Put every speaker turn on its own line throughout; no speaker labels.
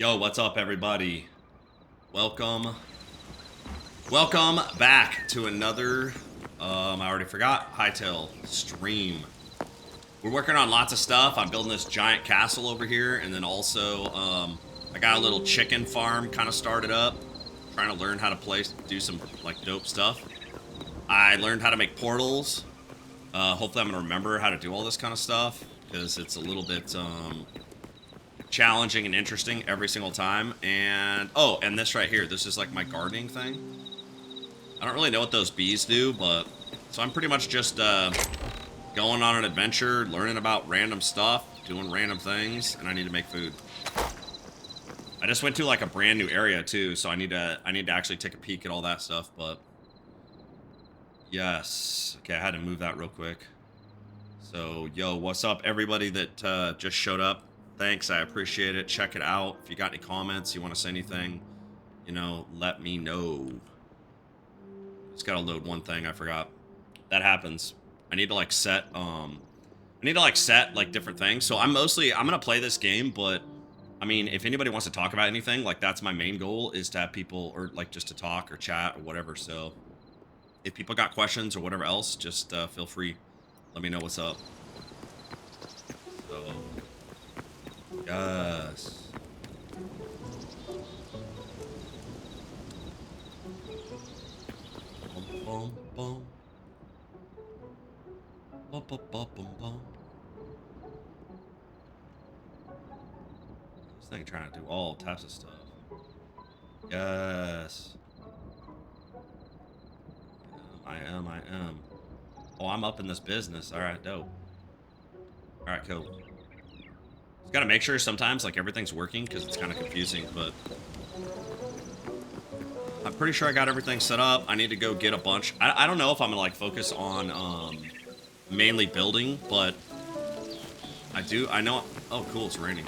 Yo, what's up, everybody? Welcome back to another, I already forgot, Hytale stream. We're working on lots of stuff. I'm building this giant castle over here, and then also, I got a little chicken farm kind of started up. Trying to learn how to do some, like, dope stuff. I learned how to make portals. Hopefully I'm gonna remember how to do all this kind of stuff, because it's a little bit, challenging and interesting every single time. And oh, and this right here, this is like my gardening thing. I don't really know what those bees do, but so I'm pretty much just going on an adventure, learning about random stuff, doing random things, and I need to make food. I just went to like a brand new area too, so I need to actually take a peek at all that stuff. But yes, okay, I had to move that real quick. So yo, what's up, everybody that just showed up? Thanks, I appreciate it. Check it out. If you got any comments, you want to say anything, you know, let me know. Just gotta load one thing, I forgot. That happens. I need to like set like different things. So I'm gonna play this game, but I mean, if anybody wants to talk about anything, like that's my main goal, is to have people, or like just to talk or chat or whatever. So if people got questions or whatever else, just feel free. Let me know what's up. So yes. Bum, bum, bum. Bum, bum, bum, bum, bum. This thing trying to do all types of stuff. Yes. I am. Oh, I'm up in this business. All right, dope. All right, cool. Just gotta make sure sometimes like everything's working, because it's kind of confusing, but I'm pretty sure I got everything set up. I need to go get a bunch. I don't know if I'm gonna like focus on mainly building, but I know. Oh, cool, it's raining.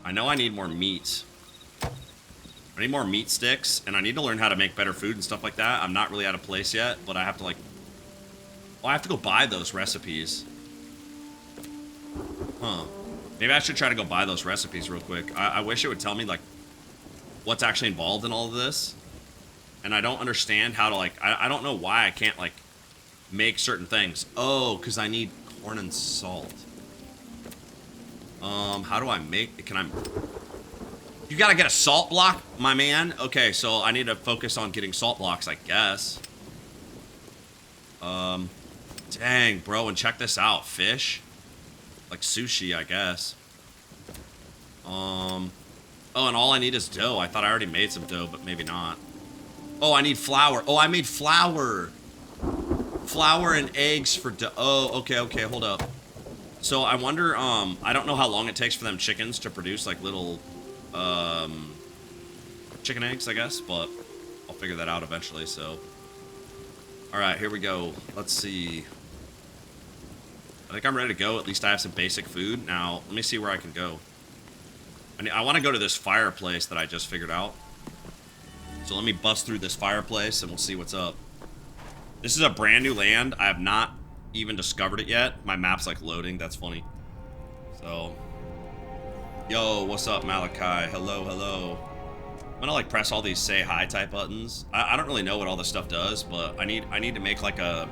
I know I need more meat. I need more meat sticks, and I need to learn how to make better food and stuff like that. I'm not really at a place yet, but I have to like, well, I have to go buy those recipes. Huh. Maybe I should try to go buy those recipes real quick. I wish it would tell me like what's actually involved in all of this. And I don't understand how to like, I don't know why I can't like make certain things. Oh, because I need corn and salt. How do I make, you gotta get a salt block, my man? Okay, so I need to focus on getting salt blocks, I guess. Dang, bro, and check this out. Fish? Like sushi, I guess. Oh, and all I need is dough. I thought I already made some dough, but maybe not. Oh, I need flour. Oh, I made flour. Flour and eggs for dough. Oh, okay, hold up. So I wonder, I don't know how long it takes for them chickens to produce like little chicken eggs, I guess, but I'll figure that out eventually. So all right, here we go. Let's see. I think I'm ready to go. At least I have some basic food. Now let me see where I can go. I want to go to this fireplace that I just figured out. So let me bust through this fireplace and we'll see what's up. This is a brand new land. I have not even discovered it yet. My map's like loading. That's funny. So yo, what's up, Malachi? Hello. I'm gonna like press all these say hi type buttons. I don't really know what all this stuff does, but I need to make like a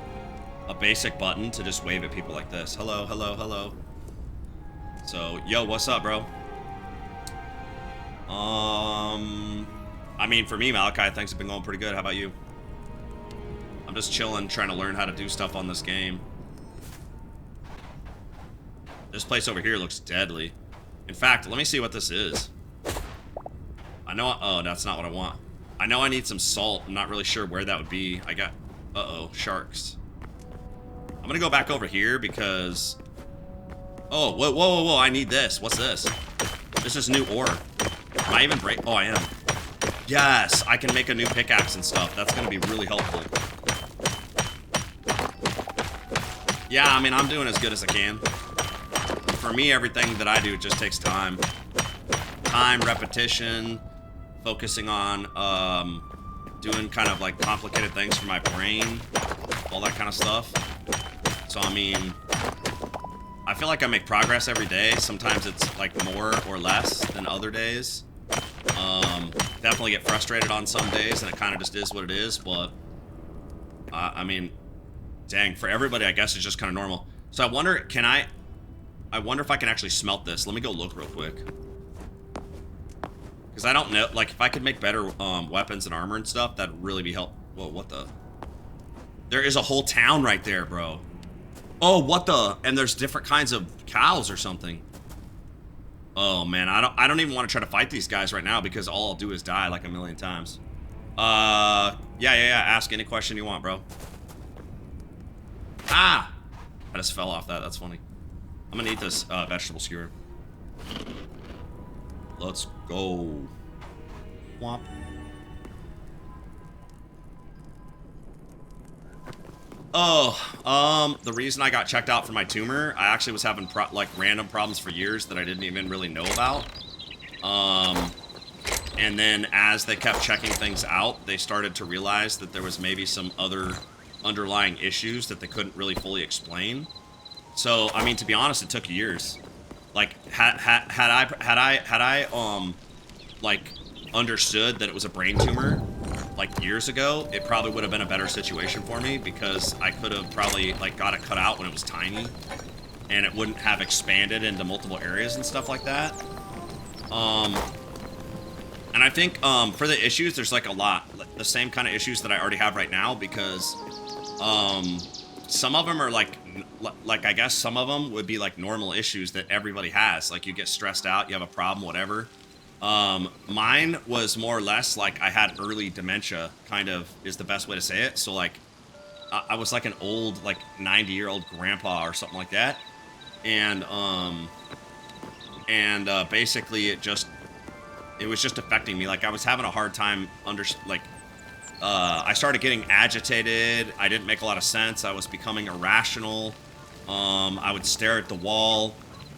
basic button to just wave at people like this. Hello. So yo, what's up, bro? I mean, for me, Malachi, things have been going pretty good. How about you? I'm just chilling, trying to learn how to do stuff on this game. This place over here looks deadly. In fact, let me see what this is. I know, oh, that's not what I want. I know I need some salt. I'm not really sure where that would be. I got, uh-oh, sharks. I'm gonna go back over here because, oh, whoa, I need this. What's this? This is new ore. Am I even break? Oh, I am. Yes, I can make a new pickaxe and stuff. That's gonna be really helpful. Yeah, I mean, I'm doing as good as I can. For me, everything that I do just takes time. Time, repetition, focusing on doing kind of like complicated things for my brain, all that kind of stuff. So I mean, I feel like I make progress every day. Sometimes it's like more or less than other days. Definitely get frustrated on some days, and it kind of just is what it is. But I mean, dang, for everybody, I guess it's just kind of normal. So I wonder, I wonder if I can actually smelt this. Let me go look real quick. Because I don't know, like, if I could make better weapons and armor and stuff, that'd really be helpful. Whoa, what the? There is a whole town right there, bro. Oh, what the? And there's different kinds of cows or something. Oh, man, I don't even want to try to fight these guys right now because all I'll do is die like a million times. Yeah. Ask any question you want, bro. Ah! I just fell off that. That's funny. I'm gonna eat this vegetable skewer. Let's go. Womp. Oh, the reason I got checked out for my tumor, I actually was having like random problems for years that I didn't even really know about. And then as they kept checking things out, they started to realize that there was maybe some other underlying issues that they couldn't really fully explain. So, I mean, to be honest, it took years. Like, had I like, understood that it was a brain tumor, like, years ago, it probably would have been a better situation for me because I could have probably, like, got it cut out when it was tiny and it wouldn't have expanded into multiple areas and stuff like that. And I think, for the issues, there's, like, a lot. The same kind of issues that I already have right now because, some of them are, like, I guess some of them would be, like, normal issues that everybody has. Like, you get stressed out, you have a problem, whatever. Mine was more or less like I had early dementia, kind of is the best way to say it. So like, I was like an old, like 90-year-old grandpa or something like that. And basically it was just affecting me. Like I was having a hard time I started getting agitated. I didn't make a lot of sense. I was becoming irrational. I would stare at the wall.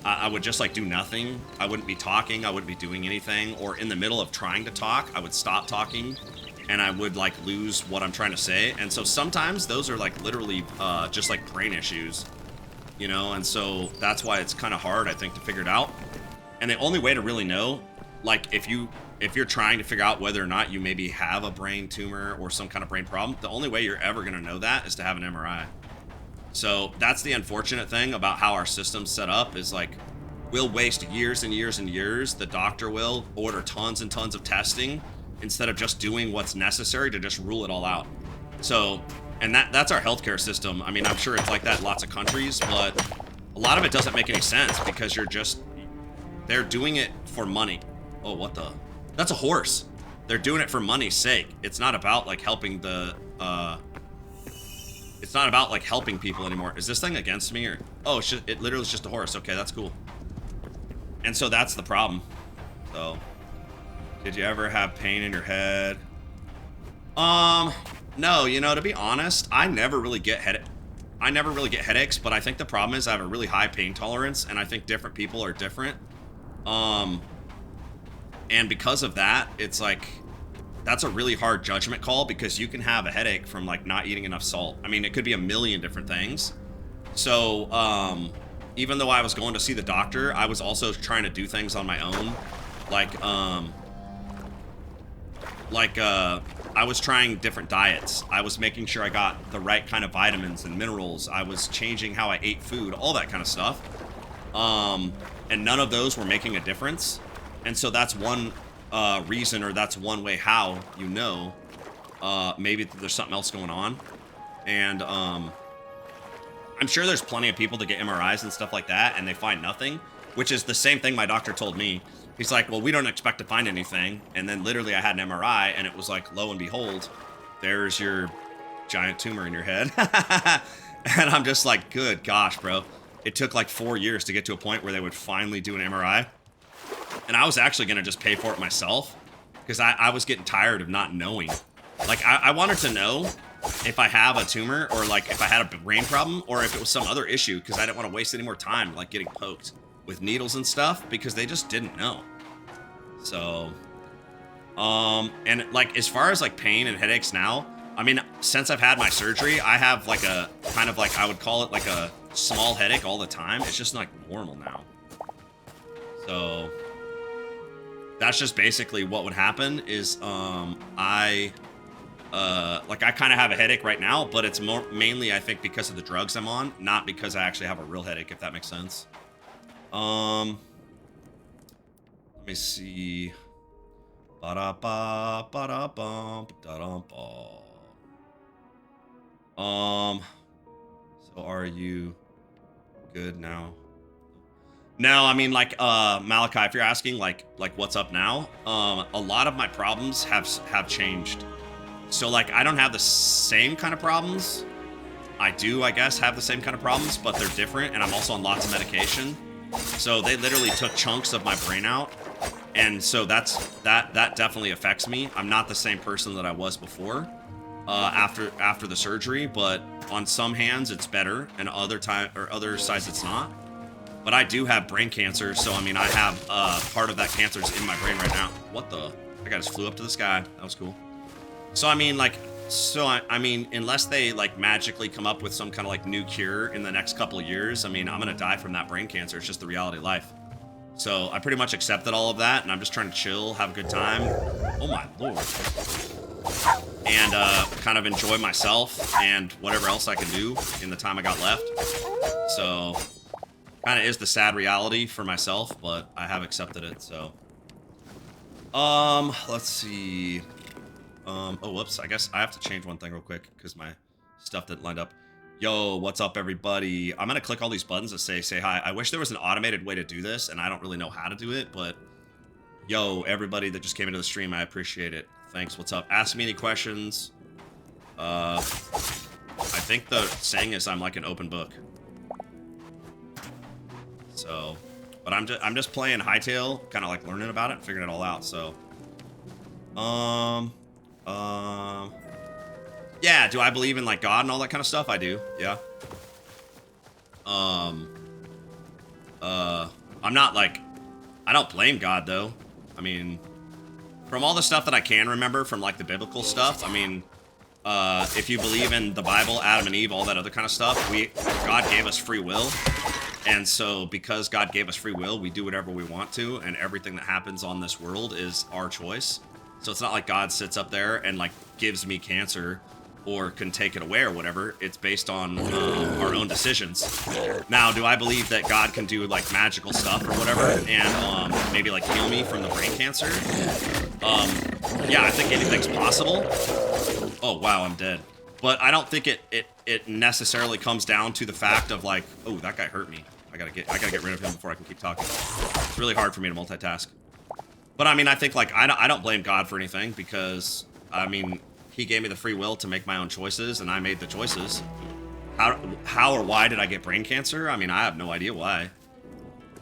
I would just, like, do nothing. I wouldn't be talking. I wouldn't be doing anything. Or in the middle of trying to talk, I would stop talking, and I would, like, lose what I'm trying to say. And so sometimes those are, like, literally just, like, brain issues, you know? And so that's why it's kind of hard, I think, to figure it out. And the only way to really know, like, if you're trying to figure out whether or not you maybe have a brain tumor or some kind of brain problem, the only way you're ever going to know that is to have an MRI. So that's the unfortunate thing about how our system's set up is like we'll waste years and years and years. The doctor will order tons and tons of testing instead of just doing what's necessary to just rule it all out. So, and that's our healthcare system. I mean, I'm sure it's like that in lots of countries, but a lot of it doesn't make any sense because they're doing it for money. Oh, what the? That's a horse. They're doing it for money's sake. It's not about like helping it's not about, like, helping people anymore. Is this thing against me, or... Oh, it literally is just a horse. Okay, that's cool. And so that's the problem. So... Did you ever have pain in your head? No, you know, to be honest, I never really get headaches, but I think the problem is I have a really high pain tolerance, and I think different people are different. And because of that, it's like... That's a really hard judgment call because you can have a headache from like not eating enough salt. I mean, it could be a million different things. So, even though I was going to see the doctor, I was also trying to do things on my own. I was trying different diets. I was making sure I got the right kind of vitamins and minerals. I was changing how I ate food, all that kind of stuff. And none of those were making a difference. And so that's one reason, or that's one way how you know maybe there's something else going on. And I'm sure there's plenty of people that get MRIs and stuff like that and they find nothing, which is the same thing my doctor told me. He's like, well, we don't expect to find anything. And then literally I had an MRI and it was like, lo and behold, there's your giant tumor in your head. And I'm just like, good gosh, bro. It took like 4 years to get to a point where they would finally do an MRI. And I was actually going to just pay for it myself because I was getting tired of not knowing. Like, I wanted to know if I have a tumor or, like, if I had a brain problem or if it was some other issue because I didn't want to waste any more time, like, getting poked with needles and stuff because they just didn't know. So, and, like, as far as, like, pain and headaches now, I mean, since I've had my surgery, I have like a kind of like, I would call it like a small headache all the time. It's just like normal now. So that's just basically what would happen is I kind of have a headache right now, but it's more mainly I think because of the drugs I'm on, not because I actually have a real headache, if that makes sense. Let me see. Ba-da-ba, ba-da-bum, ba-da-bum. So are you good now? No, I mean, like, Malachi, if you're asking, like what's up now, a lot of my problems have changed. So, like, I don't have the same kind of problems. I do, I guess, have the same kind of problems, but they're different, and I'm also on lots of medication. So they literally took chunks of my brain out, and so that definitely affects me. I'm not the same person that I was before, after the surgery, but on some hands it's better, and other sides it's not. But I do have brain cancer, so I mean, I have part of that cancer's in my brain right now. What the? I just flew up to the sky. That was cool. So I mean, like, I mean, unless they like magically come up with some kind of like new cure in the next couple of years, I mean, I'm gonna die from that brain cancer. It's just the reality of life. So I pretty much accepted all of that, and I'm just trying to chill, have a good time. Oh my lord. And kind of enjoy myself and whatever else I can do in the time I got left. So kind of is the sad reality for myself, but I have accepted it. So let's see. Oh, whoops. I guess I have to change one thing real quick because my stuff didn't line up. Yo, what's up, everybody? I'm going to click all these buttons that say hi. I wish there was an automated way to do this, and I don't really know how to do it, but yo, everybody that just came into the stream, I appreciate it. Thanks. What's up? Ask me any questions. I think the saying is I'm like an open book. So, but I'm just playing Hytale, kind of like learning about it and figuring it all out, so. Yeah, do I believe in like God and all that kind of stuff? I do, yeah. I'm not like, I don't blame God though. I mean, from all the stuff that I can remember from like the biblical stuff, I mean, if you believe in the Bible, Adam and Eve, all that other kind of stuff, God gave us free will. And so because God gave us free will, we do whatever we want to, and everything that happens on this world is our choice. So it's not like God sits up there and like gives me cancer or can take it away or whatever. It's based on our own decisions. Now, do I believe that God can do like magical stuff or whatever and maybe like heal me from the brain cancer? Yeah, I think anything's possible. Oh, wow, I'm dead. But I don't think it necessarily comes down to the fact of like, oh, that guy hurt me. I gotta get rid of him before I can keep talking. It's really hard for me to multitask. But I mean, I think like I don't blame God for anything because I mean, he gave me the free will to make my own choices, and I made the choices. How or why did I get brain cancer? I mean, I have no idea why.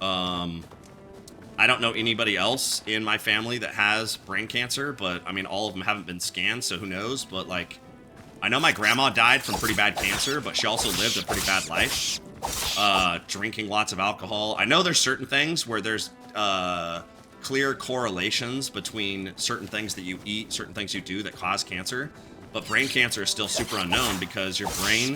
I don't know anybody else in my family that has brain cancer, but I mean, all of them haven't been scanned, so who knows? But like, I know my grandma died from pretty bad cancer, but she also lived a pretty bad life. Drinking lots of alcohol. I know there's certain things where there's clear correlations between certain things that you eat, certain things you do that cause cancer, but brain cancer is still super unknown because your brain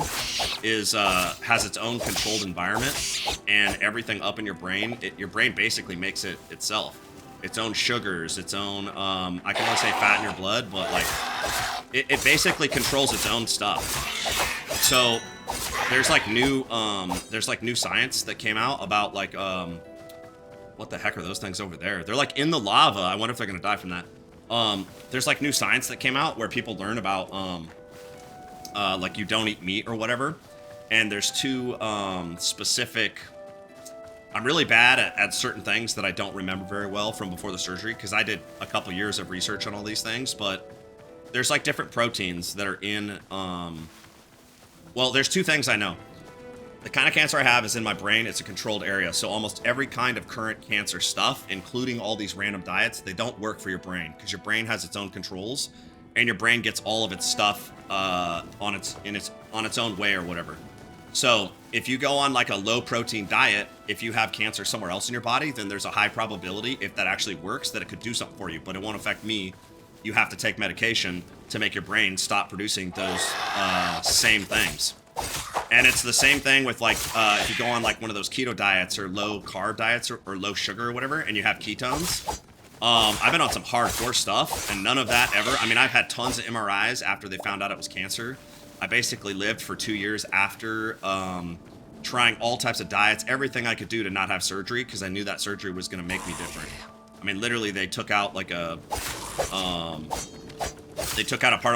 is has its own controlled environment, and everything up in your brain, your brain basically makes it itself, its own sugars, its own I can only say fat in your blood, but like it basically controls its own stuff. So there's like new science that came out about like what the heck are those things over there? They're like in the lava. I wonder if they're gonna die from that. There's like new science that came out where people learn about like you don't eat meat or whatever. And there's two specific. I'm really bad at certain things that I don't remember very well from before the surgery because I did a couple years of research on all these things. But there's like different proteins that are in. Well, there's two things I know. The kind of cancer I have is in my brain. It's a controlled area. So almost every kind of current cancer stuff, including all these random diets, they don't work for your brain because your brain has its own controls and your brain gets all of its stuff on its own way or whatever. So if you go on like a low protein diet, if you have cancer somewhere else in your body, then there's a high probability, if that actually works, that it could do something for you, but it won't affect me you have to take medication to make your brain stop producing those same things. And it's the same thing with like if you go on like one of those keto diets or low carb diets or low sugar or whatever, and you have ketones. I've been on some hardcore stuff, and none of that ever. I mean, I've had tons of MRIs after they found out it was cancer. I basically lived for 2 years after trying all types of diets, everything I could do to not have surgery, because I knew that surgery was going to make me different. I mean, literally, they took out like a part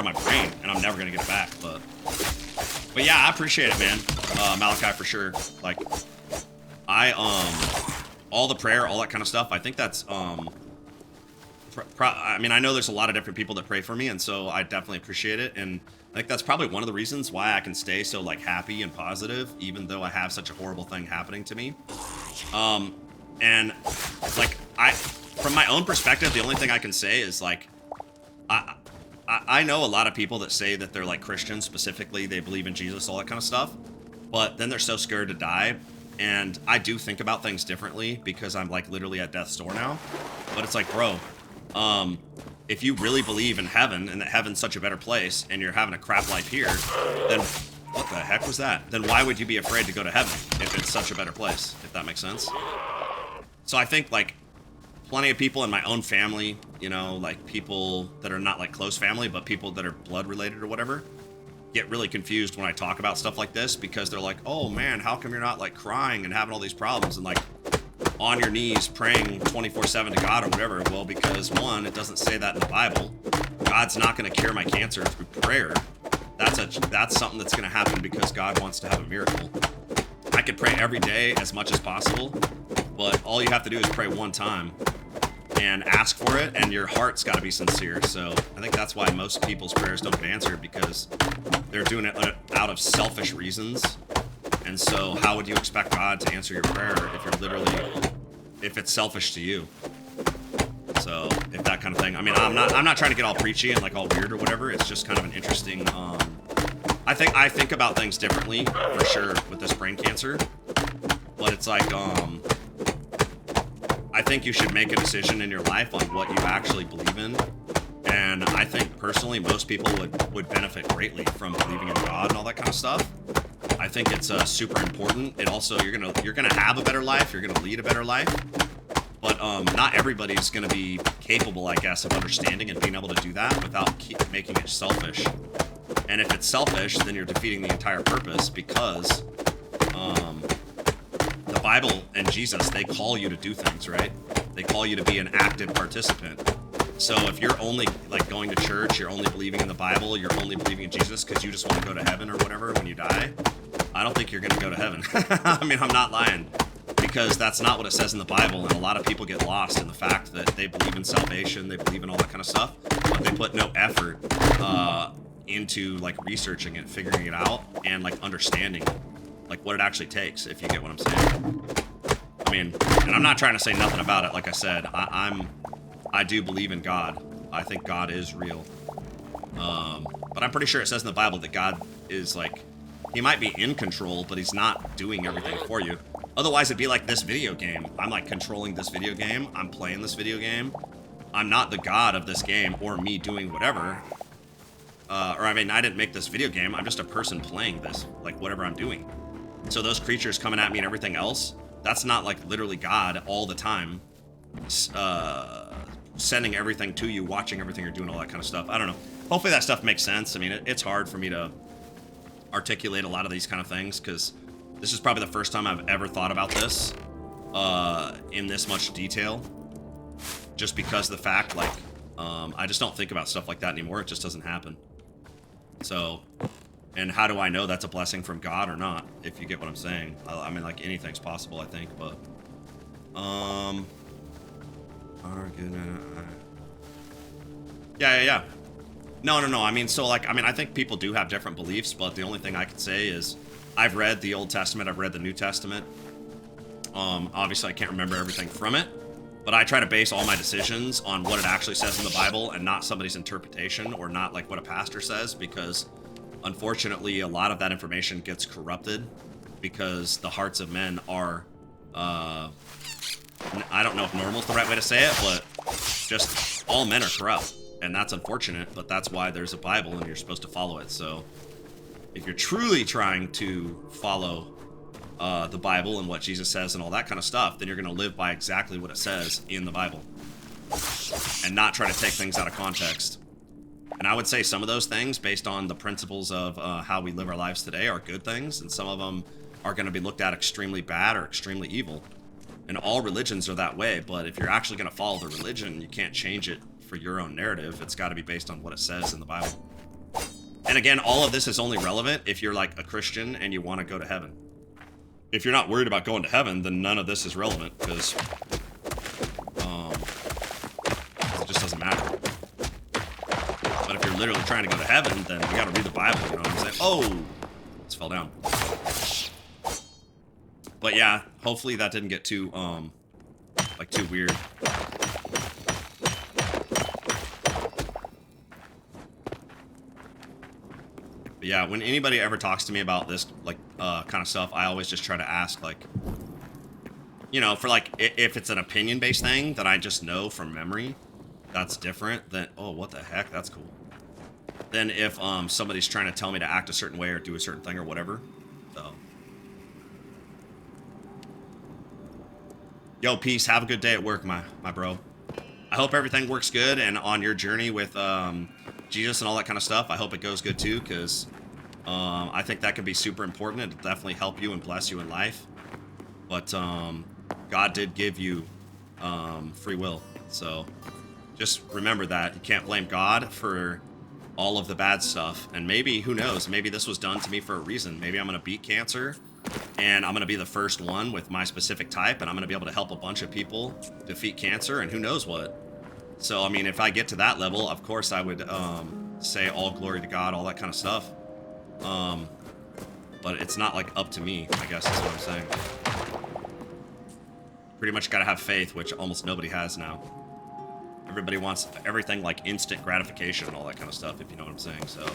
of my brain, and I'm never going to get it back. But yeah, I appreciate it, man. Malachi, for sure. Like, all the prayer, all that kind of stuff. I think that's I mean, I know there's a lot of different people that pray for me, and so I definitely appreciate it. And I think that's probably one of the reasons why I can stay so like happy and positive, even though I have such a horrible thing happening to me. And like from my own perspective, the only thing I can say is like, I know a lot of people that say that they're like Christians, specifically, they believe in Jesus, all that kind of stuff, but then they're so scared to die. And I do think about things differently because I'm like literally at death's door now. But it's like, bro, if you really believe in heaven and that heaven's such a better place and you're having a crap life here, then what the heck was that? Then why would you be afraid to go to heaven if it's such a better place, if that makes sense? So I think like plenty of people in my own family, you know, like people that are not like close family, but people that are blood related or whatever, get really confused when I talk about stuff like this because they're like, oh man, how come you're not like crying and having all these problems and like on your knees praying 24/7 to God or whatever? Well, because one, it doesn't say that in the Bible. God's not going to cure my cancer through prayer. That's something that's going to happen because God wants to have a miracle. I could pray every day as much as possible, but all you have to do is pray one time and ask for it, and your heart's got to be sincere. So I think that's why most people's prayers don't get answered, because they're doing it out of selfish reasons. And so how would you expect God to answer your prayer if it's selfish to you? So if that kind of thing, I mean, I'm not trying to get all preachy and like all weird or whatever. It's just kind of an interesting, I think about things differently for sure with this brain cancer, but it's like, I think you should make a decision in your life on what you actually believe in. And I think personally, most people would benefit greatly from believing in God and all that kind of stuff. I think it's super important. It also, you're gonna have a better life. You're gonna lead a better life. But not everybody's gonna be capable, I guess, of understanding and being able to do that without making it selfish. And if it's selfish, then you're defeating the entire purpose, because the Bible and Jesus, they call you to do things, right? They call you to be an active participant. So if you're only like going to church, you're only believing in the Bible, you're only believing in Jesus because you just want to go to heaven or whatever when you die, I don't think you're going to go to heaven. I mean, I'm not lying, because that's not what it says in the Bible. And a lot of people get lost in the fact that they believe in salvation, they believe in all that kind of stuff, but they put no effort into like researching it, figuring it out, and like understanding like what it actually takes, if you get what I'm saying. I mean, and I'm not trying to say nothing about it. Like I said, I do believe in God. I think God is real. But I'm pretty sure it says in the Bible that God is like, he might be in control, but he's not doing everything for you. Otherwise, it'd be like this video game. I'm like controlling this video game. I'm playing this video game. I'm not the God of this game or me doing whatever. Or I mean, I didn't make this video game. I'm just a person playing this, like whatever I'm doing. So those creatures coming at me and everything else, that's not like literally God all the time, sending everything to you, watching everything you're doing, all that kind of stuff. I don't know. Hopefully that stuff makes sense. I mean, it's hard for me to articulate a lot of these kind of things, because this is probably the first time I've ever thought about this in this much detail, just because of the fact, like, I just don't think about stuff like that anymore. It just doesn't happen. So, and how do I know that's a blessing from God or not, if you get what I'm saying? I mean, like, anything's possible, I think, but yeah. No. I mean, so like, I mean, I think people do have different beliefs, but the only thing I could say is I've read the Old Testament, I've read the New Testament. Obviously I can't remember everything from it, but I try to base all my decisions on what it actually says in the Bible and not somebody's interpretation, or not like what a pastor says, because unfortunately a lot of that information gets corrupted because the hearts of men are, I don't know if normal is the right way to say it, but just all men are corrupt. And that's unfortunate, but that's why there's a Bible and you're supposed to follow it. So if you're truly trying to follow the Bible and what Jesus says and all that kind of stuff, then you're going to live by exactly what it says in the Bible and not try to take things out of context. And I would say some of those things, based on the principles of how we live our lives today, are good things, and some of them are going to be looked at extremely bad or extremely evil. And all religions are that way, but if you're actually going to follow the religion, you can't change it for your own narrative. It's got to be based on what it says in the Bible. And again, all of this is only relevant if you're like a Christian and you want to go to heaven. If you're not worried about going to heaven, then none of this is relevant, because it just doesn't matter. But if you're literally trying to go to heaven, then you gotta read the Bible, you know what I'm saying? Oh! This fell down. But yeah, hopefully that didn't get too, like, too weird. But yeah, when anybody ever talks to me about this, like, kind of stuff, I always just try to ask, like, you know, for, like, if it's an opinion-based thing that I just know from memory, that's different than, oh, what the heck, that's cool. Then if somebody's trying to tell me to act a certain way or do a certain thing or whatever. So, yo, peace, have a good day at work, my bro. I hope everything works good, and on your journey with Jesus and all that kind of stuff, I hope it goes good too, because I think that can be super important. It'll definitely help you and bless you in life. But God did give you free will, so just remember that. You can't blame God for all of the bad stuff. And maybe, who knows, maybe this was done to me for a reason. Maybe I'm going to beat cancer, and I'm going to be the first one with my specific type, and I'm going to be able to help a bunch of people defeat cancer, and who knows what. So, I mean, if I get to that level, of course I would say all glory to God, all that kind of stuff. But it's not, like, up to me, I guess is what I'm saying. Pretty much got to have faith, which almost nobody has now. Everybody wants everything like instant gratification and all that kind of stuff, if you know what I'm saying, so.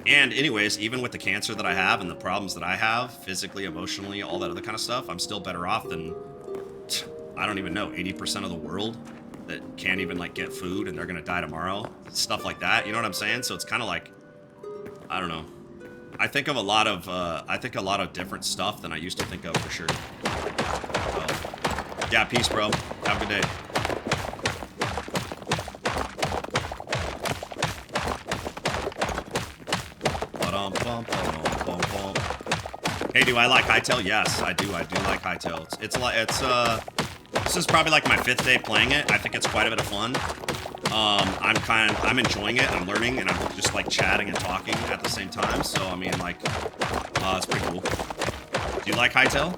And anyways, even with the cancer that I have and the problems that I have, physically, emotionally, all that other kind of stuff, I'm still better off than, I don't even know, 80% of the world that can't even like get food and they're gonna die tomorrow. Stuff like that, you know what I'm saying? So it's kind of like, I don't know. I think of a lot of different stuff than I used to think of, for sure. So, yeah, peace, bro. Have a good day. Hey, do I like Hytale? Yes, I do. I do like Hytale. This is probably like my 5th day playing it. I think it's quite a bit of fun. I'm enjoying it. I'm learning, and I'm just like chatting and talking at the same time. So I mean, like, it's pretty cool. Do you like Hytale?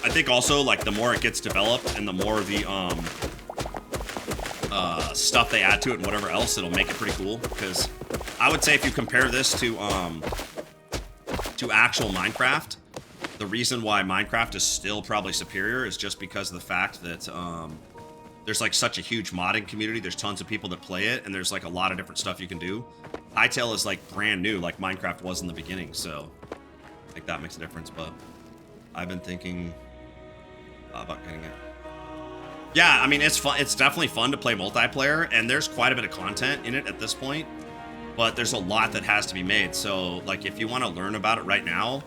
I think also, like, the more it gets developed and the more the stuff they add to it and whatever else, it'll make it pretty cool. Because I would say if you compare this to actual Minecraft, the reason why Minecraft is still probably superior is just because of the fact that there's like such a huge modding community. There's tons of people that play it, and there's like a lot of different stuff you can do. Hytale is like brand new, like Minecraft was in the beginning, so I think that makes a difference. But I've been thinking about getting it. Yeah, I mean, it's fun. It's definitely fun to play multiplayer, and there's quite a bit of content in it at this point, but there's a lot that has to be made. So, like, if you want to learn about it right now,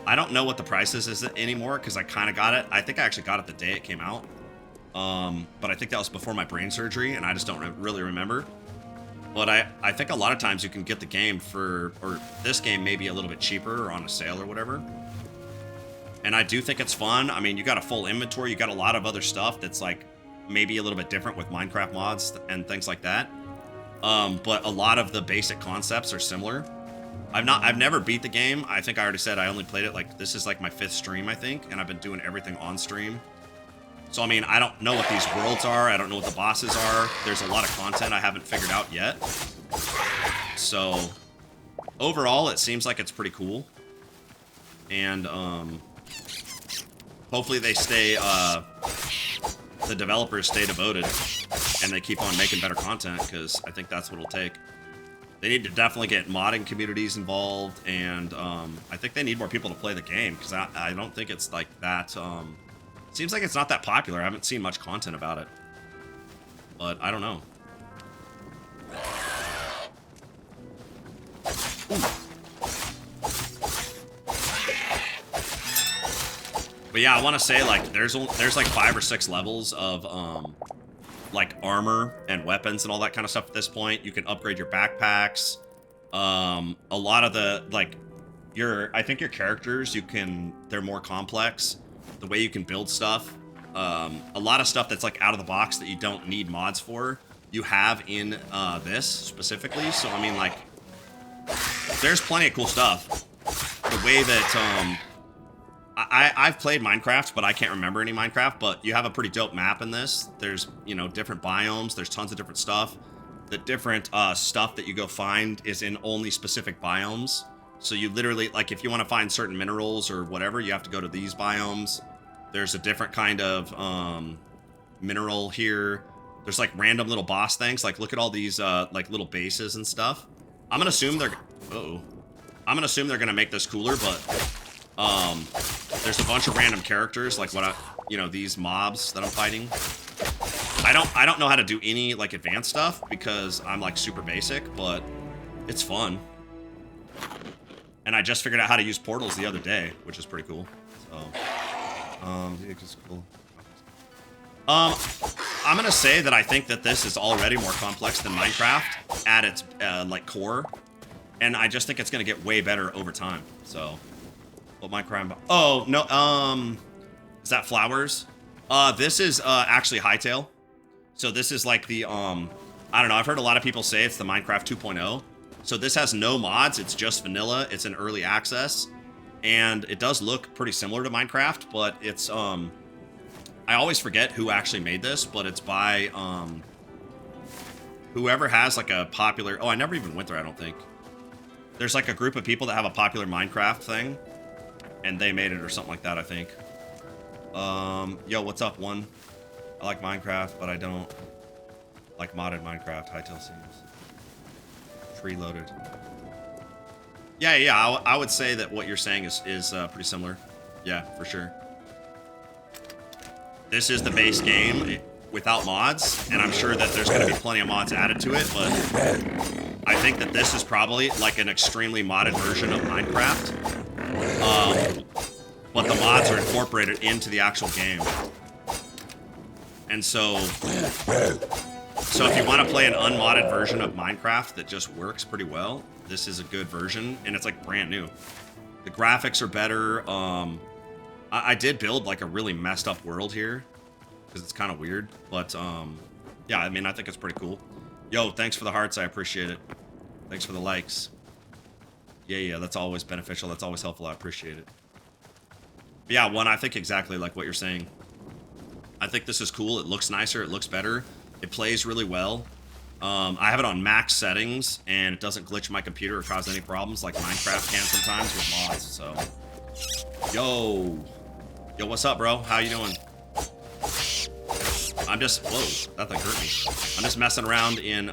I don't know what the price is anymore, because I kind of got it. I think I actually got it the day it came out. But I think that was before my brain surgery, and I just don't really remember. But I think a lot of times you can get the game for, or this game maybe a little bit cheaper or on a sale or whatever. And I do think it's fun. I mean, you got a full inventory. You got a lot of other stuff that's like maybe a little bit different with Minecraft mods and things like that. But a lot of the basic concepts are similar. I've never beat the game. I think I already said I only played it, like, this is like my 5th stream, I think, and I've been doing everything on stream. So, I mean, I don't know what these worlds are. I don't know what the bosses are. There's a lot of content I haven't figured out yet. So, overall, it seems like it's pretty cool. And, hopefully they stay, the developers stay devoted and they keep on making better content, because I think that's what it'll take. They need to definitely get modding communities involved, and I think they need more people to play the game, because I don't think it's like that. Seems like it's not that popular. I haven't seen much content about it, but I don't know. Ooh. But yeah, I want to say, like, there's like 5 or 6 levels of like armor and weapons and all that kind of stuff at this point. You can upgrade your backpacks. A lot of the, like, I think your characters, they're more complex. The way you can build stuff. A lot of stuff that's like out of the box that you don't need mods for, you have in this specifically. So I mean, like, there's plenty of cool stuff. The way that I've played Minecraft, but I can't remember any Minecraft, but you have a pretty dope map in this. There's, you know, different biomes. There's tons of different stuff. The different stuff that you go find is in only specific biomes. So you literally, like, if you want to find certain minerals or whatever, you have to go to these biomes. There's a different kind of mineral here. There's, like, random little boss things. Like, look at all these, like, little bases and stuff. I'm going to assume they're... Uh-oh. I'm going to assume they're going to make this cooler, but... there's a bunch of random characters, like you know, these mobs that I'm fighting. I don't know how to do any, like, advanced stuff because I'm, like, super basic, but it's fun. And I just figured out how to use portals the other day, which is pretty cool. So, it's cool. I'm gonna say that I think that this is already more complex than Minecraft at its, like, core. And I just think it's gonna get way better over time, so... What my crime? Oh no. Is that flowers? This is actually Hytale. So this is like the I don't know. I've heard a lot of people say it's the Minecraft 2.0. So this has no mods. It's just vanilla. It's an early access, and it does look pretty similar to Minecraft. But it's I always forget who actually made this, but it's by whoever has like a popular. Oh, I never even went there. I don't think. There's like a group of people that have a popular Minecraft thing. And they made it or something like that, I think. Yo, what's up, one? I like Minecraft, but I don't like modded Minecraft. Hytale seems preloaded. Yeah, I would say that what you're saying is pretty similar. Yeah, for sure. This is the base game without mods, and I'm sure that there's going to be plenty of mods added to it, but I think that this is probably like an extremely modded version of Minecraft. But the mods are incorporated into the actual game. And so if you want to play an unmodded version of Minecraft that just works pretty well, this is a good version, and it's like brand new. The graphics are better. I did build like a really messed up world here because it's kind of weird, but yeah, I mean, I think it's pretty cool. Yo, thanks for the hearts. I appreciate it. Thanks for the likes. Yeah, that's always beneficial. That's always helpful. I appreciate it. But yeah, I think exactly like what you're saying. I think this is cool. It looks nicer. It looks better. It plays really well. I have it on max settings, and it doesn't glitch my computer or cause any problems like Minecraft can sometimes with mods, so... Yo, what's up, bro? How you doing? I'm just... Whoa, that thing hurt me. I'm just messing around in,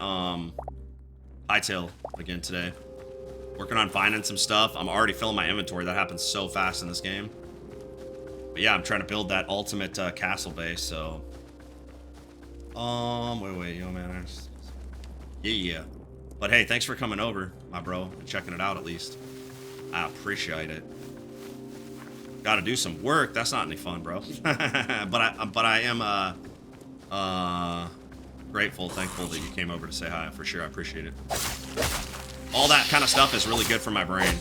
Hytale again today. Working on finding some stuff. I'm already filling my inventory. That happens so fast in this game. But yeah, I'm trying to build that ultimate castle base, so... Wait, yo, man. Yeah. But hey, thanks for coming over, my bro, and checking it out at least. I appreciate it. Gotta do some work. That's not any fun, bro. but I am thankful that you came over to say hi. For sure, I appreciate it. All that kind of stuff is really good for my brain.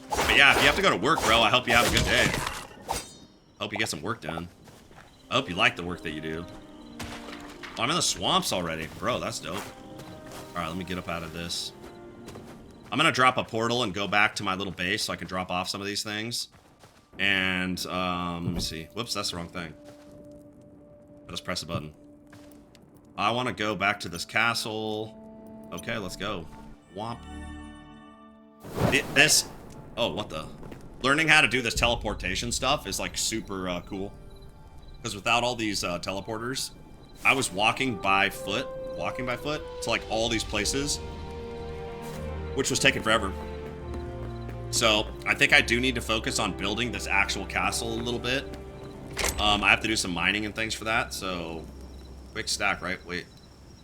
But yeah, if you have to go to work, bro, I hope you have a good day. Hope you get some work done. I hope you like the work that you do. Oh, I'm in the swamps already. Bro, that's dope. Alright, let me get up out of this. I'm gonna drop a portal and go back to my little base so I can drop off some of these things. And, let me see. Whoops, that's the wrong thing. Let's press a button. I want to go back to this castle. Okay, let's go. Womp. Oh, what the? Learning how to do this teleportation stuff is like super cool. Because without all these teleporters, I was walking by foot to like all these places, which was taking forever. So I think I do need to focus on building this actual castle a little bit. I have to do some mining and things for that. So quick stack, right? Wait,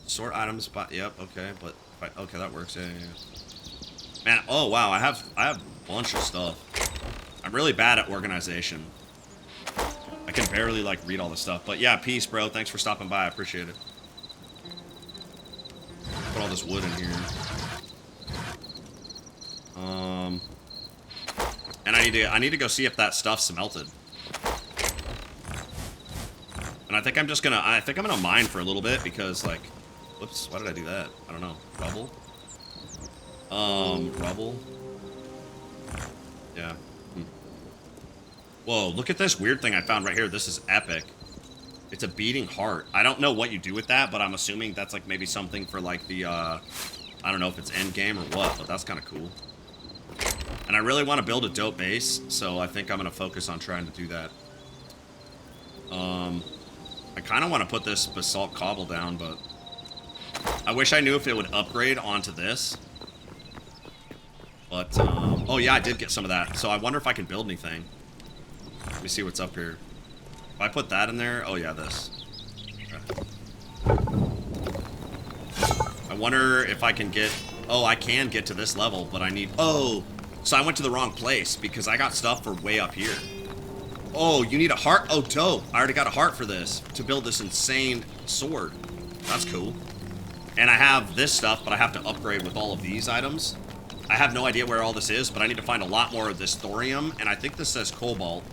sort items by, yep. Okay. But okay, that works. Yeah. Man. Oh, wow. I have a bunch of stuff. I'm really bad at organization. I can barely like read all this stuff, but yeah, peace, bro. Thanks for stopping by. I appreciate it. Put all this wood in here. And I need to go see if that stuff's melted. And I think I'm gonna mine for a little bit because like, whoops, why did I do that? I don't know. Rubble. Rubble. Yeah. Whoa, look at this weird thing I found right here. This is epic. It's a beating heart. I don't know what you do with that, but I'm assuming that's like maybe something for like the, I don't know if it's end game or what, but that's kind of cool. And I really want to build a dope base, so I think I'm going to focus on trying to do that. I kind of want to put this basalt cobble down, but I wish I knew if it would upgrade onto this. But, oh yeah, I did get some of that, so I wonder if I can build anything. Let me see what's up here. If I put that in there, oh yeah, this. Okay. I wonder if I can get, oh, I can get to this level, but I need, oh, so I went to the wrong place because I got stuff for way up here. Oh, you need a heart? Oh, dope. I already got a heart for this to build this insane sword. That's cool. And I have this stuff, but I have to upgrade with all of these items. I have no idea where all this is, but I need to find a lot more of this thorium, and I think this says cobalt.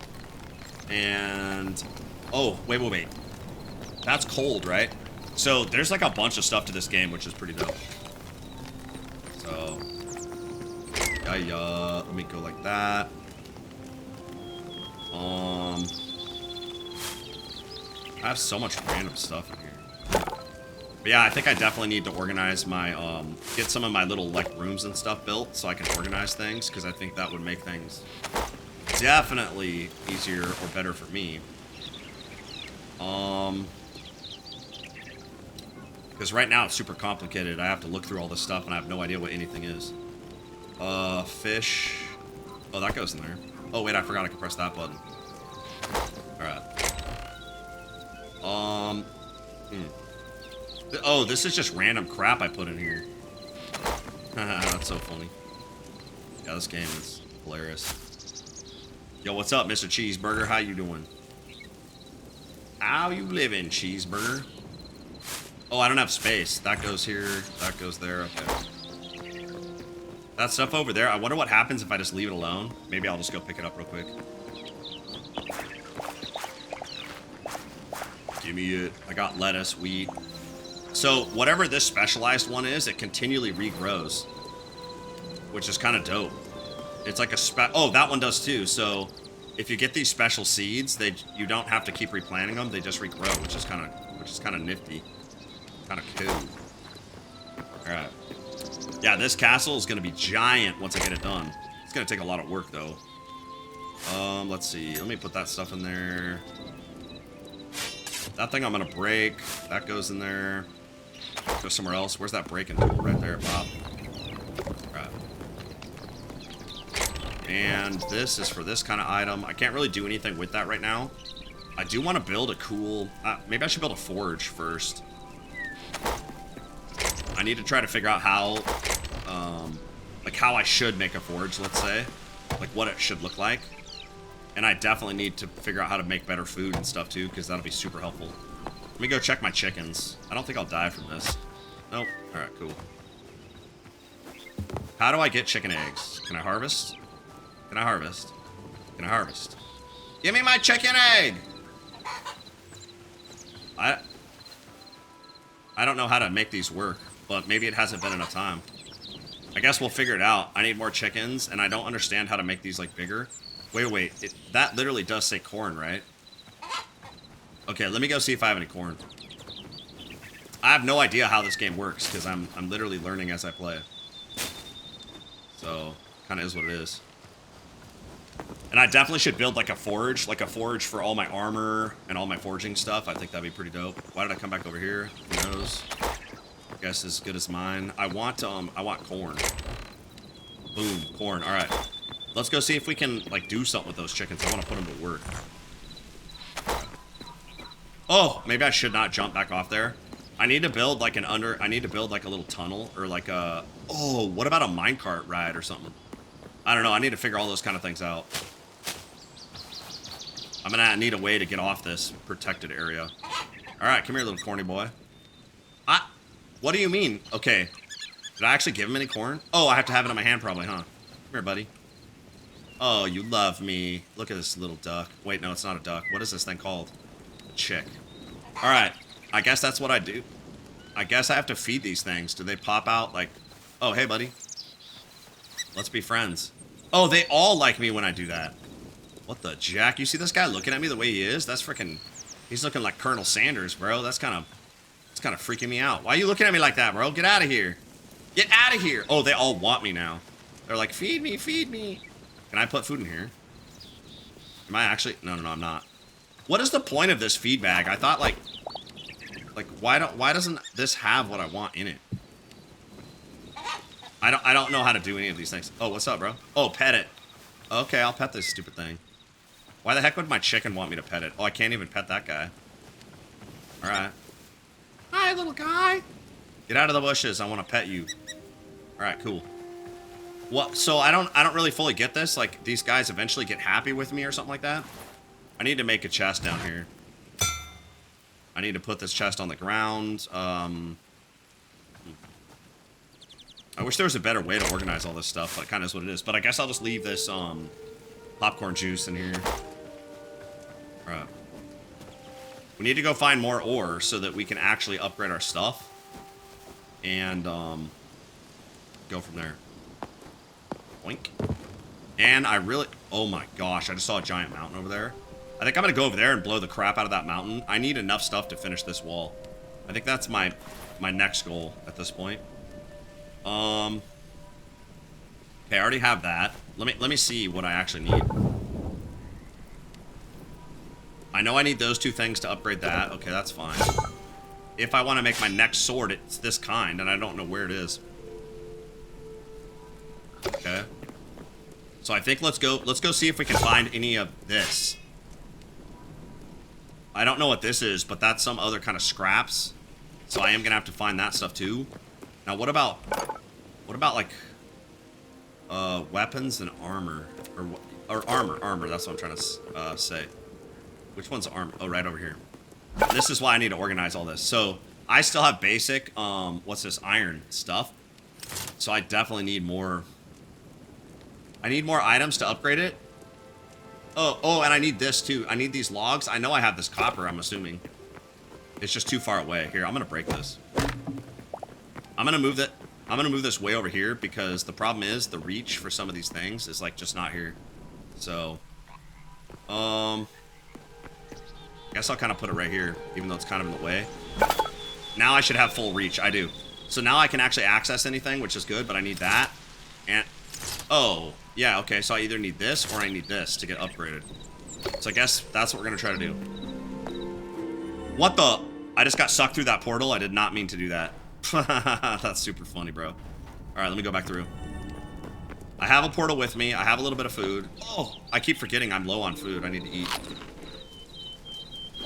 And, oh, wait. That's cold, right? So there's like a bunch of stuff to this game, which is pretty dope. So, yeah, let me go like that. I have so much random stuff in here. But yeah, I think I definitely need to organize my, get some of my little like rooms and stuff built so I can organize things, because I think that would make things definitely easier or better for me. Because right now it's super complicated. I have to look through all this stuff and I have no idea what anything is. Fish. Oh, that goes in there. Oh, wait, I forgot I could press that button. Alright. Oh, this is just random crap I put in here. That's so funny. Yeah, this game is hilarious. Yo, what's up, Mr. Cheeseburger? How you doing? How you living, Cheeseburger? Oh, I don't have space. That goes here. That goes there. Okay. That stuff over there, I wonder what happens if I just leave it alone. Maybe I'll just go pick it up real quick. Give me it. I got lettuce, wheat. So, whatever this specialized one is, it continually regrows. Which is kind of dope. It's like a oh, that one does too. So, if you get these special seeds, you don't have to keep replanting them. They just regrow, which is kind of nifty. Kind of cool. All right. Yeah, this castle is going to be giant once I get it done. It's going to take a lot of work, though. Let's see. Let me put that stuff in there. That thing I'm going to break. That goes in there. Go somewhere else. Where's that breaking tool? Right there, Bob. All right. And this is for this kind of item. I can't really do anything with that right now. I do want to build a cool... maybe I should build a forge first. I need to try to figure out how... like how I should make a forge, let's say. Like what it should look like. And I definitely need to figure out how to make better food and stuff too, because that'll be super helpful. Let me go check my chickens. I don't think I'll die from this. Nope. Alright, cool. How do I get chicken eggs? Can I harvest? Can I harvest? Can I harvest? Give me my chicken egg! I don't know how to make these work, but maybe it hasn't been enough time. I guess we'll figure it out. I need more chickens, and I don't understand how to make these, like, bigger. Wait. That literally does say corn, right? Okay, let me go see if I have any corn. I have no idea how this game works, because I'm literally learning as I play. So, kind of is what it is. And I definitely should build like a forge for all my armor and all my forging stuff. I think that'd be pretty dope. Why did I come back over here? Who knows? Guess as good as mine. I want corn. Boom, corn. All right. Let's go see if we can like do something with those chickens. I want to put them to work. Oh, maybe I should not jump back off there. I need to build like I need to build like a little tunnel or like a, oh, what about a minecart ride or something? I don't know. I need to figure all those kind of things out. I'm gonna need a way to get off this protected area. All right, come here, little corny boy. What do you mean? Okay. Did I actually give him any corn? Oh, I have to have it in my hand probably, huh? Come here, buddy. Oh, you love me. Look at this little duck. Wait, no, it's not a duck. What is this thing called? A chick. All right. I guess that's what I do. I guess I have to feed these things. Do they pop out like... Oh, hey, buddy. Let's be friends. Oh, they all like me when I do that. What the jack? You see this guy looking at me the way he is? That's freaking... He's looking like Colonel Sanders, bro. That's kind of... It's kind of freaking me out. Why are you looking at me like that, bro? Get out of here. Get out of here. Oh, they all want me now. They're like, feed me, feed me. Can I put food in here? Am I actually... No, I'm not. What is the point of this feed bag? I thought, like, why doesn't this have what I want in it? I don't know how to do any of these things. Oh, what's up, bro? Oh, pet it. Okay, I'll pet this stupid thing. Why the heck would my chicken want me to pet it? Oh, I can't even pet that guy. All right. Hi, little guy. Get out of the bushes. I want to pet you. All right, cool. What? So I don't really fully get this. Like, these guys eventually get happy with me or something like that. I need to make a chest down here. I need to put this chest on the ground. I wish there was a better way to organize all this stuff, but it kind of is what it is. But I guess I'll just leave this popcorn juice in here. All right. We need to go find more ore so that we can actually upgrade our stuff. And go from there. Boink. And I really... Oh my gosh, I just saw a giant mountain over there. I think I'm going to go over there and blow the crap out of that mountain. I need enough stuff to finish this wall. I think that's my next goal at this point. Okay, I already have that. Let me see what I actually need. I know I need those two things to upgrade that. Okay, that's fine. If I want to make my next sword, it's this kind, and I don't know where it is. Okay. So I think let's go see if we can find any of this. I don't know what this is, but that's some other kind of scraps. So I am gonna have to find that stuff too. Now what about like weapons and armor or armor? That's what I'm trying to say. Which one's armor? Oh, right over here. This is why I need to organize all this. So I still have basic what's this, iron stuff. So I definitely need more. I need more items to upgrade it. Oh, and I need this too. I need these logs. I know I have this copper, I'm assuming. It's just too far away. Here, I'm gonna break this. I'm gonna move this way over here because the problem is the reach for some of these things is like just not here. So, guess I'll kind of put it right here, even though it's kind of in the way. Now I should have full reach. I do. So now I can actually access anything, which is good, but I need that. And, oh, yeah, okay, so I either need this or I need this to get upgraded. So I guess that's what we're going to try to do. What the? I just got sucked through that portal. I did not mean to do that. That's super funny, bro. All right, let me go back through. I have a portal with me. I have a little bit of food. Oh, I keep forgetting I'm low on food. I need to eat.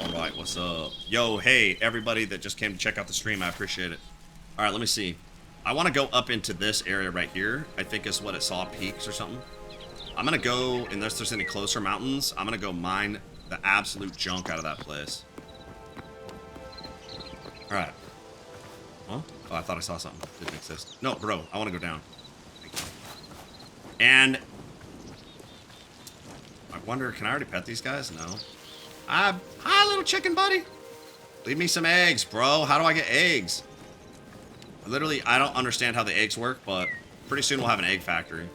All right, what's up? Yo, hey, everybody that just came to check out the stream. I appreciate it. All right, let me see. I want to go up into this area right here. I think is what it saw, peaks or something. I'm going to go, unless there's any closer mountains, I'm going to go mine the absolute junk out of that place. All right. Huh? Oh, I thought I saw something. Didn't exist. No, bro, I want to go down. And I wonder, can I already pet these guys? No. Hi, little chicken buddy. Leave me some eggs, bro. How do I get eggs? Literally, I don't understand how the eggs work, but pretty soon we'll have an egg factory.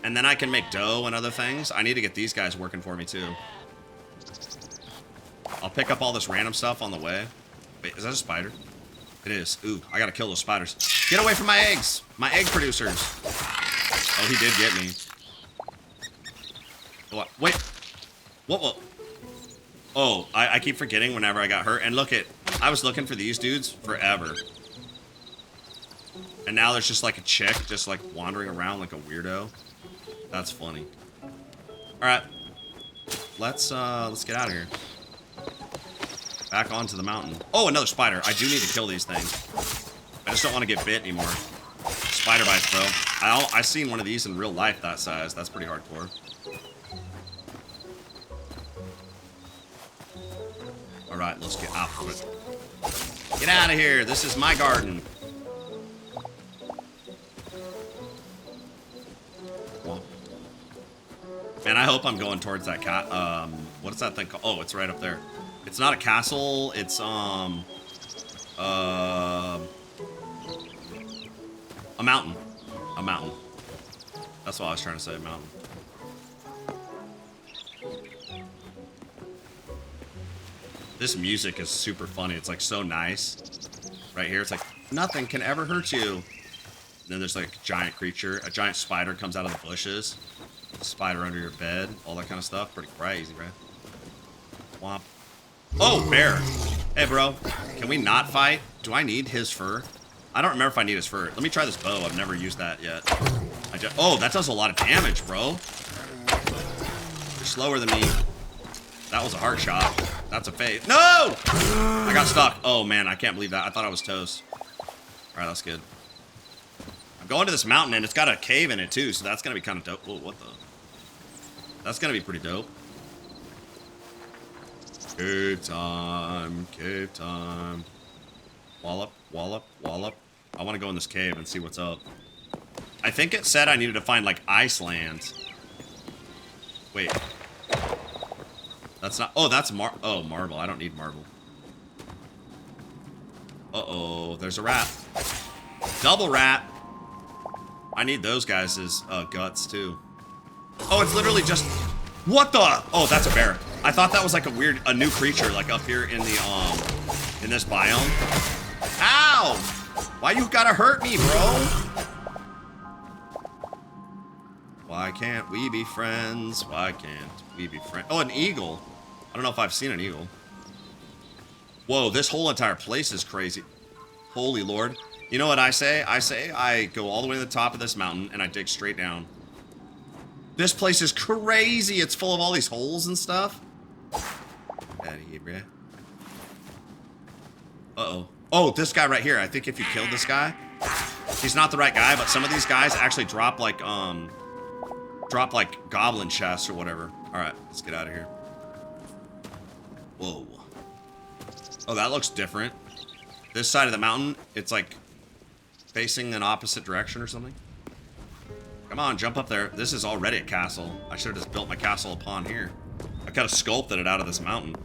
And then I can make dough and other things. I need to get these guys working for me, too. I'll pick up all this random stuff on the way. Wait, is that a spider? It is. Ooh, I gotta kill those spiders. Get away from my eggs! My egg producers! Oh, he did get me. What? Wait. What? Oh, I keep forgetting whenever I got hurt. And look at, I was looking for these dudes forever. And now there's just like a chick just like wandering around like a weirdo. That's funny. All right. Let's get out of here. Back onto the mountain. Oh, another spider. I do need to kill these things. I just don't want to get bit anymore. Spider bites, bro. I seen one of these in real life that size. That's pretty hardcore. All right, let's get out of it. Get out of here. This is my garden. Man, I hope I'm going towards that cat. What is that thing called? Oh, it's right up there. It's not a castle. It's a mountain. A mountain. That's what I was trying to say. A mountain. This music is super funny. It's like so nice. Right here, it's like nothing can ever hurt you. And then there's like a giant creature. A giant spider comes out of the bushes. Spider under your bed, all that kind of stuff. Pretty crazy, right? Womp. Oh, bear. Hey, bro. Can we not fight? Do I need his fur? I don't remember if I need his fur. Let me try this bow. I've never used that yet. Oh, that does a lot of damage, bro. You're slower than me. That was a hard shot. That's a fade. No! I got stuck. Oh, man. I can't believe that. I thought I was toast. All right, that's good. I'm going to this mountain, and it's got a cave in it, too, so that's going to be kind of dope. Whoa, what the? That's going to be pretty dope. Cave time. Cave time. Wallop, wallop, wallop. I want to go in this cave and see what's up. I think it said I needed to find, like, Iceland. Wait. That's not... Oh, that's marble. I don't need marble. Uh-oh. There's a rat. Double rat. I need those guys' guts, too. Oh, it's literally just... What the... Oh, that's a bear. I thought that was like a new creature, like up here in the, in this biome. Ow! Why you gotta hurt me, bro? Why can't we be friends? Why can't we be friends? Oh, an eagle. I don't know if I've seen an eagle. Whoa, this whole entire place is crazy. Holy Lord. You know what I say? I say I go all the way to the top of this mountain and I dig straight down. This place is crazy. It's full of all these holes and stuff. Out of here, bruh. Uh-oh. Oh, this guy right here. I think if you killed this guy, he's not the right guy, but some of these guys actually drop like goblin chests or whatever. All right, let's get out of here. Whoa. Oh, that looks different. This side of the mountain, it's like facing an opposite direction or something. Come on, jump up there. This is already a castle. I should have just built my castle upon here. I could have sculpted it out of this mountain.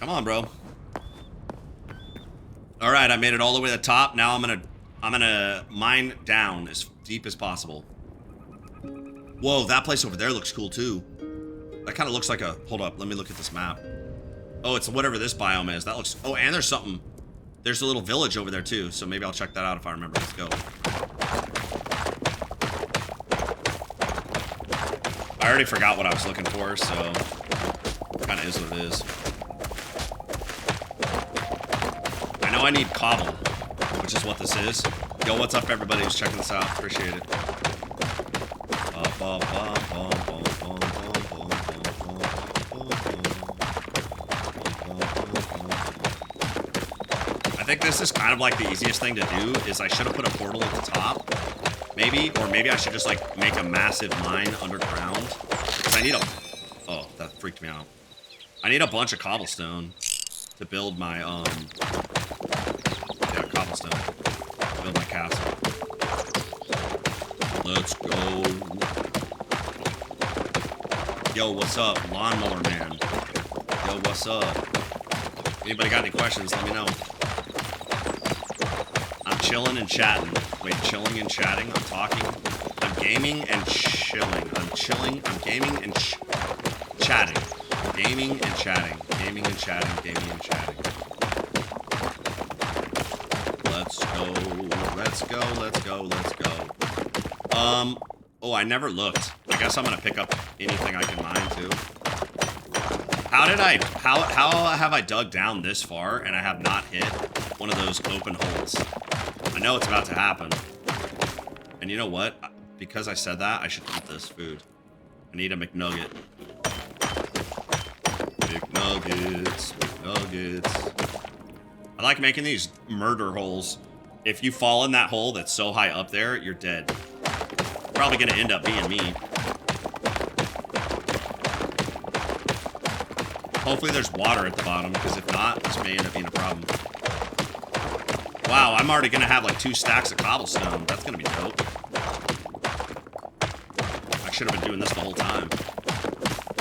Come on, bro. All right, I made it all the way to the top. Now I'm gonna mine down as deep as possible. Whoa, that place over there looks cool too. That kind of looks like a... Hold up, let me look at this map. Oh, it's whatever this biome is. That looks... Oh, and there's something... There's a little village over there too, so maybe I'll check that out if I remember. Let's go. I already forgot what I was looking for, so... Kind of is what it is. I know I need cobble, which is what this is. Yo, what's up, everybody who's checking this out? Appreciate it. I think this is kind of like the easiest thing to do, is I should have put a portal at the top, maybe, or maybe I should just like make a massive mine underground, because I need a... Oh, that freaked me out. I need a bunch of cobblestone to build my, yeah, cobblestone. To build my castle. Let's go. Yo, what's up? Lawnmower man. Yo, what's up? Anybody got any questions, let me know. I'm chilling and chatting. Wait, chilling and chatting? I'm talking. I'm gaming and chilling. I'm chilling. I'm gaming and chatting. Gaming and chatting. Gaming and chatting. Gaming and chatting. Let's go. Let's go. Let's go. Let's go. Oh, I never looked. I guess I'm gonna pick up anything I can mine too. How have I dug down this far and I have not hit one of those open holes? I know it's about to happen. And you know what? Because I said that, I should eat this food. I need a McNugget. McNuggets, McNuggets. I like making these murder holes. If you fall in that hole that's so high up there, you're dead. Probably gonna end up being me. Hopefully there's water at the bottom, because if not, this may end up being a problem. Wow, I'm already gonna have like 2 stacks of cobblestone. That's gonna be dope. I should have been doing this the whole time.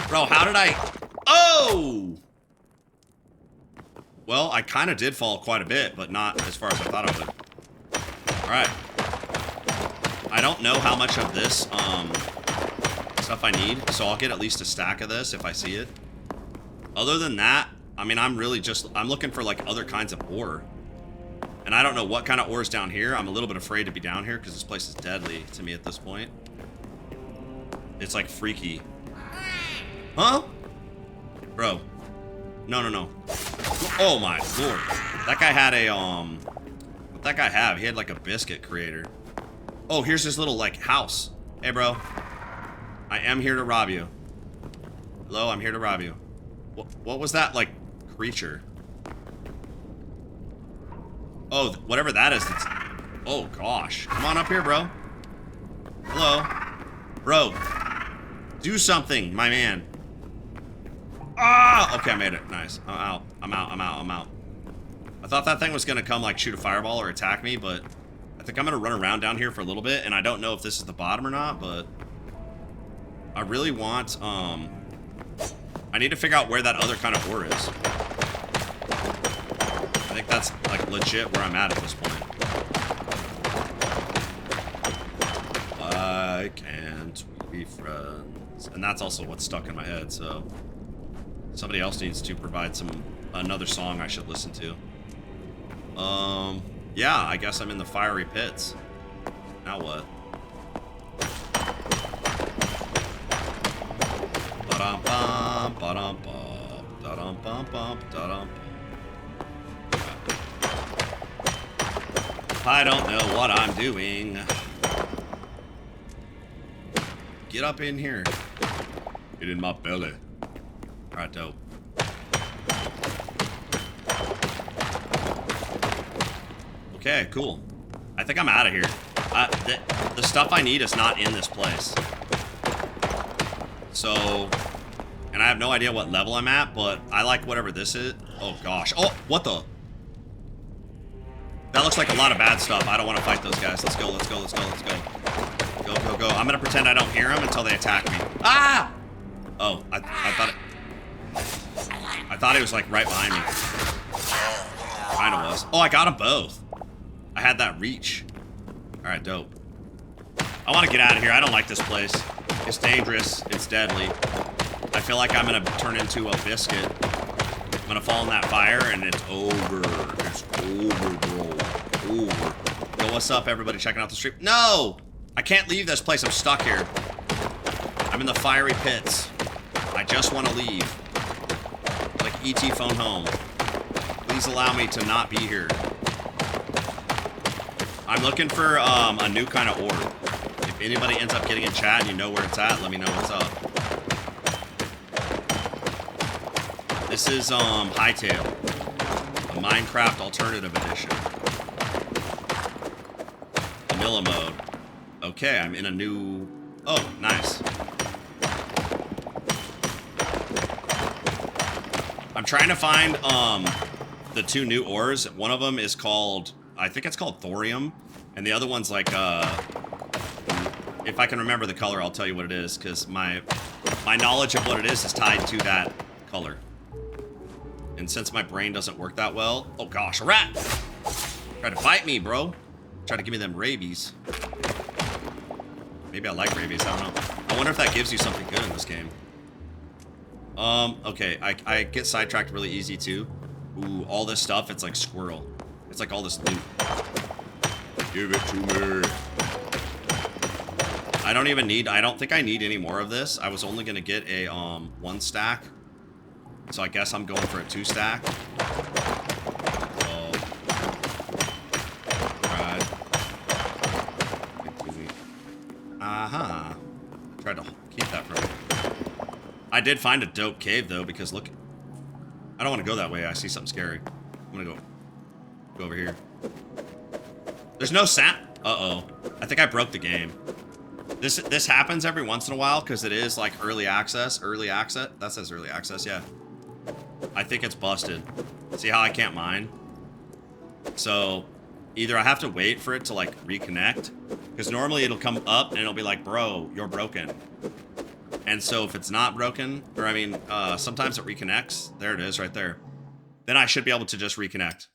Bro, how did I... Oh! Well, I kind of did fall quite a bit, but not as far as I thought I would. Alright. I don't know how much of this stuff I need, so I'll get at least a stack of this if I see it. Other than that, I mean, I'm looking for like other kinds of ore. And I don't know what kind of ore is down here. I'm a little bit afraid to be down here because this place is deadly to me at this point. It's like freaky. Huh? Bro. No, no, no. Oh my lord. That guy had a, what'd that guy have? He had like a biscuit creator. Oh, here's this little like house. Hey bro. I am here to rob you. Hello, I'm here to rob you. What was that like creature? Oh, whatever that is. Oh gosh. Come on up here, bro. Hello. Bro. Do something, my man. Ah! Okay, I made it. Nice. I'm out. I'm out. I'm out. I'm out. I thought that thing was going to come, like, shoot a fireball or attack me, but I think I'm going to run around down here for a little bit, and I don't know if this is the bottom or not, but I really want, I need to figure out where that other kind of ore is. I think that's, like, legit where I'm at this point. Why can't we be friends? And that's also what's stuck in my head, so somebody else needs to provide another song I should listen to. Yeah, I guess I'm in the fiery pits. Now what? Ba-dum-bum, ba-dum-bum, da-dum-bum-bum, da-dum. I don't know what I'm doing. Get up in here. Get in my belly. Alright, dope. Okay, cool. I think I'm out of here. The stuff I need is not in this place. So, and I have no idea what level I'm at, but I like whatever this is. Oh gosh. Oh, what the? That looks like a lot of bad stuff. I don't want to fight those guys. Let's go, let's go, let's go, let's go. Go, go, go. I'm gonna pretend I don't hear them until they attack me. Ah! Oh, I thought he was like right behind me. Kinda was. Oh, I got them both. I had that reach. Alright, dope. I want to get out of here. I don't like this place. It's dangerous. It's deadly. I feel like I'm going to turn into a biscuit. I'm going to fall in that fire and it's over. It's over, bro. Over. Yo, what's up, everybody checking out the stream? No! I can't leave this place. I'm stuck here. I'm in the fiery pits. I just want to leave. Like E.T. phone home. Please allow me to not be here. I'm looking for a new kind of ore. If anybody ends up getting in chat and you know where it's at, let me know what's up. This is Hytale, a Minecraft Alternative Edition. Vanilla mode. Okay, I'm in a new... Oh, nice. I'm trying to find the 2 new ores. One of them is called... I think it's called thorium, and the other one's like, if I can remember the color, I'll tell you what it is, because my knowledge of what it is tied to that color. And since my brain doesn't work that well... Oh gosh, a rat! Try to bite me, bro. Try to give me them rabies. Maybe I like rabies, I don't know. I wonder if that gives you something good in this game. Okay, I get sidetracked really easy, too. Ooh, all this stuff, it's like squirrel. It's like all this loot. Give it to me. I don't even need, I don't think I need any more of this. I was only going to get a 1 stack. So I guess I'm going for a 2 stack. So, alright. Uh-huh. Tried to keep that from me. I did find a dope cave though, because look, I don't want to go that way. I see something scary. I'm gonna go over here. There's no sound. Uh-oh. I think I broke the game. This happens every once in a while because it is like early access. Early access. That says early access, yeah. I think it's busted. See how I can't mine? So either I have to wait for it to like reconnect, because normally it'll come up and it'll be like, bro, you're broken. And so if it's not broken, or I mean, sometimes it reconnects. There it is right there. Then I should be able to just reconnect.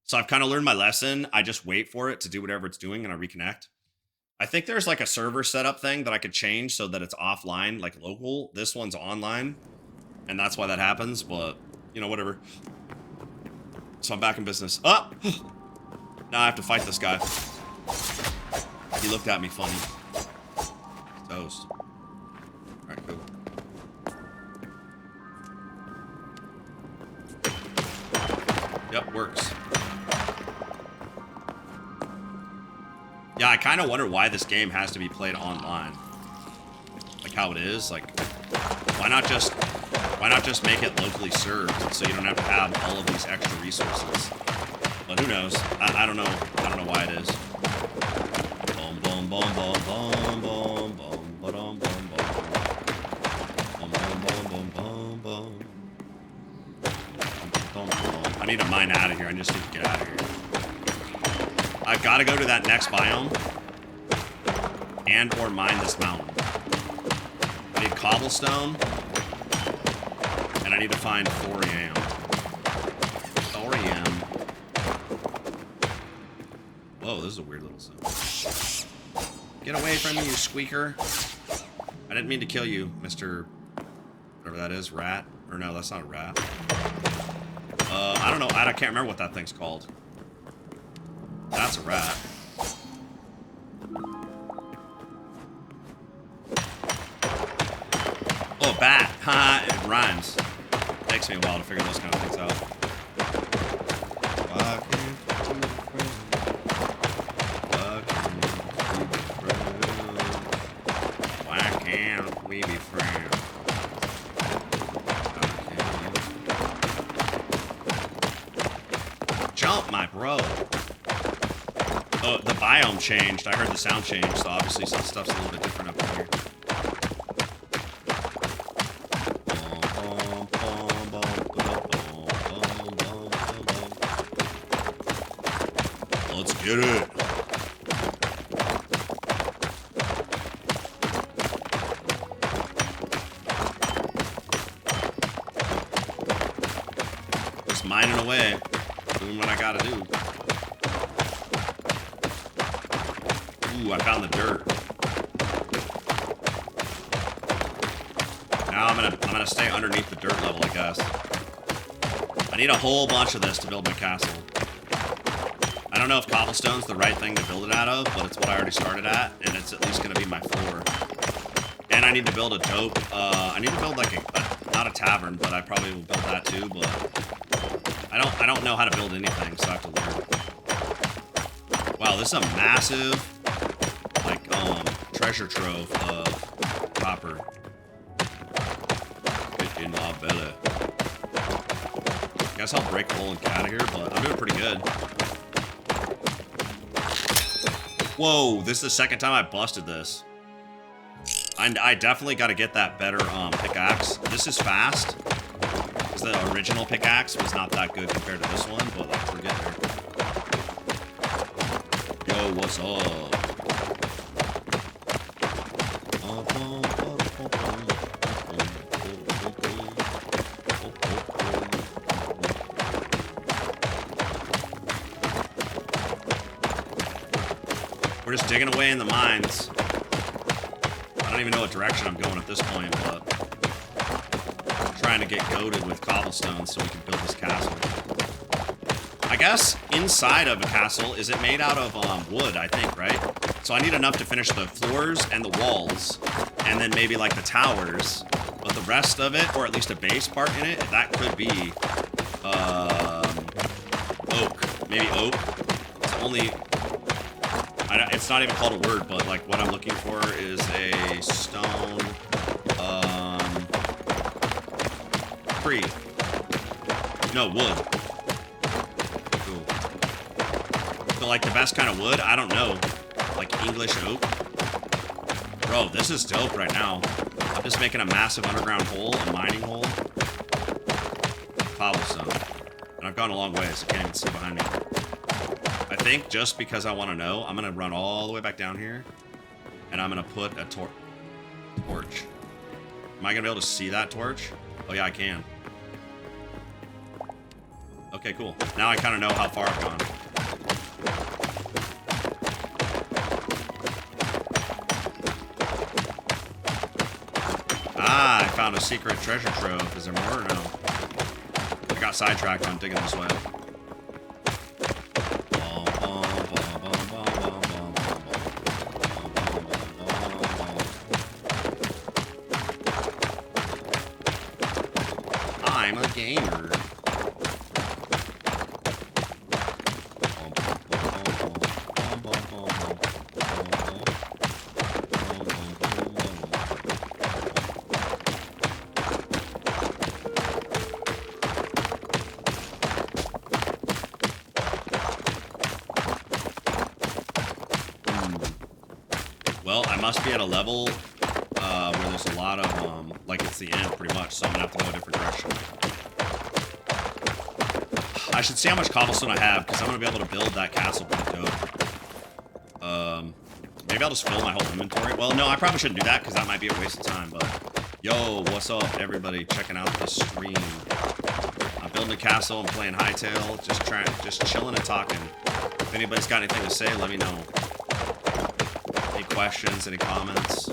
So I've kind of learned my lesson. I just wait for it to do whatever it's doing and I reconnect. I think there's like a server setup thing that I could change so that it's offline, like local. This one's online, and that's why that happens, but, you know, whatever. So I'm back in business. Oh! Now I have to fight this guy. He looked at me funny. Toast. Alright, cool. Yep, works. Yeah, I kind of wonder why this game has to be played online. Like how it is. Like, why not just make it locally served so you don't have to have all of these extra resources? But who knows? I don't know. I don't know why it is. Boom, boom, boom, boom, boom, boom, boom, boom, boom, boom, boom, boom, boom, boom. I need to mine out of here. I just need to get out of here. I've got to go to that next biome and or mine this mountain. I need cobblestone, and I need to find thorium. Thorium. Whoa, this is a weird little sound. Get away from me, you squeaker. I didn't mean to kill you, Mr. whatever that is, rat. Or no, that's not a rat. I don't know. I can't remember what that thing's called. That's a rat. Oh, bat. Haha, it rhymes. Takes me a while to figure those kind of things out. Why can't we be friends? Jump, my bro. Oh, the biome changed. I heard the sound change, so obviously some stuff's a little bit different up here. Let's get it. Just mining away, doing what I gotta do. Ooh, I found the dirt. Now I'm gonna stay underneath the dirt level, I guess. I need a whole bunch of this to build my castle. I don't know if cobblestone's the right thing to build it out of, but it's what I already started at, and it's at least gonna be my floor. And I need to build a dope. I need to build like not a tavern, but I probably will build that too. But I don't know how to build anything, so I have to learn. Wow, this is a massive treasure trove of copper. Get in my belly. Guess I'll break a hole and get out of here, but I'm doing pretty good. Whoa, this is the second time I busted this. I definitely got to get that better pickaxe. This is fast, because the original pickaxe was not that good compared to this one, but like, we're getting there. Yo, what's up? We're just digging away in the mines. I don't even know what direction I'm going at this point, but I'm trying to get goated with cobblestone so we can build this castle. I guess inside of a castle, is it made out of wood, I think, right? So I need enough to finish the floors and the walls, and then maybe like the towers. But the rest of it, or at least a base part in it, that could be oak. Maybe oak. It's only... it's not even called a word, but like what I'm looking for is a stone tree. No, wood. Cool. So like the best kind of wood, I don't know. Like English oak. Bro, this is dope right now. I'm just making a massive underground hole, a mining hole. Cobblestone. And I've gone a long way, so I can't even see behind me. I think just because I want to know, I'm going to run all the way back down here. And I'm going to put a torch. Am I going to be able to see that torch? Oh yeah, I can. Okay, cool. Now I kind of know how far I've gone. Ah, I found a secret treasure trove. Is there more or no? I got sidetracked on digging this way. I'm a gamer. Well, I must be at a level where there's a lot of, like it's the end pretty much, so I'm gonna have to go a different direction. I should see how much cobblestone I have, because I'm gonna be able to build that castle pretty dope. Maybe I'll just fill my whole inventory. Well, no, I probably shouldn't do that, because that might be a waste of time, but... Yo, what's up, everybody checking out the stream? I'm building a castle, I'm playing Hytale, just chilling and talking. If anybody's got anything to say, let me know. Any questions, any comments?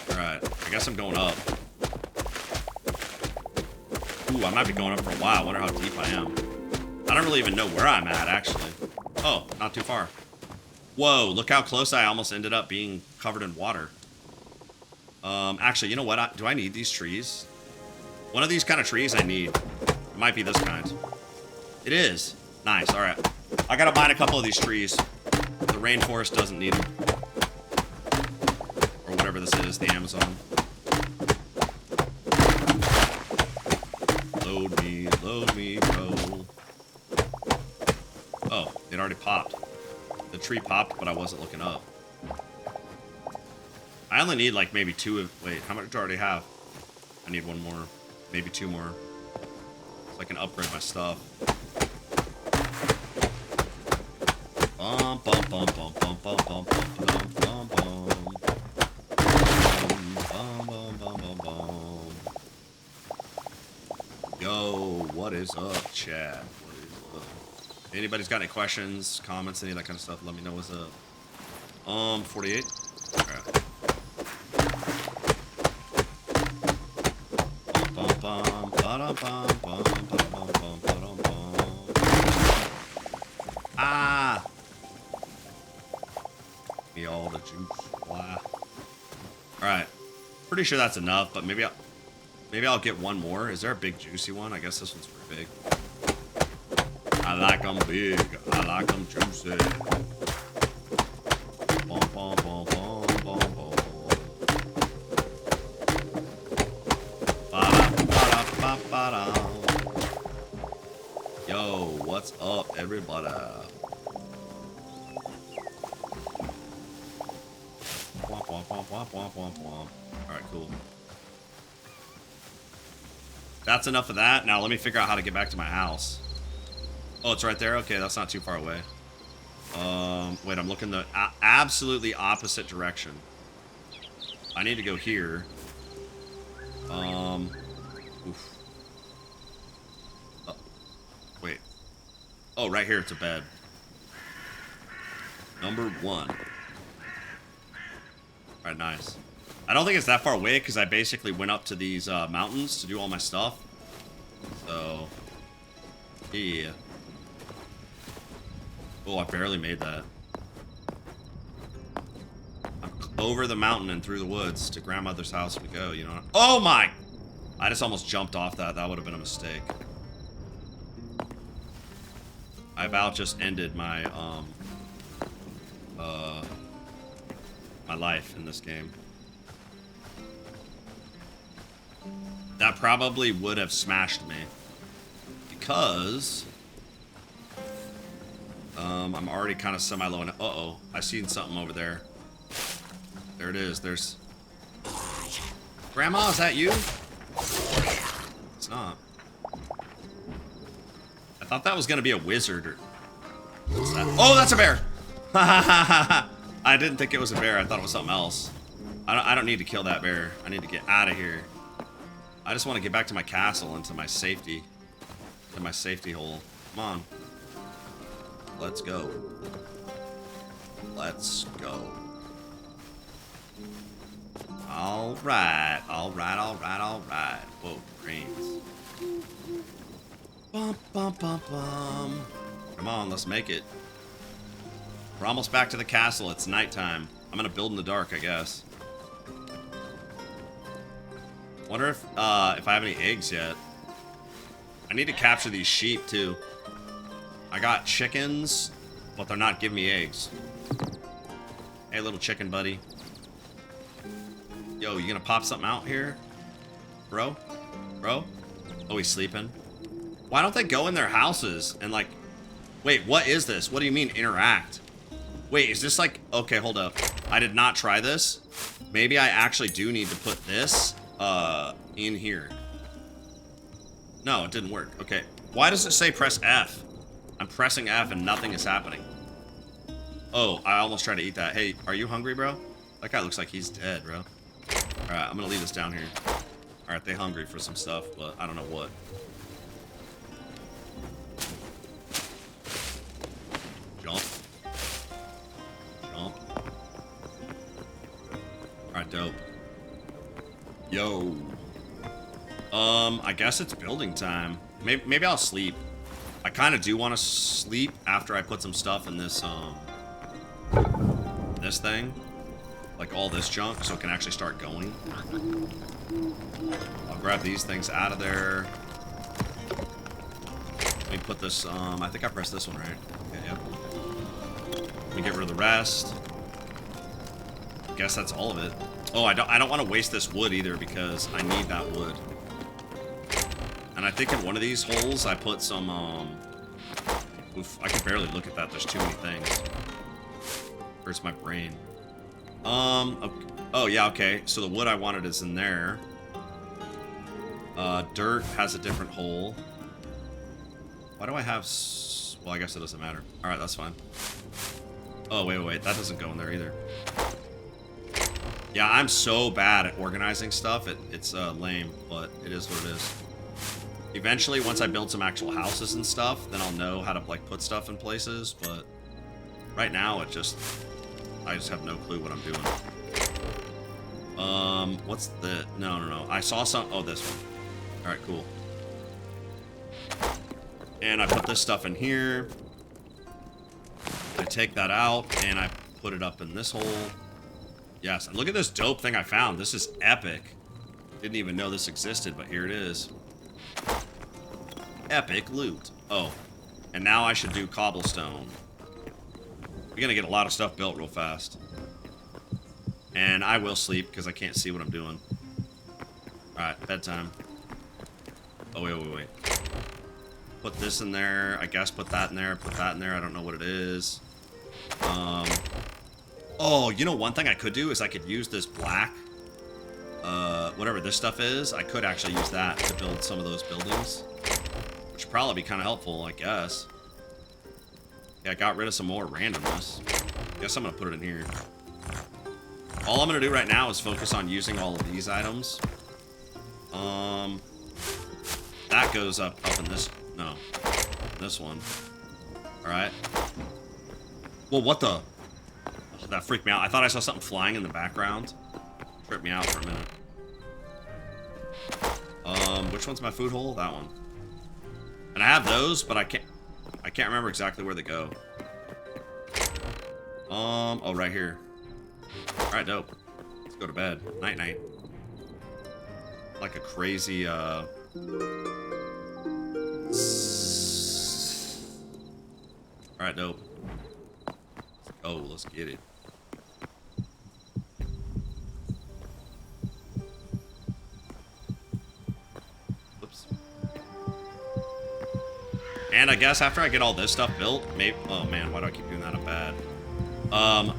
Alright, I guess I'm going up. Ooh, I might be going up for a while. I wonder how deep I am. I don't really even know where I'm at, actually. Oh, not too far. Whoa, look how close I almost ended up being covered in water. Actually, you know what? Do I need these trees? One of these kind of trees I need. It might be this kind. It is. Nice, alright. I gotta mine a couple of these trees. The rainforest doesn't need them. Or whatever this is, the Amazon. Load me, bro. Oh, it already popped. The tree popped, but I wasn't looking up. I only need like maybe two of... Wait, how much do I already have? I need one more. Maybe two more. So I can upgrade my stuff. Bum, bum, bum, bum, bum, bum, bum, bum, bum, bum, bum. Bum, bum, bum, bum, bum. Yo, what is up, chat? What is up? Anybody's got any questions, comments, any of that kind of stuff, let me know what's up. 48? Okay. Ah! Give me all the juice. Wow. Alright. Pretty sure that's enough, but maybe I'll get one more. Is there a big juicy one? I guess this one's pretty big. I like them big. I like them juicy. Bum, bum, bum, bum, bum, bum. Ba-da-ba-da-ba-ba-da. Yo, what's up, everybody? Womp, womp, womp, womp, womp, womp, womp. Alright, cool. That's enough of that. Now let me figure out how to get back to my house. Oh, it's right there? Okay, that's not too far away. Wait, I'm looking the absolutely opposite direction. I need to go here. Oof. Oh, wait. Oh, right here, it's a bed. Number 1. Alright, nice. I don't think it's that far away, because I basically went up to these mountains to do all my stuff. So, Yeah. Oh, I barely made that. Over the mountain and through the woods to grandmother's house we go, you know. Oh my! I just almost jumped off that. That would have been a mistake. I about just ended my, my life in this game. That probably would have smashed me. Because... I'm already kind of semi-low in it. Uh-oh. I seen something over there. There it is. There's... Grandma, is that you? It's not. I thought that was going to be a wizard or... What's that? Oh, that's a bear! I didn't think it was a bear. I thought it was something else. I don't need to kill that bear. I need to get out of here. I just want to get back to my castle and to my safety. To my safety hole. Come on. Let's go. Let's go. Alright. Alright, alright, alright. Whoa, cranes. Bum, bum, bum, bum. Come on, let's make it. We're almost back to the castle. It's nighttime. I'm gonna build in the dark, I guess. Wonder if I have any eggs yet. I need to capture these sheep, too. I got chickens, but they're not giving me eggs. Hey, little chicken buddy. Yo, you gonna pop something out here? Bro? Bro? Oh, he's sleeping. Why don't they go in their houses and, like... Wait, what is this? What do you mean, interact? Wait, is this like... Okay, hold up. I did not try this. Maybe I actually do need to put this, in here. No, it didn't work. Okay. Why does it say press F? I'm pressing F and nothing is happening. Oh, I almost tried to eat that. Hey, are you hungry, bro? That guy looks like he's dead, bro. Alright, I'm gonna leave this down here. Alright, they hungry for some stuff, but I don't know what. Jump. Jump. Alright, dope. Yo. I guess it's building time. Maybe I'll sleep. I kind of do want to sleep after I put some stuff in this, this thing. Like all this junk, so it can actually start going. I'll grab these things out of there. Let me put this, I think I pressed this one, right? Okay, yep. Let me get rid of the rest. I guess that's all of it. Oh, I don't want to waste this wood either because I need that wood. And I think in one of these holes I put some, oof, I can barely look at that. There's too many things. Hurts my brain. Okay. Oh, yeah, okay. So the wood I wanted is in there. Dirt has a different hole. Why do I have... Well, I guess it doesn't matter. Alright, that's fine. Oh, wait. That doesn't go in there either. Yeah, I'm so bad at organizing stuff. It's lame, but it is what it is. Eventually, once I build some actual houses and stuff, then I'll know how to, like, put stuff in places, but right now, I just have no clue what I'm doing. What's the... No. I saw some... Oh, this one. Alright, cool. And I put this stuff in here. I take that out, and I put it up in this hole. Yes, and look at this dope thing I found. This is epic. Didn't even know this existed, but here it is. Epic loot. Oh, and now I should do cobblestone. We're gonna get a lot of stuff built real fast. And I will sleep because I can't see what I'm doing. Alright, bedtime. Oh, wait. Put this in there. I guess put that in there. Put that in there. I don't know what it is. Oh, you know one thing I could do is I could use this black, whatever this stuff is. I could actually use that to build some of those buildings. Which would probably be kind of helpful, I guess. Yeah, I got rid of some more randomness. Guess I'm going to put it in here. All I'm going to do right now is focus on using all of these items. That goes up in this... No. This one. Alright. Well, what the... Oh, that freaked me out. I thought I saw something flying in the background. Tripped me out for a minute. Which one's my food hole? That one. And I have those, but I can't remember exactly where they go. Oh, right here. All right, dope. Let's go to bed. Night, night. Like a crazy, All right, dope. Oh, let's get it. Whoops. And I guess after I get all this stuff built, maybe... Oh, man, why do I keep doing that? I'm bad.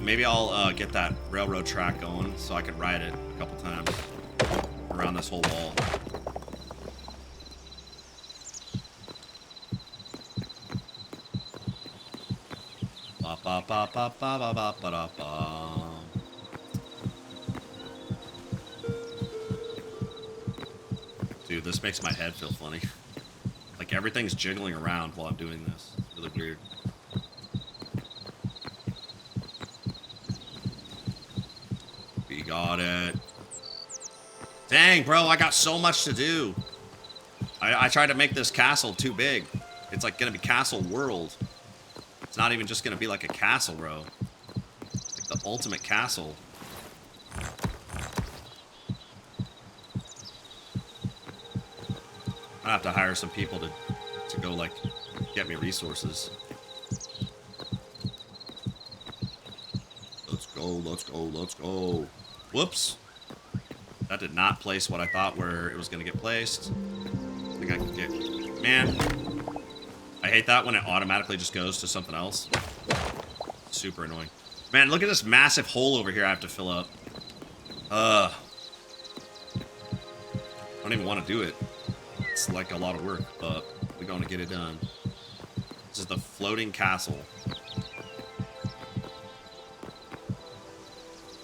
Maybe I'll get that railroad track going so I can ride it a couple times around this whole wall. Ba ba ba ba ba ba ba ba ba. Dude, this makes my head feel funny. Like everything's jiggling around while I'm doing this. It's really weird. We got it. Dang, bro, I got so much to do. I tried to make this castle too big. It's like gonna be Castle World. It's not even just gonna be like a castle, bro. It's like the ultimate castle. I have to hire some people to go like get me resources. Let's go, let's go, let's go. Whoops. That did not place what I thought where it was gonna get placed. I think I can get... Man. I hate that when it automatically just goes to something else. Super annoying. Man, look at this massive hole over here I have to fill up. I don't even want to do it. It's like a lot of work, but we're going to get it done. This is the floating castle.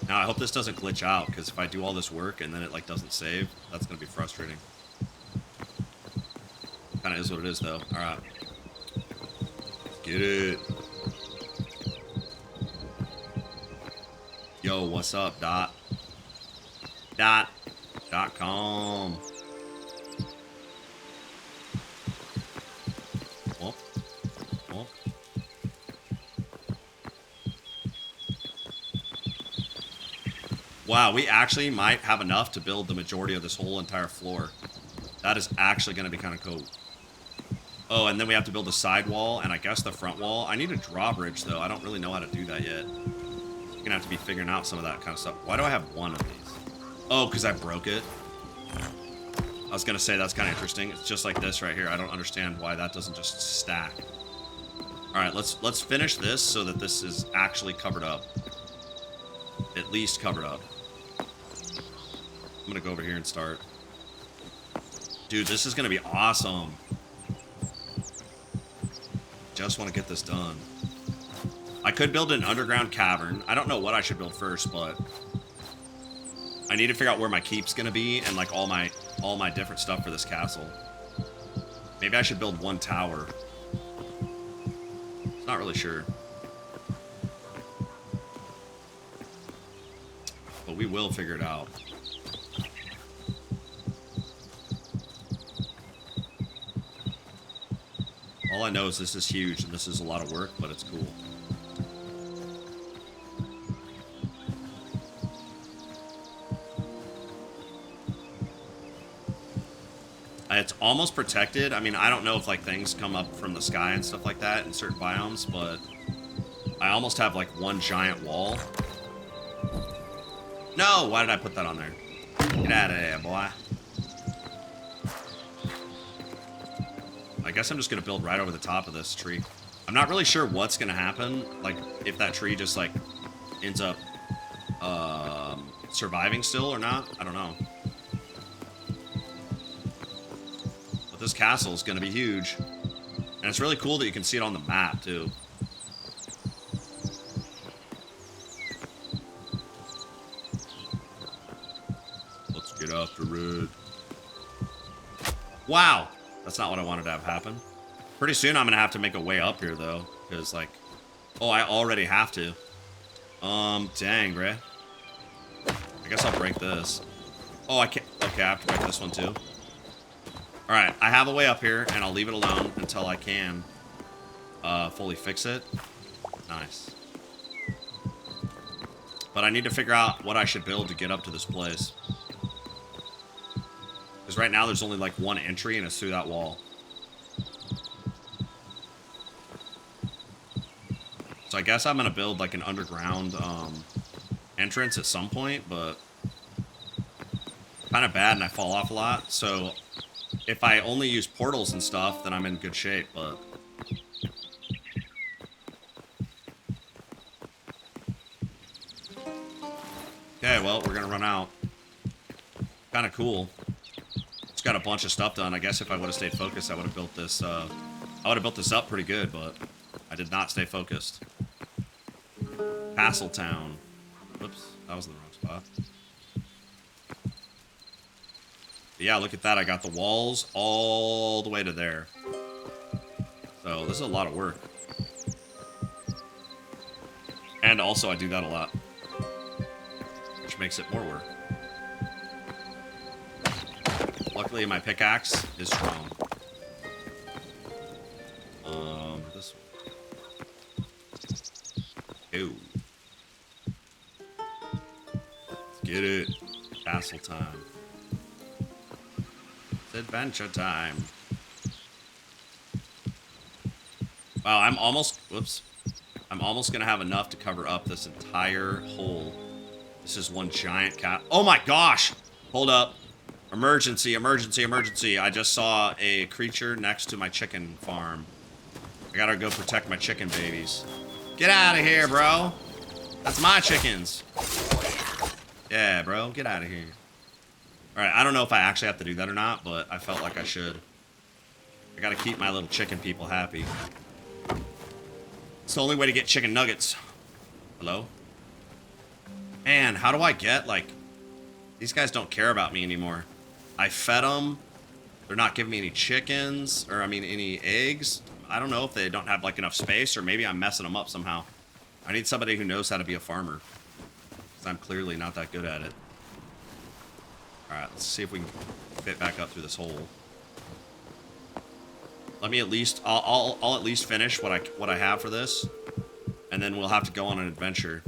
Now, I hope this doesn't glitch out, because if I do all this work and then it like doesn't save, that's going to be frustrating. Kind of is what it is, though. All right. Get it. Yo, what's up, Dot? Dot.com. Well. Wow, we actually might have enough to build the majority of this whole entire floor. That is actually going to be kind of cool. Oh, and then we have to build the side wall, and I guess the front wall. I need a drawbridge, though. I don't really know how to do that yet. I'm going to have to be figuring out some of that kind of stuff. Why do I have one of these? Oh, because I broke it. I was going to say that's kind of interesting. It's just like this right here. I don't understand why that doesn't just stack. All right, let's finish this so that this is actually covered up. At least covered up. I'm going to go over here and start. Dude, this is going to be awesome. Just want to get this done. I could build an underground cavern. I don't know what I should build first, but I need to figure out where my keep's going to be and like all my different stuff for this castle. Maybe I should build one tower. Not really sure. But we will figure it out. All I know is this is huge and this is a lot of work, but it's cool. It's almost protected. I mean, I don't know if like things come up from the sky and stuff like that in certain biomes, but I almost have like one giant wall. No, why did I put that on there? Get out of there, boy. I guess I'm just gonna build right over the top of this tree. I'm not really sure what's gonna happen, like if that tree just like ends up surviving still or not. I don't know. But this castle is gonna be huge, and it's really cool that you can see it on the map too. Let's get after it. Wow. That's not what I wanted to have happen. Pretty soon I'm going to have to make a way up here, though. Because, like... Oh, I already have to. Dang, bruh. I guess I'll break this. Oh, I can't... Okay, I have to break this one, too. Alright, I have a way up here, and I'll leave it alone until I can fully fix it. Nice. But I need to figure out what I should build to get up to this place. Because right now there's only like one entry, and it's through that wall. So I guess I'm going to build like an underground entrance at some point, but kind of bad and I fall off a lot. So if I only use portals and stuff, then I'm in good shape, but... Okay, well, we're gonna run out. Kind of cool. Just got a bunch of stuff done. I guess if I would have stayed focused, I would have built this, I would have built this up pretty good, but I did not stay focused. Castletown. Whoops, that was the wrong spot. But yeah, look at that. I got the walls all the way to there. So this is a lot of work. And also I do that a lot, which makes it more work. Luckily my pickaxe is strong. This one. Ooh. Let's get it. Castle time. It's adventure time. Wow, I'm almost gonna have enough to cover up this entire hole. This is one giant cat. Oh my gosh! Hold up. Emergency, emergency, emergency. I just saw a creature next to my chicken farm. I gotta go protect my chicken babies. Get out of here, bro. That's my chickens. Yeah, bro, get out of here. Alright, I don't know if I actually have to do that or not, but I felt like I should. I gotta keep my little chicken people happy. It's the only way to get chicken nuggets. Hello? Man, how do I get, like... These guys don't care about me anymore. I fed them. They're not giving me any chickens, or, I mean, any eggs. I don't know if they don't have, like, enough space, or maybe I'm messing them up somehow. I need somebody who knows how to be a farmer. Because I'm clearly not that good at it. Alright, let's see if we can fit back up through this hole. Let me at least... I'll at least finish what I have for this. And then we'll have to go on an adventure.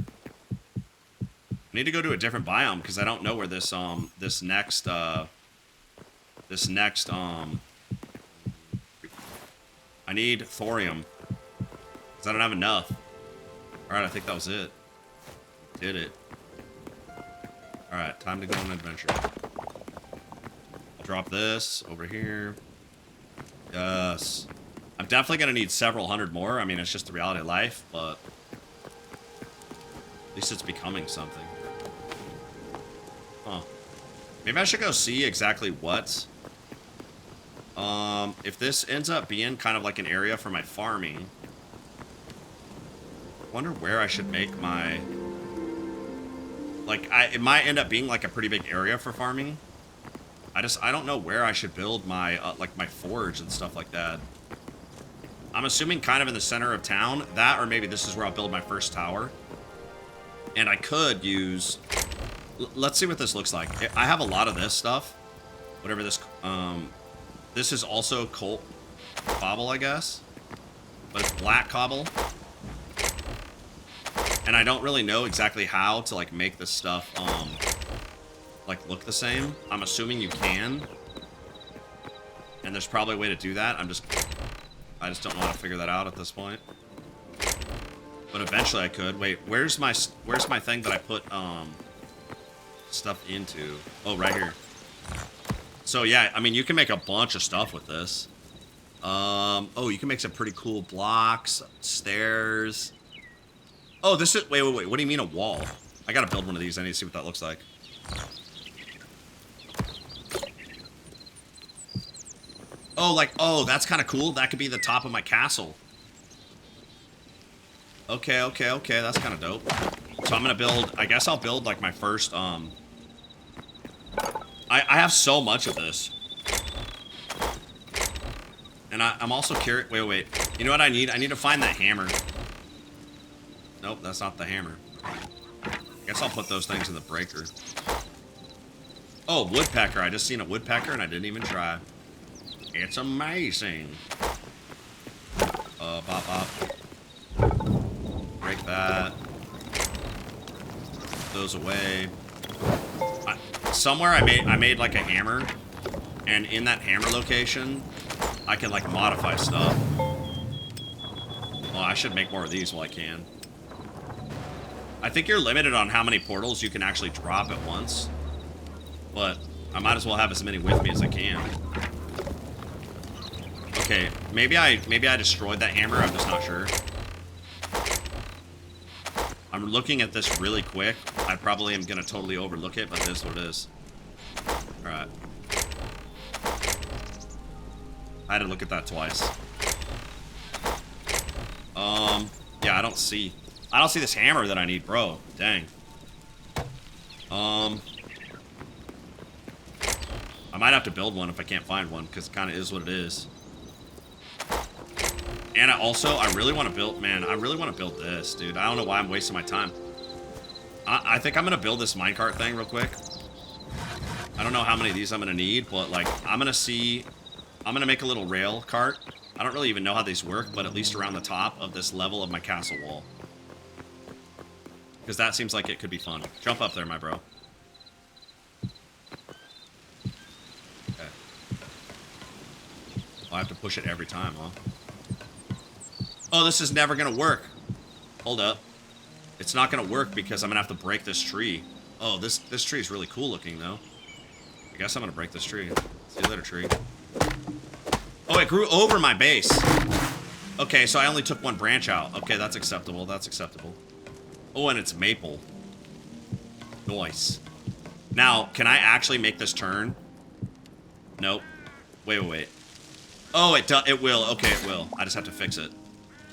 I need to go to a different biome, because I don't know where this next I need thorium, because I don't have enough. Alright, I think that was it. Did it. Alright, time to go on an adventure. I'll drop this over here. Yes. I'm definitely going to need several hundred more. I mean, it's just the reality of life, but at least it's becoming something. Huh. Maybe I should go see exactly what. If this ends up being kind of like an area for my farming, I wonder where I should make my... Like, it might end up being like a pretty big area for farming. I don't know where I should build my, like my forge and stuff like that. I'm assuming kind of in the center of town. That, or maybe this is where I'll build my first tower. And I could use... Let's see what this looks like. I have a lot of this stuff. Whatever this... This is also cobble, I guess. But it's black cobble. And I don't really know exactly how to, like, make this stuff, like, look the same. I'm assuming you can. And there's probably a way to do that. I just don't know how to figure that out at this point. But eventually I could. Wait, where's my thing that I put, stuff into? Oh, right here. So, yeah, I mean, you can make a bunch of stuff with this. Oh, you can make some pretty cool blocks, stairs. Oh, this is... Wait. What do you mean a wall? I gotta build one of these. I need to see what that looks like. Oh, like... Oh, that's kind of cool. That could be the top of my castle. Okay. That's kind of dope. So I'm gonna build... I guess I'll build, like, my first, I have so much of this. And I'm also curious... Wait. You know what I need? I need to find that hammer. Nope, that's not the hammer. I guess I'll put those things in the breaker. Oh, woodpecker. I just seen a woodpecker and I didn't even try. It's amazing. Bop, bop. Break that. Put those away. Somewhere I made like a hammer, and in that hammer location, I can like modify stuff. Well, I should make more of these while I can. I think you're limited on how many portals you can actually drop at once, but I might as well have as many with me as I can. Okay, maybe I destroyed that hammer. I'm just not sure. I'm looking at this really quick. I probably am gonna totally overlook it, but this is what it is. All right. I had to look at that twice. Yeah, I don't see this hammer that I need, bro. Dang. I might have to build one if I can't find one, because it kind of is what it is. And I really want to build, man, I really want to build this, dude. I don't know why I'm wasting my time. I think I'm going to build this minecart thing real quick. I don't know how many of these I'm going to need, but, like, I'm going to make a little rail cart. I don't really even know how these work, but at least around the top of this level of my castle wall. Because that seems like it could be fun. Jump up there, my bro. Okay. Oh, I have to push it every time, huh? Oh, this is never going to work. Hold up. It's not going to work because I'm going to have to break this tree. Oh, this tree is really cool looking, though. I guess I'm going to break this tree. See you later, tree. Oh, it grew over my base. Okay, so I only took one branch out. Okay, that's acceptable. That's acceptable. Oh, and it's maple. Nice. Now, can I actually make this turn? Nope. Wait. Oh, it will. Okay, it will. I just have to fix it.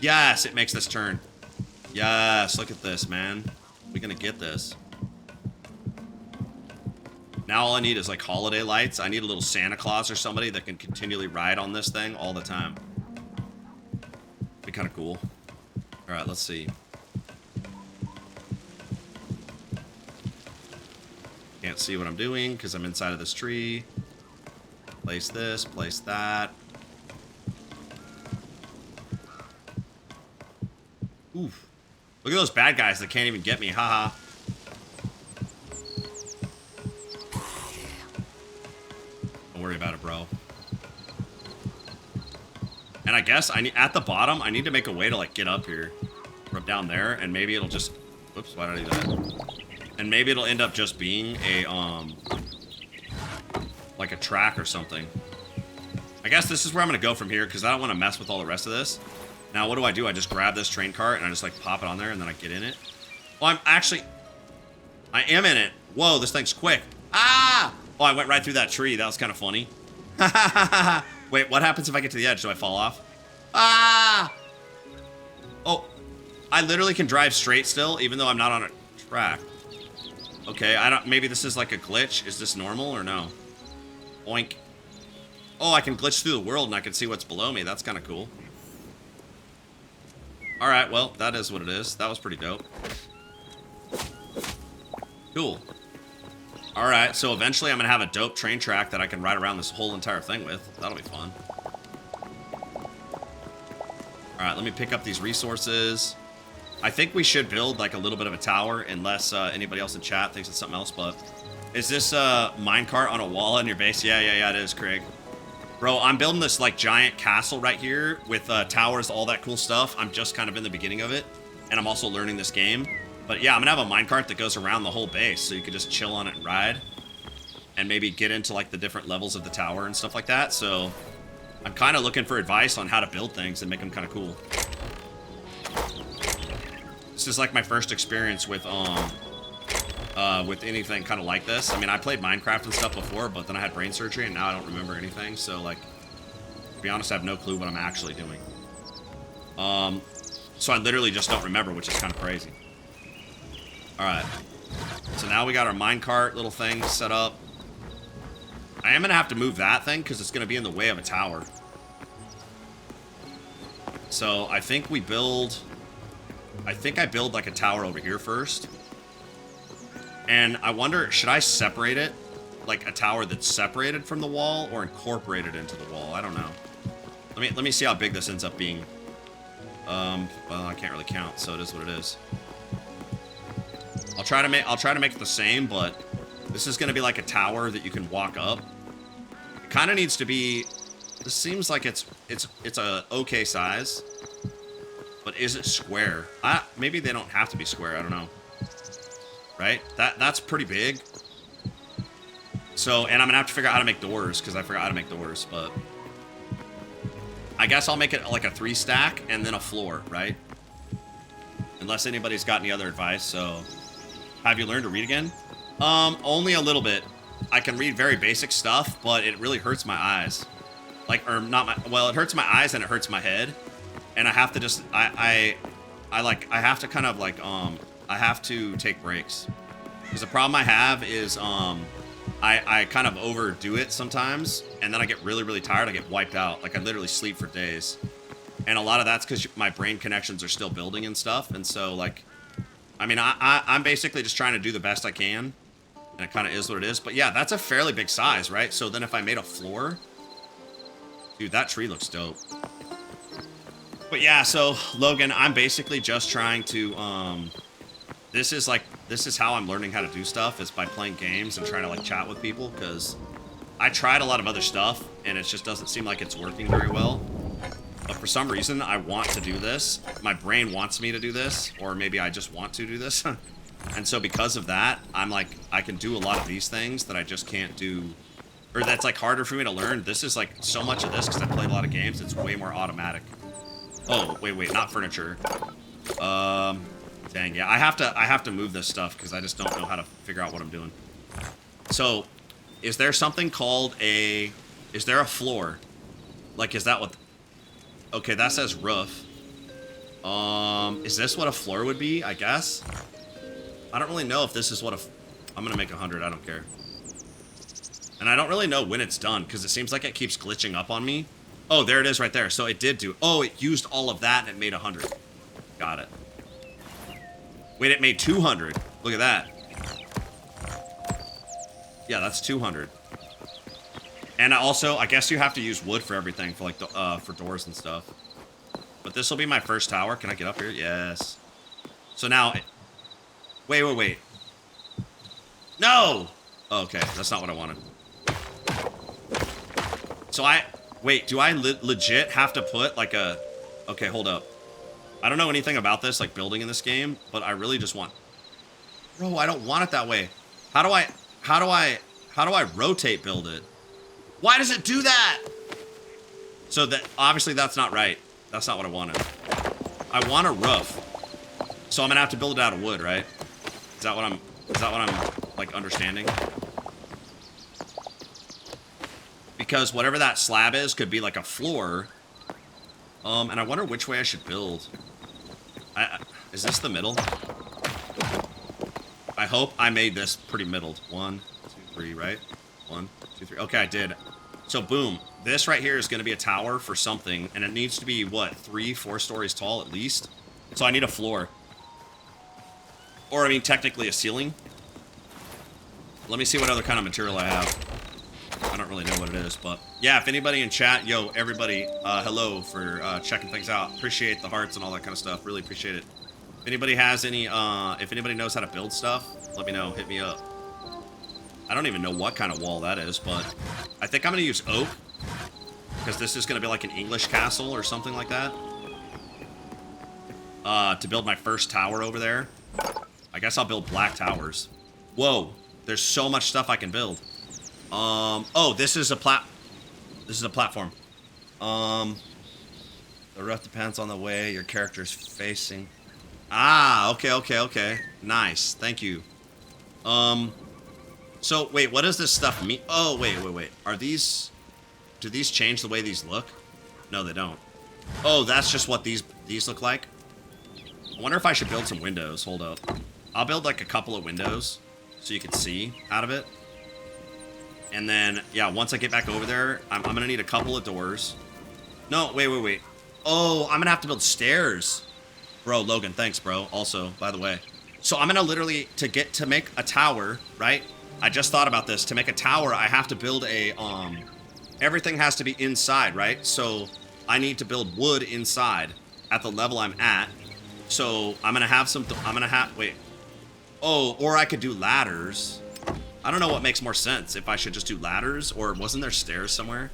Yes, it makes this turn. Yes, look at this, man. We're gonna get this. Now all I need is like holiday lights. I need a little Santa Claus or somebody that can continually ride on this thing all the time. Be kind of cool. All right, let's see. Can't see what I'm doing because I'm inside of this tree. Place this, place that. Oof. Look at those bad guys that can't even get me. Haha. Don't worry about it, bro. And I guess at the bottom, I need to make a way to like get up here from down there, and maybe it'll just, whoops, why did I do that? And maybe it'll end up just being a like a track or something. I guess this is where I'm gonna go from here because I don't want to mess with all the rest of this. Now, what do? I just grab this train cart and I just like pop it on there and then I get in it. Well, I am in it. Whoa, this thing's quick. Ah! Oh, I went right through that tree. That was kind of funny. Wait, what happens if I get to the edge? Do I fall off? Ah! Oh, I literally can drive straight still, even though I'm not on a track. Okay, maybe this is like a glitch. Is this normal or no? Oink. Oh, I can glitch through the world and I can see what's below me. That's kind of cool. Alright, well, that is what it is. That was pretty dope. Cool. Alright, so eventually I'm going to have a dope train track that I can ride around this whole entire thing with. That'll be fun. Alright, let me pick up these resources. I think we should build like a little bit of a tower, unless anybody else in chat thinks it's something else, but... Is this a minecart on a wall in your base? Yeah, it is, Craig. Bro, I'm building this, like, giant castle right here with towers, all that cool stuff. I'm just kind of in the beginning of it, and I'm also learning this game. But, yeah, I'm going to have a minecart that goes around the whole base, so you can just chill on it and ride. And maybe get into, like, the different levels of the tower and stuff like that. So, I'm kind of looking for advice on how to build things and make them kind of cool. This is, like, my first experience with anything kind of like this. I mean, I played Minecraft and stuff before, but then I had brain surgery, and now I don't remember anything. So, like, to be honest, I have no clue what I'm actually doing. So I literally just don't remember, which is kind of crazy. All right. So now we got our minecart little thing set up. I am going to have to move that thing because it's going to be in the way of a tower. So I think I build like a tower over here first. And I wonder, should I separate it? like a tower that's separated from the wall or incorporated into the wall. I don't know. Let me see how big this ends up being. Well, I can't really count, so it is what it is. I'll try to make it the same, but this is going to be like a tower that you can walk up. It kind of needs to be. This seems like it's a okay size, but is it square? Maybe they don't have to be square. I don't know. Right? That's pretty big. So, and I'm gonna have to figure out how to make doors because I forgot how to make doors. But I guess I'll make it like a 3 stack and then a floor, right? Unless anybody's got any other advice. So, have you learned to read again? Only a little bit. I can read very basic stuff, but it really hurts my eyes. Like, or not my, well, it hurts my eyes and it hurts my head. And I have to just, I have to kind of like, I have to take breaks. Because the problem I have is, I kind of overdo it sometimes. And then I get really, really tired. I get wiped out. Like, I literally sleep for days. And a lot of that's because my brain connections are still building and stuff. And so, like, I mean, I'm basically just trying to do the best I can. And it kind of is what it is. But yeah, that's a fairly big size, right? So then if I made a floor... Dude, that tree looks dope. But yeah, so, Logan, I'm basically just trying to, this is how I'm learning how to do stuff, is by playing games and trying to, like, chat with people, because I tried a lot of other stuff, and it just doesn't seem like it's working very well. But for some reason, I want to do this. My brain wants me to do this, or maybe I just want to do this. And so because of that, I'm like, I can do a lot of these things that I just can't do, or that's, like, harder for me to learn. This is, like, so much of this, because I played a lot of games, it's way more automatic. Oh, wait, not furniture. Dang, yeah, I have to move this stuff, because I just don't know how to figure out what I'm doing. So, is there something called is there a floor? Like, is that what... Okay, that says roof. Is this what a floor would be, I guess? I don't really know if this is what I'm gonna make 100, I don't care. And I don't really know when it's done, because it seems like it keeps glitching up on me. Oh, there it is right there. So it did do... Oh, it used all of that, and it made 100. Got it. Wait, it made 200. Look at that. Yeah, that's 200. And also, I guess you have to use wood for everything, for, like, for doors and stuff. But this will be my first tower. Can I get up here? Yes. So now... Wait. No! Oh, okay, that's not what I wanted. So wait, do I legit have to put, like, a... Okay, hold up. I don't know anything about this, like, building in this game, but I really just want... Bro, I don't want it that way. How do I rotate build it? Why does it do that? So that, obviously that's not right. That's not what I wanted. I want a roof. So I'm gonna have to build it out of wood, right? Is that what I'm, like, understanding? Because whatever that slab is could be like a floor. And I wonder which way I should build. Is this the middle? I hope I made this pretty middled. 1, 2, 3, right? 1, 2, 3. Okay, I did. So boom, this right here is going to be a tower for something, and it needs to be, what, 3, 4 stories tall at least? So I need a floor. Or, I mean, technically a ceiling. Let me see what other kind of material I have. I don't really know what it is, but... Yeah, if anybody in chat, yo, everybody, hello for checking things out. Appreciate the hearts and all that kind of stuff. Really appreciate it. If anybody has any, if anybody knows how to build stuff, let me know. Hit me up. I don't even know what kind of wall that is, but I think I'm going to use oak, because this is going to be like an English castle or something like that. To build my first tower over there. I guess I'll build black towers. Whoa, there's so much stuff I can build. Oh, this is a platform. The roof depends on the way your character's facing. Ah, okay. Nice, thank you. So, wait, what does this stuff mean? Oh, wait. Do these change the way these look? No, they don't. Oh, that's just what these look like? I wonder if I should build some windows. Hold up. I'll build, like, a couple of windows so you can see out of it. And then, yeah, once I get back over there, I'm going to need a couple of doors. No, wait. Oh, I'm going to have to build stairs. Bro, Logan, thanks, bro. Also, by the way. So I'm going to literally, to make a tower, right? I just thought about this. To make a tower, I have to build a, everything has to be inside, right? So I need to build wood inside at the level I'm at. So I'm gonna have some, wait. Oh, or I could do ladders. I don't know what makes more sense, if I should just do ladders, or wasn't there stairs somewhere?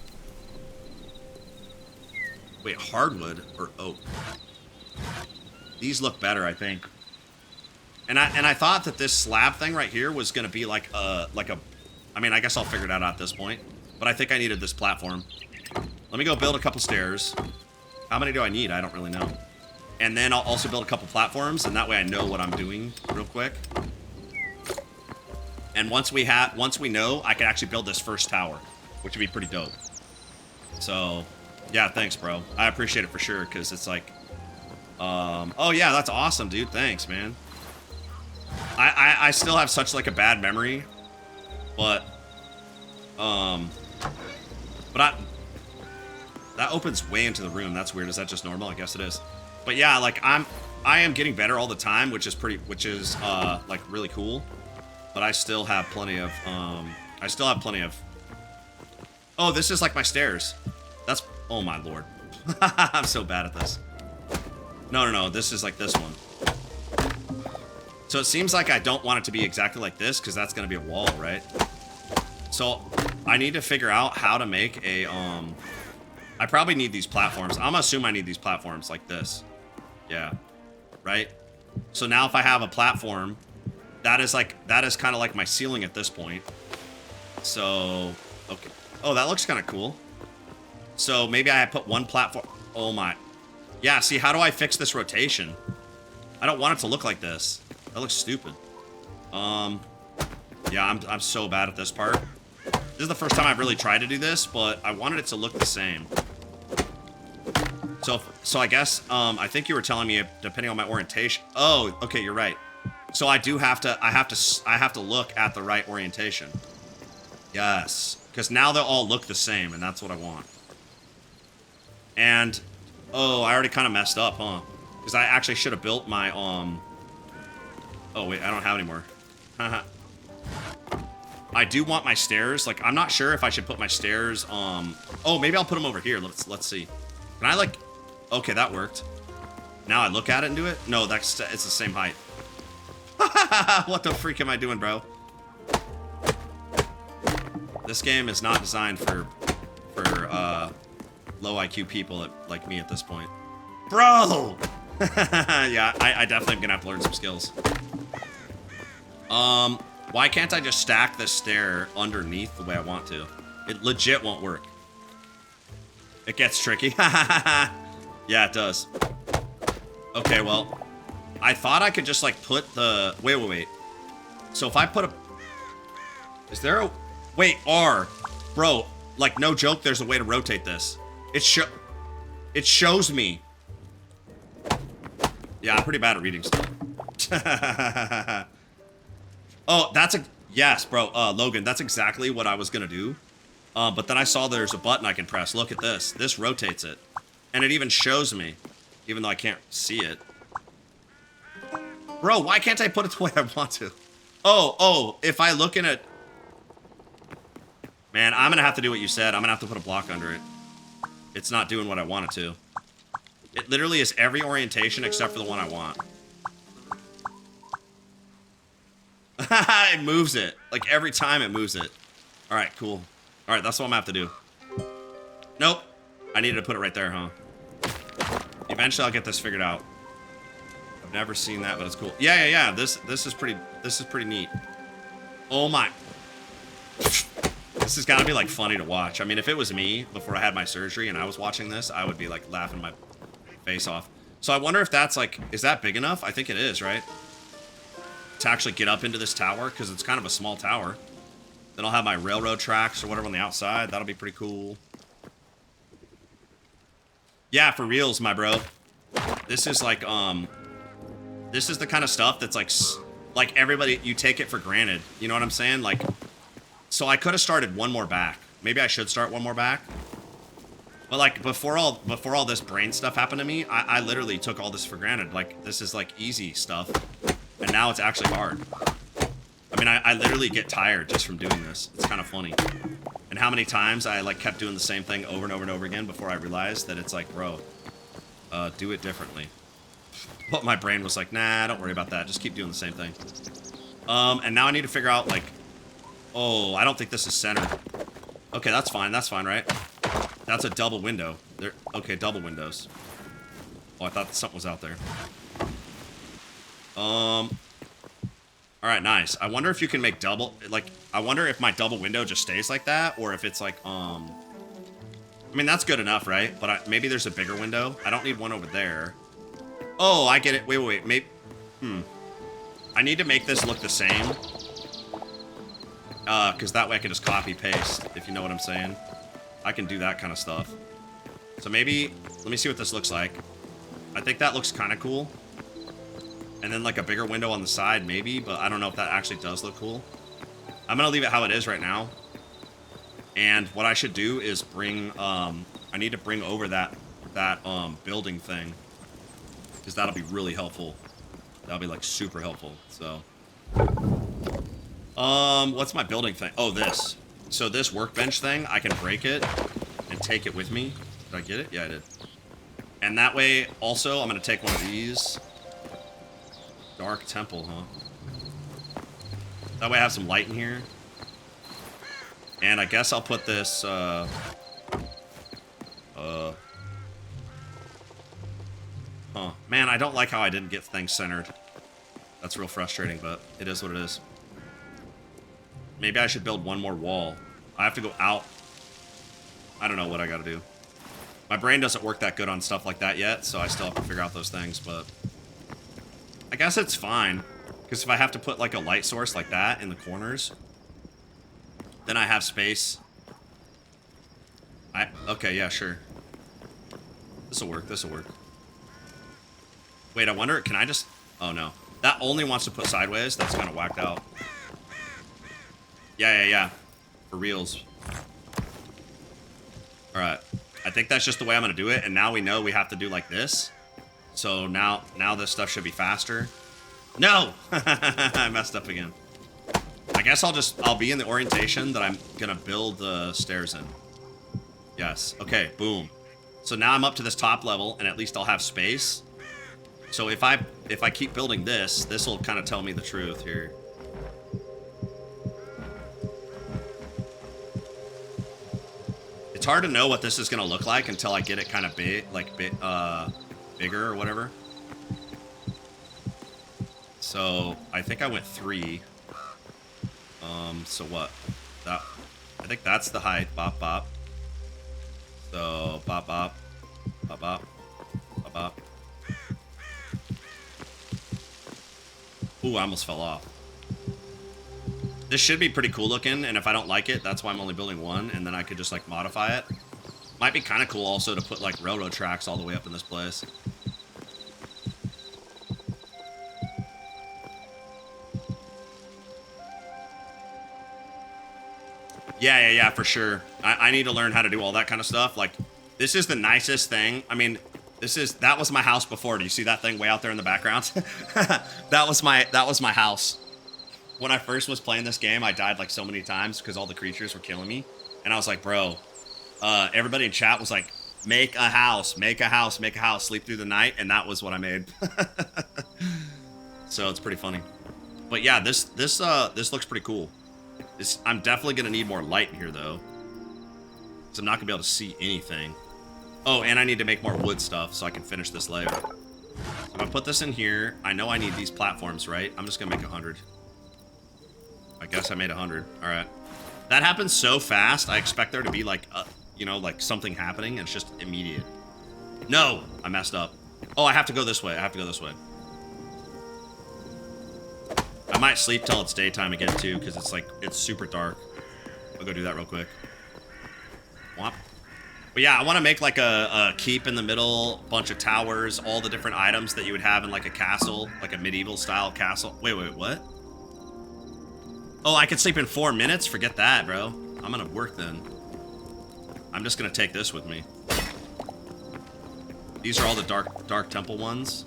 Wait, hardwood or oak? These look better, I think. And I thought that this slab thing right here was gonna be like a, I mean, I guess I'll figure it out at this point. But I think I needed this platform. Let me go build a couple stairs. How many do I need? I don't really know. And then I'll also build a couple platforms, and that way I know what I'm doing real quick. And once we know, I can actually build this first tower, which would be pretty dope. So, yeah, thanks, bro. I appreciate it for sure, because it's like, oh yeah, that's awesome, dude. Thanks, man. I still have such like a bad memory, but that opens way into the room. That's weird. Is that just normal? I guess it is. But yeah, like I am getting better all the time, which is like really cool. But I still have plenty of oh, this is like my stairs. That's, oh my lord. I'm so bad at this. No, this is like this one. So it seems like I don't want it to be exactly like this, because that's gonna be a wall, right? So I need to figure out how to make a I probably need these platforms. I'm gonna assume I need these platforms like this. Yeah. Right? So now if I have a platform, that is kind of like my ceiling at this point. So, okay. Oh, that looks kind of cool. So maybe I put one platform. Oh my. Yeah, see, how do I fix this rotation? I don't want it to look like this. That looks stupid. Yeah, I'm so bad at this part. This is the first time I've really tried to do this, but I wanted it to look the same. So I guess, I think you were telling me depending on my orientation. Oh, okay, you're right. So I have to look at the right orientation. Yes, because now they'll all look the same, and that's what I want. And, oh, I already kind of messed up, huh? Because I actually should have built my, oh, wait, I don't have any more. I do want my stairs. Like, I'm not sure if I should put my stairs, oh, maybe I'll put them over here. Let's see. Can I, like, okay, that worked. Now I look at it and do it? No, it's the same height. What the freak am I doing, bro? This game is not designed for low IQ people like me at this point. Bro! Yeah, I definitely am gonna have to learn some skills. Why can't I just stack this stair underneath the way I want to? It legit won't work. It gets tricky. Yeah, it does. Okay, well, I thought I could just, like, put the... Wait. So if I put a... Is there a... Wait, R. Bro, like, no joke, there's a way to rotate this. It shows me. Yeah, I'm pretty bad at reading stuff. Oh, that's a... Yes, bro. Logan, that's exactly what I was gonna do. But then I saw there's a button I can press. Look at this. This rotates it. And it even shows me, even though I can't see it. Bro, why can't I put it the way I want to? Oh, if I look in it... Man, I'm gonna have to do what you said. I'm gonna have to put a block under it. It's not doing what I want it to. It literally is every orientation except for the one I want. It moves it. Like, every time it moves it. Alright, cool. Alright, that's what I'm gonna have to do. Nope. I needed to put it right there, huh? Eventually I'll get this figured out. I've never seen that, but it's cool. Yeah. This is pretty neat. Oh my. This has got to be, like, funny to watch. I mean, if it was me before I had my surgery and I was watching this, I would be, like, laughing my face off. So I wonder if that's, like, is that big enough? I think it is, right? To actually get up into this tower, because it's kind of a small tower. Then I'll have my railroad tracks or whatever on the outside. That'll be pretty cool. Yeah, for reals, my bro. This is, like, this is the kind of stuff that's, like everybody, you take it for granted. You know what I'm saying? Like... So I could have started one more back. Maybe I should start one more back. But like before all this brain stuff happened to me, I literally took all this for granted. Like, this is like easy stuff. And now it's actually hard. I mean, I literally get tired just from doing this. It's kind of funny. And how many times I like kept doing the same thing over and over and over again before I realized that it's like, bro, do it differently. But my brain was like, nah, don't worry about that. Just keep doing the same thing. And now I need to figure out, like, oh, I don't think this is centered. Okay, that's fine. That's fine, right? That's a double window. There. Okay, double windows. Oh, I thought something was out there. All right, nice. I wonder if you can make double, like, I wonder if my double window just stays like that, or if it's like, I mean, that's good enough, right? But maybe there's a bigger window. I don't need one over there. Oh, I get it. Wait. Maybe, I need to make this look the same. Because that way I can just copy paste, if you know what I'm saying. I can do that kind of stuff. So maybe, let me see what this looks like. I think that looks kind of cool. And then like a bigger window on the side, maybe, but I don't know if that actually does look cool. I'm gonna leave it how it is right now. And what I should do is bring, I need to bring over that building thing. Because that'll be really helpful. That'll be like super helpful, so. What's my building thing? Oh, this. So this workbench thing, I can break it and take it with me. Did I get it? Yeah, I did. And that way, also, I'm gonna take one of these. Dark temple, huh? That way I have some light in here. And I guess I'll put this, huh. Man, I don't like how I didn't get things centered. That's real frustrating, but it is what it is. Maybe I should build one more wall. I have to go out. I don't know what I gotta do. My brain doesn't work that good on stuff like that yet, so I still have to figure out those things, but I guess it's fine. Because if I have to put like a light source like that in the corners, then I have space. Okay, yeah, sure. This'll work, this'll work. Wait, I wonder, can I just... Oh, no. That only wants to put sideways. That's kind of whacked out. Yeah. For reals. Alright. I think that's just the way I'm going to do it. And now we know we have to do like this. So now this stuff should be faster. No! I messed up again. I guess I'll be in the orientation that I'm going to build the stairs in. Yes. Okay, boom. So now I'm up to this top level, and at least I'll have space. So if I keep building this will kind of tell me the truth here. It's hard to know what this is going to look like until I get it kind of big, like bigger or whatever. So I think I went 3. So what? I think that's the height. Bop bop. So bop bop, bop bop, bop bop. Ooh, I almost fell off. This should be pretty cool looking, and if I don't like it, that's why I'm only building one, and then I could just like modify it. Might be kind of cool also to put like railroad tracks all the way up in this place. Yeah, for sure. I need to learn how to do all that kind of stuff. Like, this is the nicest thing. I mean, that was my house before. Do you see that thing way out there in the background? That was my house. When I first was playing this game, I died like so many times because all the creatures were killing me. And I was like, bro, everybody in chat was like, make a house, make a house, make a house, sleep through the night. And that was what I made. So it's pretty funny. But yeah, this looks pretty cool. I'm definitely going to need more light in here, though. Because I'm not going to be able to see anything. Oh, and I need to make more wood stuff so I can finish this layer. So if I put this in here, I know I need these platforms, right? I'm just going to make 100. I guess I made 100. All right. That happens so fast, I expect there to be, like, you know, like something happening, and it's just immediate. No! I messed up. Oh, I have to go this way. I have to go this way. I might sleep till it's daytime again, too, because it's super dark. I'll go do that real quick. Whop. But yeah, I want to make like a keep in the middle, bunch of towers, all the different items that you would have in like a castle, like a medieval style castle. Wait, what? Oh, I could sleep in 4 minutes? Forget that, bro. I'm gonna work then. I'm just gonna take this with me. These are all the dark temple ones.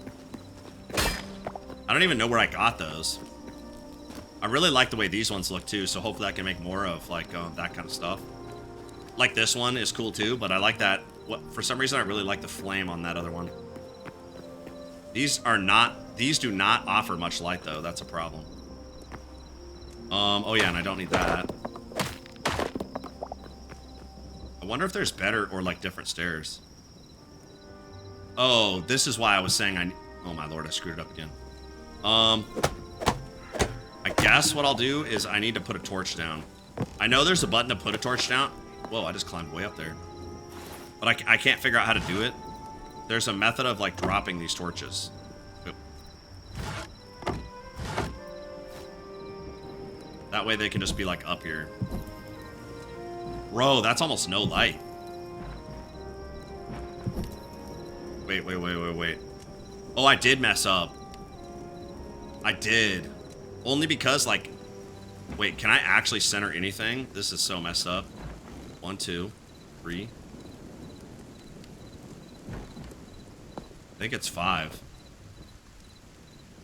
I don't even know where I got those. I really like the way these ones look too, so hopefully I can make more of like that kind of stuff. Like this one is cool too, but I like that. For some reason I really like the flame on that other one. These do not offer much light though. That's a problem. Oh yeah, and I don't need that. I wonder if there's better or like different stairs. Oh, this is why I was saying oh my lord, I screwed it up again. I guess what I'll do is I need to put a torch down. I know there's a button to put a torch down. Whoa, I just climbed way up there. But I can't figure out how to do it. There's a method of like dropping these torches. Oop. That way they can just be like up here. Bro, that's almost no light. Wait. Oh, I did mess up. I did. Only because, like... Wait, can I actually center anything? This is so messed up. 1, 2, 3. I think it's 5.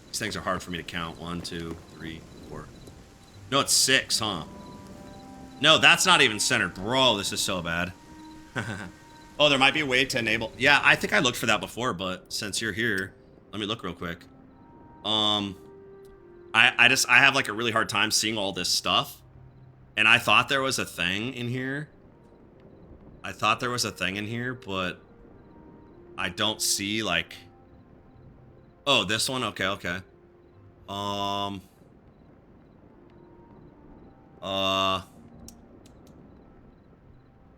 These things are hard for me to count. 1, 2, 3, 4. No, it's 6, huh? No, that's not even centered. Bro, this is so bad. Oh, there might be a way to enable... Yeah, I think I looked for that before, but since you're here, let me look real quick. I have like a really hard time seeing all this stuff. And I thought there was a thing in here. But I don't see like... Oh, this one? Okay.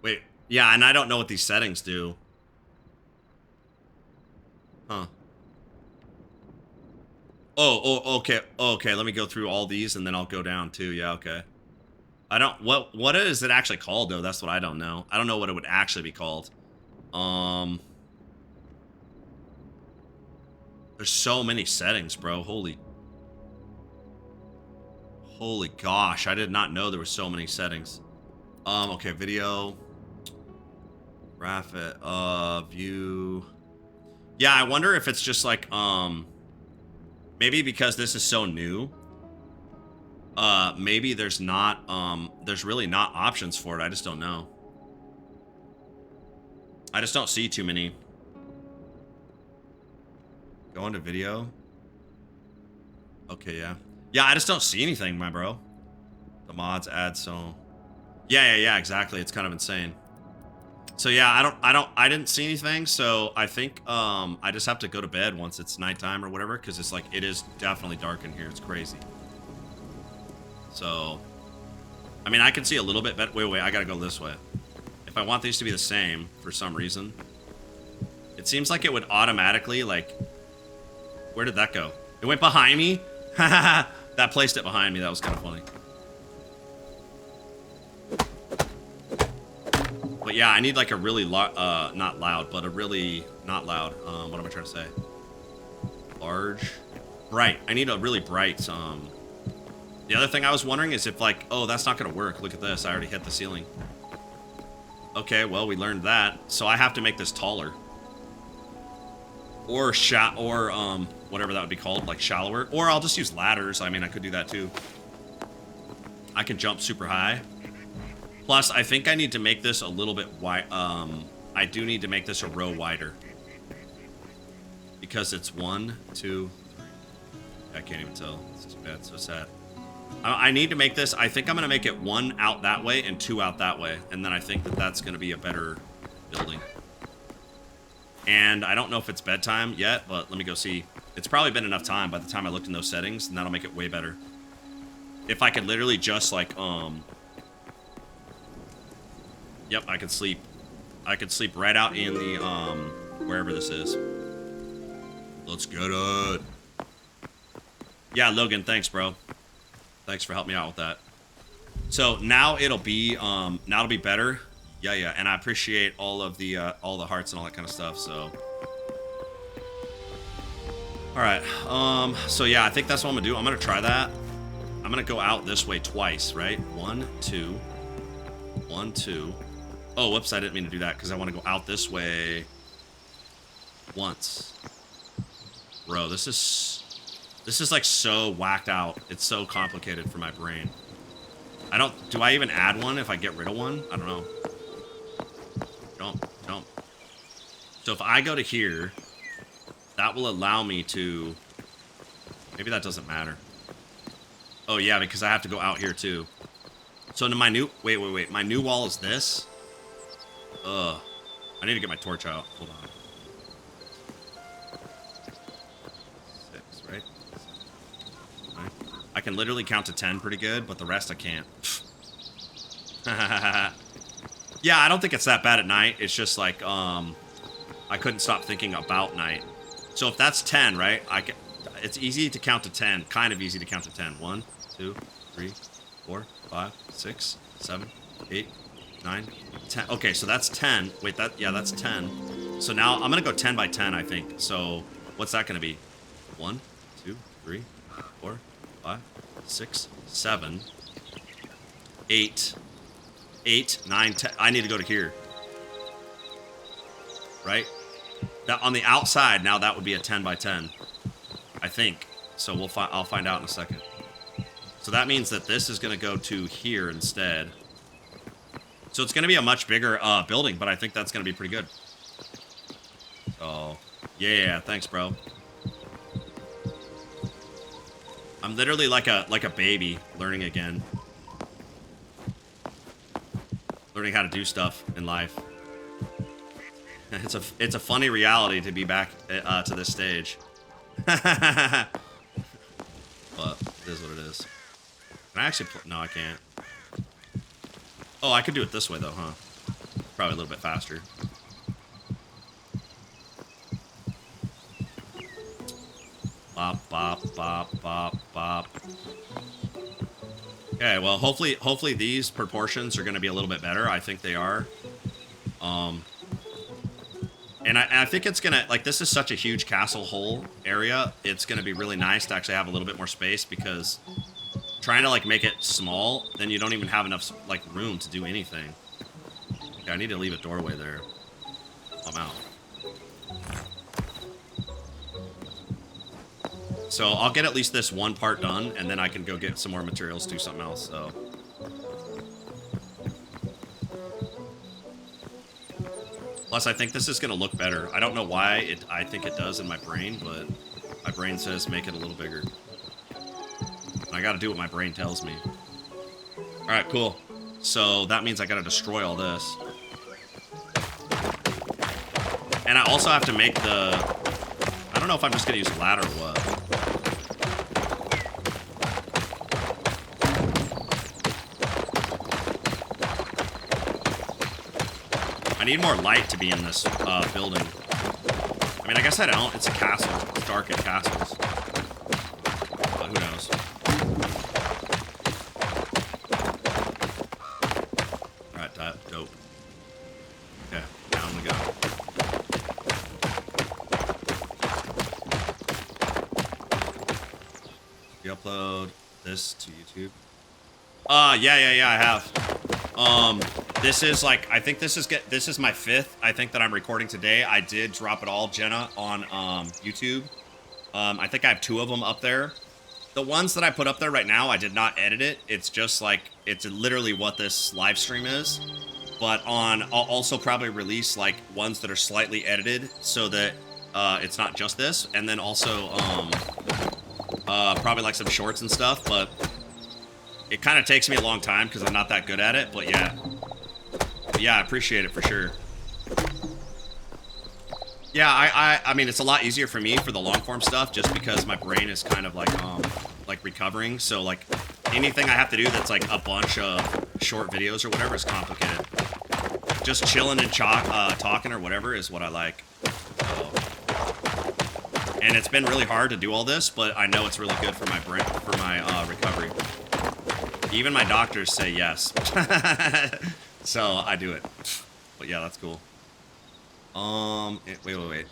Wait. Yeah, and I don't know what these settings do. Huh. Oh, okay. Okay, let me go through all these and then I'll go down too. Yeah, okay. I don't... What is it actually called, though? That's what I don't know. I don't know what it would actually be called. There's so many settings, bro. Holy gosh. I did not know there were so many settings. Okay, video... Graphic, view. Yeah, I wonder if it's just like, maybe because this is so new, maybe there's not, there's really not options for it. I just don't know. I just don't see too many. Go into video. Okay, yeah. Yeah, I just don't see anything, my bro. The mods add so. Yeah, exactly. It's kind of insane. So yeah, I didn't see anything, so I think I just have to go to bed once it's nighttime or whatever, because it's like, it is definitely dark in here. It's crazy. So, I mean, I can see a little bit better. Wait, I gotta go this way. If I want these to be the same for some reason, it seems like it would automatically, like, where did that go? It went behind me? That placed it behind me. That was kind of funny. But yeah, I need like a really not loud, but a really not loud. What am I trying to say? Large, bright. I need a really bright. The other thing I was wondering is if like, oh, that's not gonna work. Look at this. I already hit the ceiling. Okay, well, we learned that. So I have to make this taller, or whatever that would be called, like shallower. Or I'll just use ladders. I mean, I could do that too. I can jump super high. Plus, I think I need to make this a little bit wide. I do need to make this a row wider. Because it's 1, 2, 3. I can't even tell. This is bad. So sad. I need to make this. I think I'm going to make it 1 out that way and 2 out that way. And then I think that that's going to be a better building. And I don't know if it's bedtime yet, but let me go see. It's probably been enough time by the time I looked in those settings, and that'll make it way better. If I could literally just like, yep, I could sleep. I could sleep right out in the, wherever this is. Let's get it. Yeah, Logan, thanks, bro. Thanks for helping me out with that. So now it'll be better. Yeah, and I appreciate all the hearts and all that kind of stuff, so. All right, so yeah, I think that's what I'm gonna do. I'm gonna try that. I'm gonna go out this way twice, right? 1, 2, 1, 2. Oh, whoops, I didn't mean to do that because I want to go out this way once. Bro, this is... This is like so whacked out. It's so complicated for my brain. Do I even add one if I get rid of one? I don't know. Don't. So if I go to here, that will allow me to, maybe that doesn't matter. Oh yeah, because I have to go out here too. So into my new, wait. My new wall is this. I need to get my torch out. Hold on. 6, right? I can literally count to 10 pretty good, but the rest I can't. Yeah, I don't think it's that bad at night. It's just like, I couldn't stop thinking about night. So if that's 10, right? It's easy to count to 10. Kind of easy to count to 10. 1, 2, 3, 4, 5, 6, 7, 8, 9, 10. Okay, so that's 10. Wait, that's 10. So now I'm gonna go 10 by 10, I think. So what's that gonna be? 1, 2, 3, 4, 5, 6, 7, 8, 9, 10. I need to go to here. Right? That on the outside, now that would be a 10 by 10. I think. So I'll find out in a second. So that means that this is going to go to here instead. So it's going to be a much bigger building, but I think that's going to be pretty good. So, yeah, thanks, bro. I'm literally like a baby learning again. Learning how to do stuff in life. It's a funny reality to be back to this stage. But it is what it is. Can I actually no, I can't. Oh, I could do it this way though, huh? Probably a little bit faster. Bop, bop, bop, bop, bop. Okay, well, hopefully these proportions are going to be a little bit better. I think they are. And I think it's going to, like, this is such a huge castle hole area. It's going to be really nice to actually have a little bit more space, because trying to, like, make it small, then you don't even have enough, like, room to do anything. Okay, I need to leave a doorway there. I'm out. So I'll get at least this one part done, and then I can go get some more materials, do something else, so. Plus, I think this is going to look better. I don't know why I think it does in my brain, but my brain says make it a little bigger. And I got to do what my brain tells me. All right, cool. So that means I got to destroy all this. And I also have to make the... I don't know if I'm just going to use a ladder or what. I need more light to be in this building. I mean, I guess I don't. It's a castle. It's dark in castles. But who knows? Alright, dope. Okay, down we go. You upload this to YouTube? Yeah, I have. This is like, I think this is my 5th, I think, that I'm recording today. I did drop it all, Jenna, on YouTube. I think I have 2 of them up there. The ones that I put up there right now, I did not edit it. It's just like, it's literally what this live stream is. But I'll also probably release like ones that are slightly edited so that it's not just this. And then also probably like some shorts and stuff, but it kind of takes me a long time because I'm not that good at it, but yeah. Yeah, I appreciate it for sure. Yeah, I mean, it's a lot easier for me for the long form stuff just because my brain is kind of like recovering. So like anything I have to do that's like a bunch of short videos or whatever is complicated. Just chilling and talking or whatever is what I like. And it's been really hard to do all this, but I know it's really good for my brain, for my recovery. Even my doctors say yes. So I do it. But yeah, that's cool. Wait.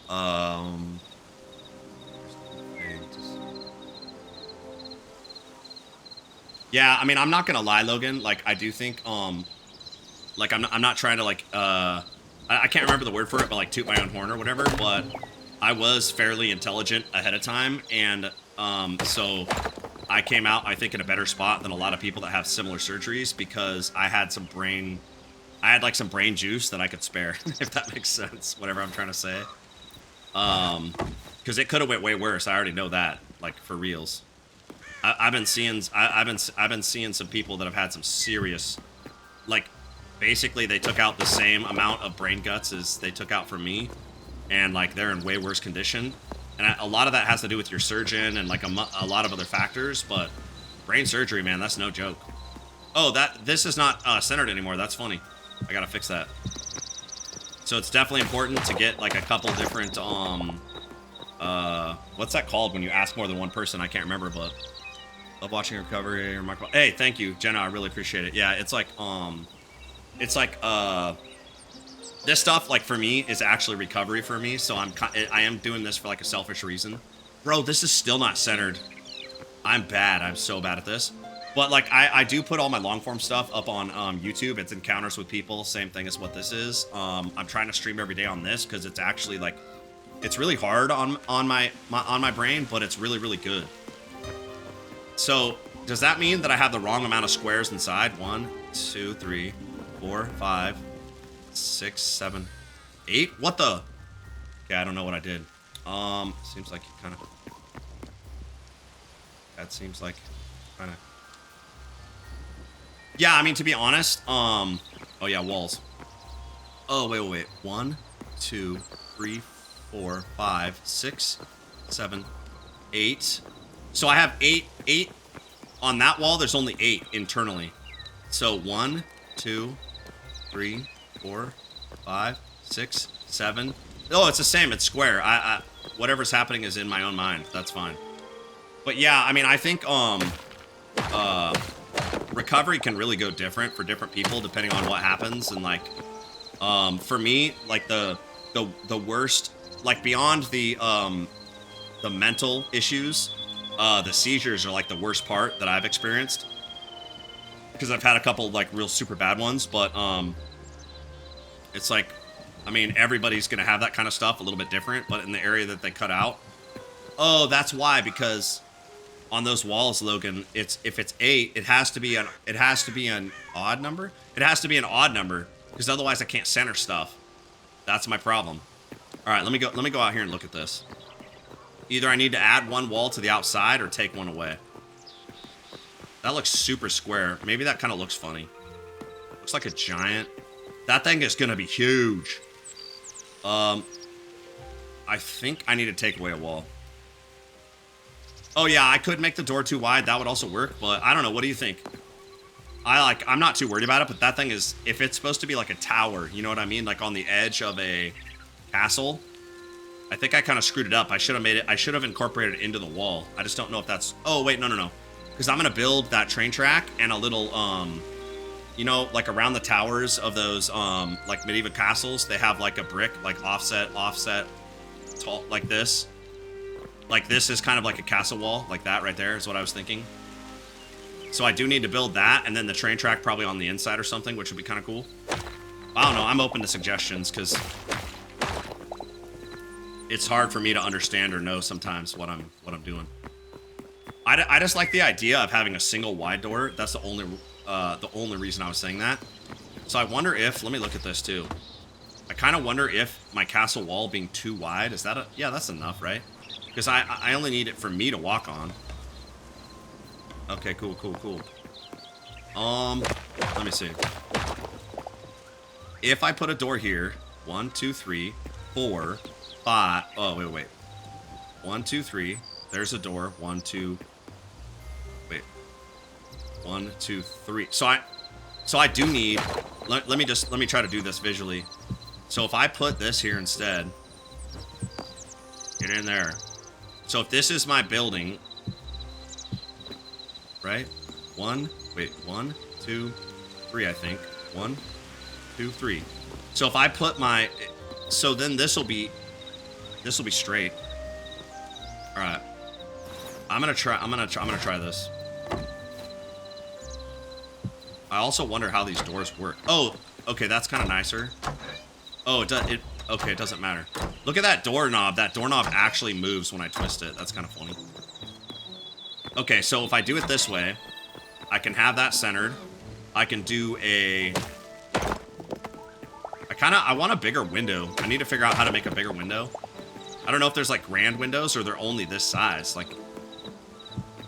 Yeah, I mean, I'm not gonna lie, Logan. Like, I do think, like, I'm not trying to, like, I can't remember the word for it, but, like, toot my own horn or whatever, but I was fairly intelligent ahead of time, and, So I came out, I think, in a better spot than a lot of people that have similar surgeries because I had some brain, like some brain juice that I could spare, if that makes sense, whatever I'm trying to say. Because it could have went way worse. I already know that, like, for reals. I've been seeing some people that have had some serious, like, basically they took out the same amount of brain guts as they took out from me, and like they're in way worse condition. And a lot of that has to do with your surgeon and like a lot of other factors. But brain surgery, man, that's no joke. Oh, this is not centered anymore. That's funny. I gotta fix that. So it's definitely important to get like a couple different what's that called when you ask more than one person? I can't remember, but love watching your recovery. Hey, thank you, Jenna. I really appreciate it. Yeah, it's like this stuff, like, for me is actually recovery for me. So I am doing this for like a selfish reason. Bro, this is still not centered. I'm bad. I'm so bad at this. But like I do put all my long form stuff up on YouTube. It's encounters with people, same thing as what this is. I'm trying to stream every day on this because it's actually like it's really hard on my brain, but it's really, really good. So does that mean that I have the wrong amount of squares inside? 1, 2, 3, 4, 5, 6, 7, 8. What the? Okay, I don't know what I did. Seems like you kind of. That seems like kind of. Yeah, I mean, to be honest, oh yeah, walls. Oh, wait. 1, 2, 3, 4, 5, 6, 7, 8. So I have 8 on that wall. There's only 8 internally. So 1, 2, 3, 4, 5, 6, 7. Oh, it's the same. It's square. Whatever's happening is in my own mind. That's fine. But yeah, I mean, I think recovery can really go different for different people depending on what happens. And like for me, like the worst, like beyond the mental issues, the seizures are like the worst part that I've experienced, because I've had a couple like real super bad ones. But it's like, I mean, everybody's gonna have that kind of stuff a little bit different, but in the area that they cut out. Oh, that's why, because on those walls, Logan, if it's 8, it has to be an odd number. It has to be an odd number, because otherwise I can't center stuff. That's my problem. All right, let me go out here and look at this. Either I need to add one wall to the outside or take one away. That looks super square. Maybe that kind of looks funny. Looks like a giant. That thing is gonna be huge. I think I need to take away a wall. Oh yeah, I could make the door too wide. That would also work, but I don't know. What do you think? I'm not too worried about it, but that thing is, if it's supposed to be like a tower, you know what I mean? Like on the edge of a castle. I think I kind of screwed it up. I should have incorporated it into the wall. I just don't know if that's, oh wait, no. Because I'm gonna build that train track and a little, you know, like around the towers of those, like medieval castles, they have like a brick, like offset, tall, like this. Like this is kind of like a castle wall, like that right there is what I was thinking. So I do need to build that, and then the train track probably on the inside or something, which would be kind of cool. I don't know, I'm open to suggestions, because it's hard for me to understand or know sometimes what I'm doing. I just like the idea of having a single wide door. That's the only reason I was saying that. So I wonder if, let me look at this too. I kind of wonder if my castle wall being too wide, is that yeah, that's enough, right? Because I only need it for me to walk on. Okay, cool. Let me see. If I put a door here, 1, 2, 3, 4, 5. Oh, wait. 1, 2, 3. There's a door. 1, 2. Wait. 1, 2, 3. So I do need. Let me try to do this visually. So if I put this here instead, get in there. So if this is my building, right? 1, 2, 3, I think. 1, 2, 3. So if I put my, so then this will be straight. All right. I'm gonna try this. I also wonder how these doors work. Oh, okay, that's kind of nicer. Oh, okay, it doesn't matter. Look at that doorknob. That doorknob actually moves when I twist it. That's kind of funny. Okay, so if I do it this way, I can have that centered. I can do a... I want a bigger window. I need to figure out how to make a bigger window. I don't know if there's like grand windows or they're only this size. Like,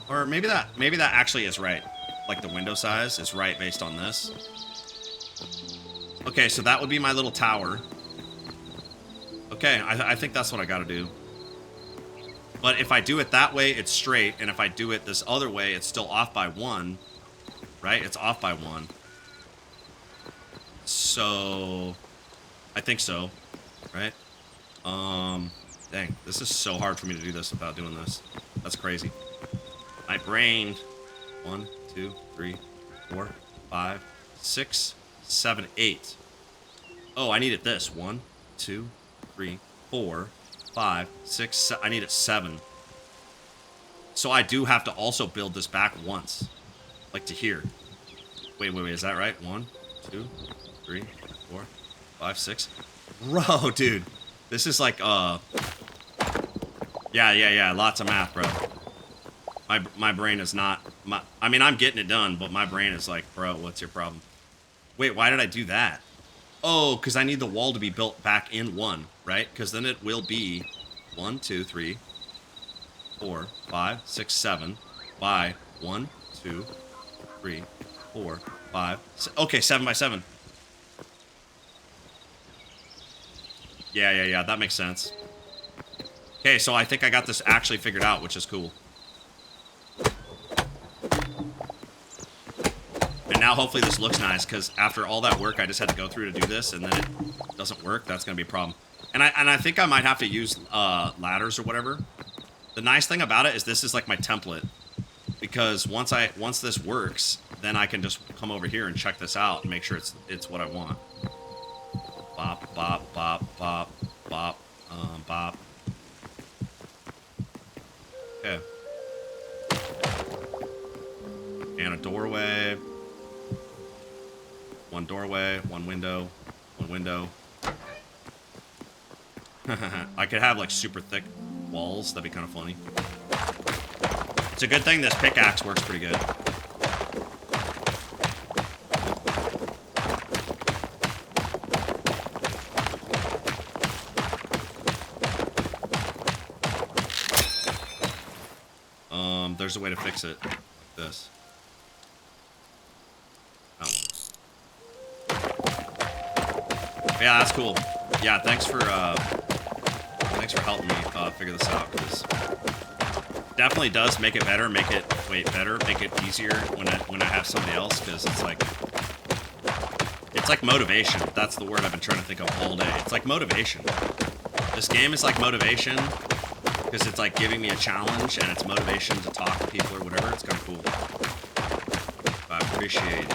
or maybe that actually is right. Like the window size is right based on this. Okay, so that would be my little tower. Okay, I think that's what I gotta do. But if I do it that way, it's straight. And if I do it this other way, it's still off by 1. Right? It's off by 1. So... I think so. Right? Dang. This is so hard for me to do this without doing this. That's crazy. My brain... 1, 2, 3, 4, 5, 6, 7, 8. Oh, I needed this. 1, 2, 3, 4, 5, 6, 7. I need it 7. So I do have to also build this back once. Like to here. Wait, is that right? 1, 2, 3, 4, 5, 6. Bro, dude. This is like, Yeah, lots of math, bro. My brain is not... I mean, I'm getting it done, but my brain is like, bro, what's your problem? Wait, why did I do that? Oh, because I need the wall to be built back in 1, right? Because then it will be 1, 2, 3, 4, 5, 6, 7 by 1, 2, 3, 4, 5, 6. Okay, 7 by 7. Yeah, that makes sense. Okay, so I think I got this actually figured out, which is cool. And now hopefully this looks nice, because after all that work I just had to go through to do this, and then it doesn't work, that's going to be a problem. And I think I might have to use ladders or whatever. The nice thing about it is this is like my template. Because once this works, then I can just come over here and check this out and make sure it's what I want. Bop, bop, bop, bop, bop, bop. Okay. And a doorway. 1 doorway, 1 window, 1 window. I could have like super thick walls. That'd be kind of funny. It's a good thing this pickaxe works pretty good. There's a way to fix it. This. Oh. Yeah, that's cool. Yeah, thanks for helping me figure this out, because definitely does make it better, make it easier when I have somebody else, because it's like motivation. That's the word I've been trying to think of all day. It's like motivation. This game is like motivation, because it's like giving me a challenge, and it's motivation to talk to people or whatever. It's kind of cool. I appreciate it.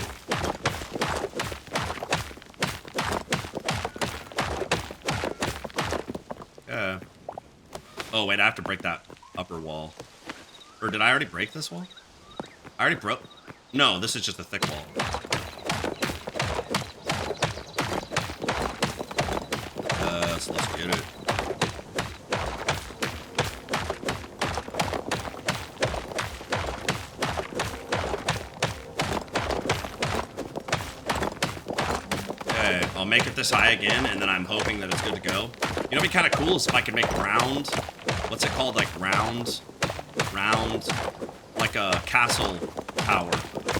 Yeah. Oh, wait, I have to break that upper wall. Or did I already break this wall? I already broke... No, this is just a thick wall. So let's get it. Okay, I'll make it this high again, and then I'm hoping that it's good to go. You know what'd be kind of cool is if I could make round... What's it called? Like round... Like a castle tower.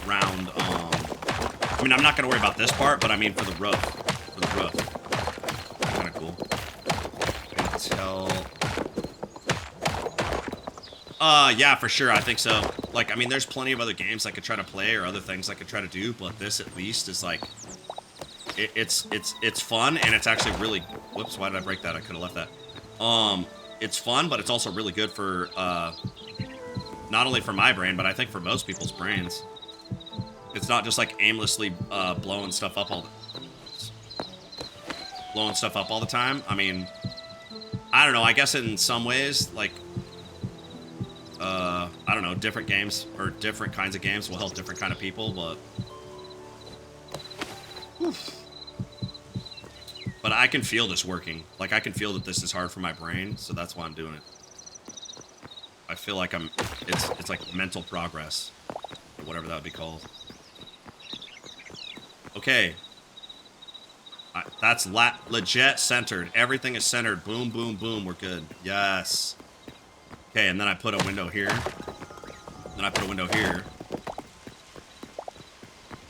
Round, I mean, I'm not gonna worry about this part, but I mean for the roof. For the roof. Kind of cool. Until... yeah, for sure, I think so. Like, I mean, there's plenty of other games I could try to play or other things I could try to do, but this at least is like... It's fun, and it's actually really... Whoops, why did I break that? I could have left that. It's fun, but it's also really good for, not only for my brain, but I think for most people's brains. It's not just like aimlessly blowing stuff up all the time. I mean, I don't know. I guess in some ways, like, I don't know, different games or different kinds of games will help different kind of people, but... Oof. But I can feel this working. Like, I can feel that this is hard for my brain, so that's why I'm doing it. I feel like it's like mental progress, or whatever that would be called. Okay. That's legit centered. Everything is centered. Boom, boom, boom. We're good. Yes. Okay, and then I put a window here. Then I put a window here.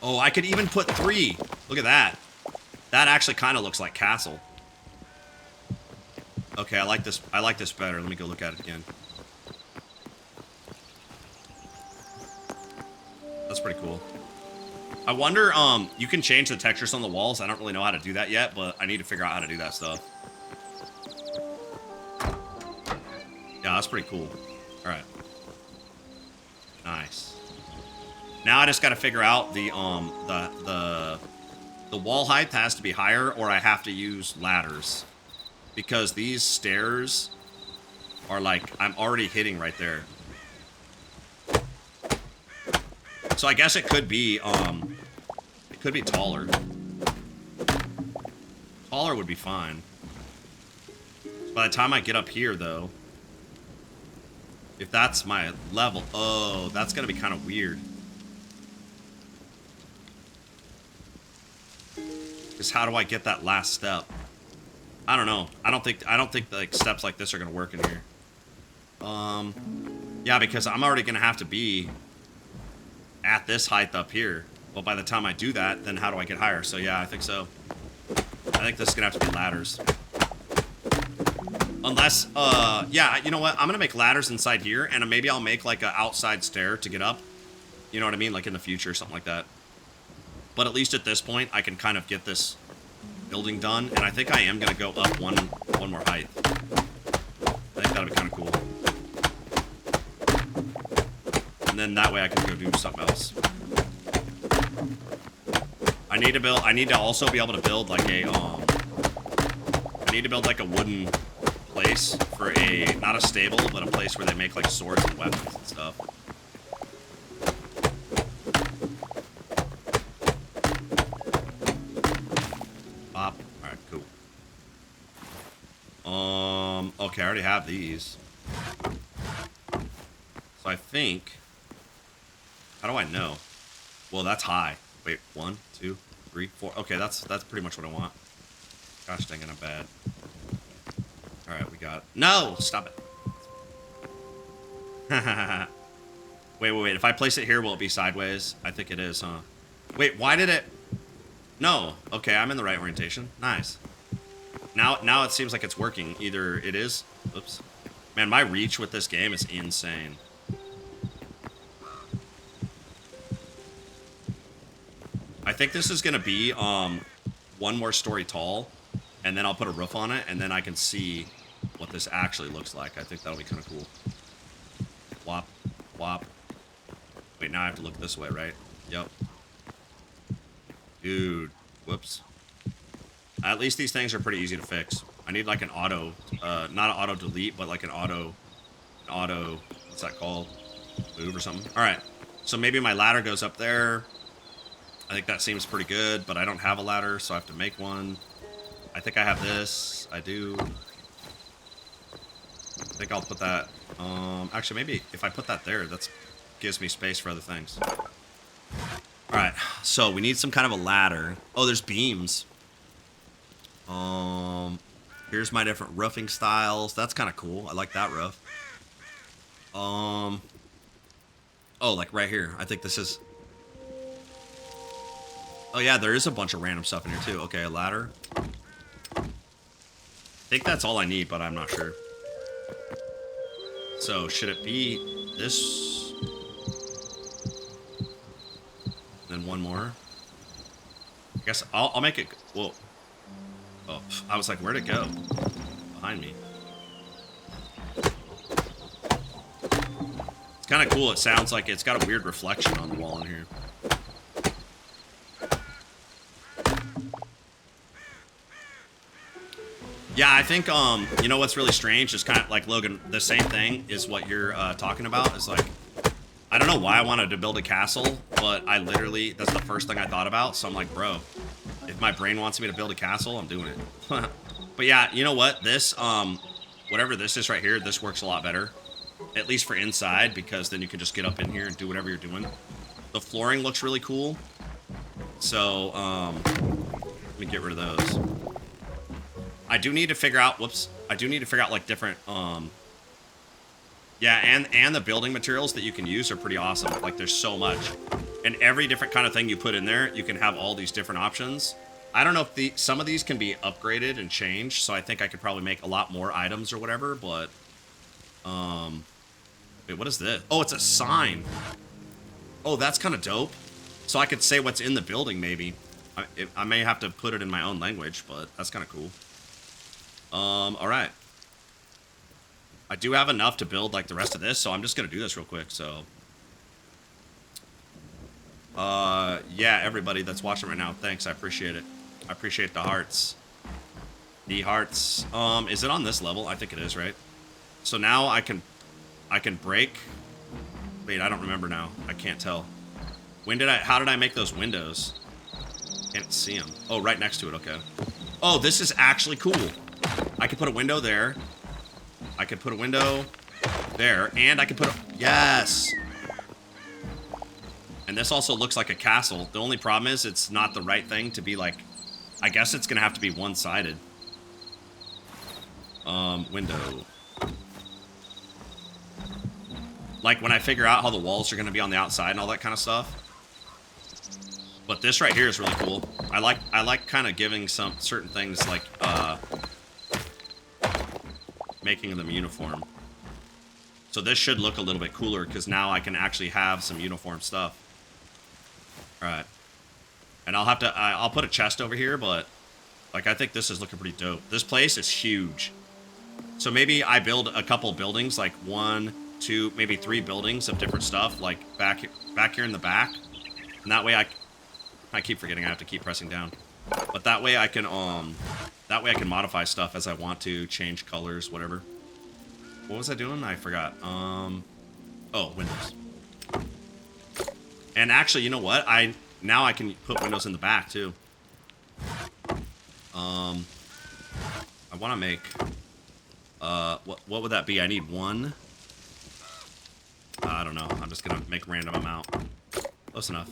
Oh, I could even put 3. Look at that. That actually kind of looks like castle. Okay, I like this. I like this better. Let me go look at it again. That's pretty cool. I wonder, you can change the textures on the walls. I don't really know how to do that yet, but I need to figure out how to do that stuff. Yeah, that's pretty cool. All right. Nice. Now I just got to figure out the wall height has to be higher, or I have to use ladders, because these stairs are like, I'm already hitting right there. So I guess it could be taller. Taller would be fine. By the time I get up here, though, if that's my level, oh, that's gonna be kind of weird. Because how do I get that last step? I don't know. I don't think like steps like this are gonna work in here. Yeah, because I'm already gonna have to be at this height up here. Well, by the time I do that, then how do I get higher? So yeah, I think so. I think this is gonna have to be ladders. Unless, yeah, you know what? I'm gonna make ladders inside here, and maybe I'll make like an outside stair to get up. You know what I mean? Like in the future, something like that. But at least at this point, I can kind of get this building done, and I think I am gonna go up one more height. I think that'll be kind of cool. And then that way I can go do something else. I need to also be able to build like a, I need to build like a wooden place for a, not a stable, but a place where they make like swords and weapons and stuff. Pop. Alright, cool. Okay, I already have these. So I think, how do I know? Well, that's high. Wait, 1, 2, 3, 4. Okay, that's pretty much what I want. Gosh dang it, I'm bad. Alright, we got it. No! Stop it. Wait. If I place it here, will it be sideways? I think it is, huh? Wait, why did it... No. Okay, I'm in the right orientation. Nice. Now it seems like it's working. Either it is... Oops. Man, my reach with this game is insane. I think this is going to be one more story tall, and then I'll put a roof on it, and then I can see what this actually looks like. I think that'll be kind of cool. Whop, whop. Wait, now I have to look this way, right? Yep. Dude, whoops. At least these things are pretty easy to fix. I need like an auto, not an auto delete, but like an auto, what's that called? Move or something. All right, so maybe my ladder goes up there. I think that seems pretty good, but I don't have a ladder, so I have to make one. I think I have this. I do. I think I'll put that, actually maybe if I put that there, that gives me space for other things. All right, so we need some kind of a ladder. Oh, there's beams. Here's my different roofing styles. That's kind of cool. I like that roof. Oh, like right here. I think this is... Oh yeah, there is a bunch of random stuff in here too. Okay, a ladder. I think that's all I need, but I'm not sure. So, should it be this? Then one more. I guess I'll make it... Whoa. Oh, I was like, where'd it go? Behind me. It's kind of cool. It sounds like it's got a weird reflection on the wall in here. Yeah, I think, you know what's really strange is kind of like, Logan, the same thing is what you're talking about. Is like, I don't know why I wanted to build a castle, but I literally, that's the first thing I thought about. So I'm like, bro, if my brain wants me to build a castle, I'm doing it. But yeah, you know what? This, whatever this is right here, this works a lot better. at least for inside, because then you can just get up in here and do whatever you're doing. The flooring looks really cool. So, let me get rid of those. I do need to figure out, whoops, I do need to figure out, like, different, yeah, and the building materials that you can use are pretty awesome. Like, there's so much. And every different kind of thing you put in there, you can have all these different options. I don't know if some of these can be upgraded and changed, so I think I could probably make a lot more items or whatever, but, wait, what is this? Oh, it's a sign. Oh, that's kind of dope. So I could say what's in the building, maybe. I may have to put it in my own language, but that's kind of cool. All right. I do have enough to build, like, the rest of this, so I'm just going to do this real quick, so. Yeah, everybody that's watching right now, thanks, I appreciate it. I appreciate the hearts. The hearts. Is it on this level? I think it is, right? So now I can break. Wait, I don't remember now. I can't tell. How did I make those windows? Can't see them. Oh, right next to it, okay. Oh, this is actually cool. I could put a window there. I could put a window there, and I could put a... Yes! And this also looks like a castle. The only problem is it's not the right thing to be like... I guess it's going to have to be one-sided. Window. Like when I figure out how the walls are going to be on the outside and all that kind of stuff. But this right here is really cool. I like kind of giving some certain things like, making them uniform. So this should look a little bit cooler because now I can actually have some uniform stuff. All right. And I'll put a chest over here, but like I think this is looking pretty dope. This place is huge. So maybe I build a couple buildings, like 1, 2, maybe 3 buildings of different stuff, like back here in the back. And that way I keep forgetting I have to keep pressing down. But that way I can modify stuff as I want to, change colors, whatever. What was I doing? I forgot. Oh, windows. And actually, you know what? Now I can put windows in the back too. I want to make what would that be? I need 1. I don't know. I'm just gonna make a random amount. Close enough.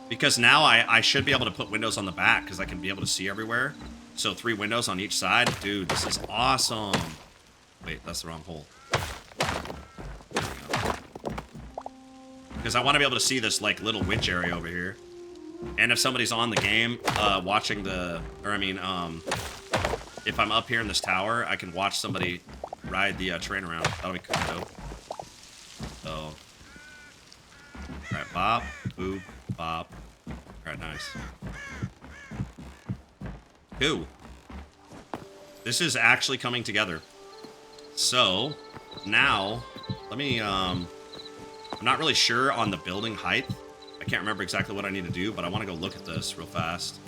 Because now I should be able to put windows on the back because I can be able to see everywhere. So 3 windows on each side. Dude, this is awesome. Wait, that's the wrong hole. Because I want to be able to see this, like, little witch area over here. And if somebody's on the game, watching if I'm up here in this tower, I can watch somebody ride the train around. That'll be kind of dope. So, alright, bop, boop, bop. Alright, nice. Cool. This is actually coming together. So, now, let me, I'm not really sure on the building height. I can't remember exactly what I need to do, but I want to go look at this real fast.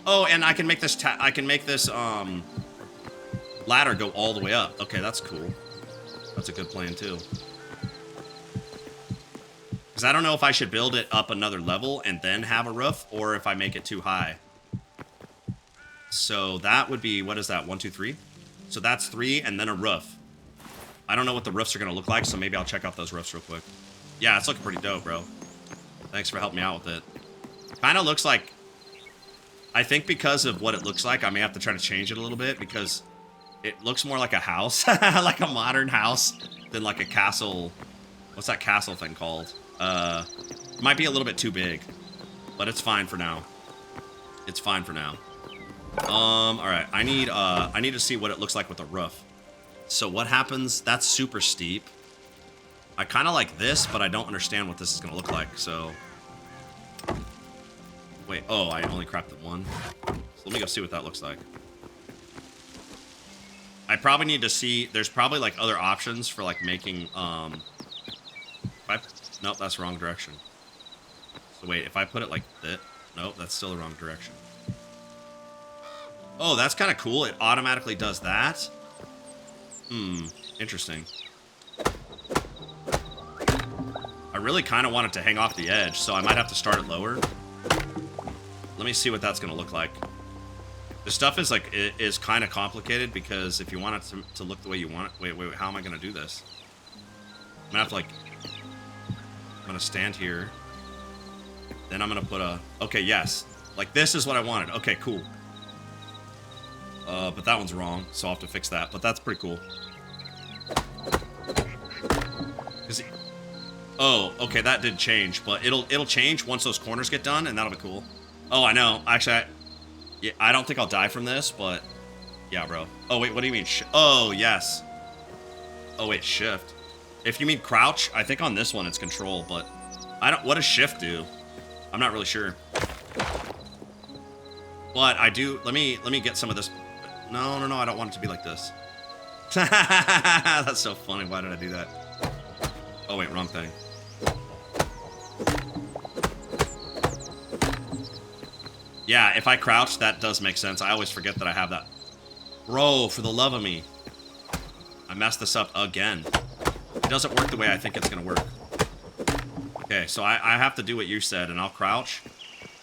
Oh, and I can make this, ladder go all the way up. Okay, that's cool. That's a good plan, too. Because I don't know if I should build it up another level and then have a roof, or if I make it too high. So that would be, what is that, 1, 2, 3? So that's 3, and then a roof. I don't know what the roofs are going to look like, so maybe I'll check out those roofs real quick. Yeah, it's looking pretty dope, bro. Thanks for helping me out with it. Kind of looks like... I think because of what it looks like, I may have to try to change it a little bit, because it looks more like a house. Like a modern house, than like a castle... What's that castle thing called? It might be a little bit too big. But it's fine for now. It's fine for now. Alright. I need to see what it looks like with the roof. So what happens... That's super steep. I kind of like this, but I don't understand what this is going to look like, so... Wait, oh, I only crapped at 1. So let me go see what that looks like. I probably need to see... There's probably, like, other options for, like, making, Nope, that's the wrong direction. So wait, if I put it like that... Nope, that's still the wrong direction. Oh, that's kind of cool. It automatically does that. Interesting. I really kind of want it to hang off the edge, so I might have to start it lower. Let me see what that's going to look like. This stuff is like is kind of complicated because if you want it to look the way you want it, wait, how am I gonna do this? I'm gonna have to like, I'm gonna stand here, then I'm gonna put a, okay, yes, like this is what I wanted. Okay, cool. But that one's wrong, so I'll have to fix that. But that's pretty cool. Oh, okay, that did change, but it'll change once those corners get done, and that'll be cool. Oh, I know. Actually, yeah, I don't think I'll die from this, but yeah, bro. Oh wait, what do you mean? Oh yes. Oh wait, shift. If you mean crouch, I think on this one it's control, but I don't. What does shift do? I'm not really sure. But I do. Let me get some of this. No, I don't want it to be like this. That's so funny. Why did I do that? Oh wait, wrong thing. Yeah, if I crouch, that does make sense. I always forget that I have that. Bro, for the love of me. I messed this up again. It doesn't work the way I think it's going to work. Okay, so I have to do what you said, and I'll crouch,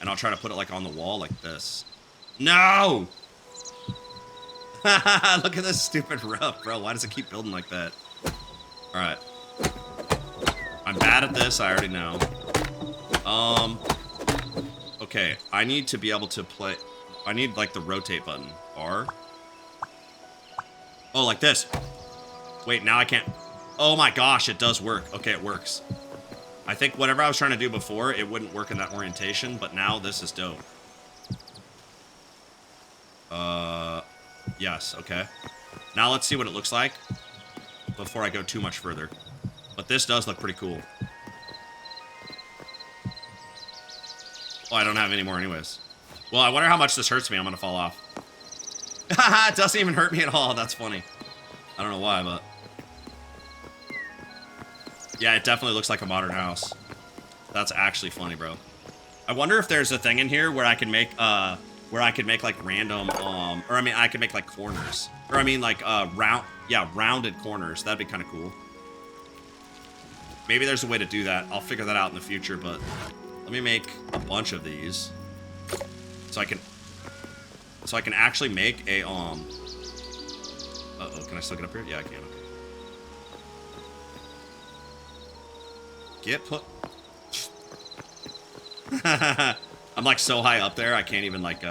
and I'll try to put it like on the wall like this. No! Look at this stupid roof, bro. Why does it keep building like that? Alright. I'm bad at this, I already know. Okay, I need to be able to play... I need, like, the rotate button. R? Oh, like this. Wait, now I can't... Oh my gosh, it does work. Okay, it works. I think whatever I was trying to do before, it wouldn't work in that orientation, but now this is dope. Yes, okay. Now let's see what it looks like before I go too much further. But this does look pretty cool. Oh, I don't have any more anyways. Well, I wonder how much this hurts me. I'm gonna fall off. It doesn't even hurt me at all. That's funny. I don't know why, but... Yeah, it definitely looks like a modern house. That's actually funny, bro. I wonder if there's a thing in here where I can make, like random, or I mean, I can make like corners. Or I mean like, rounded corners. That'd be kind of cool. Maybe there's a way to do that. I'll figure that out in the future, but let me make a bunch of these. So I can actually make a, uh-oh, can I still get up here? Yeah, I can, okay. Get put. I'm like so high up there, I can't even like,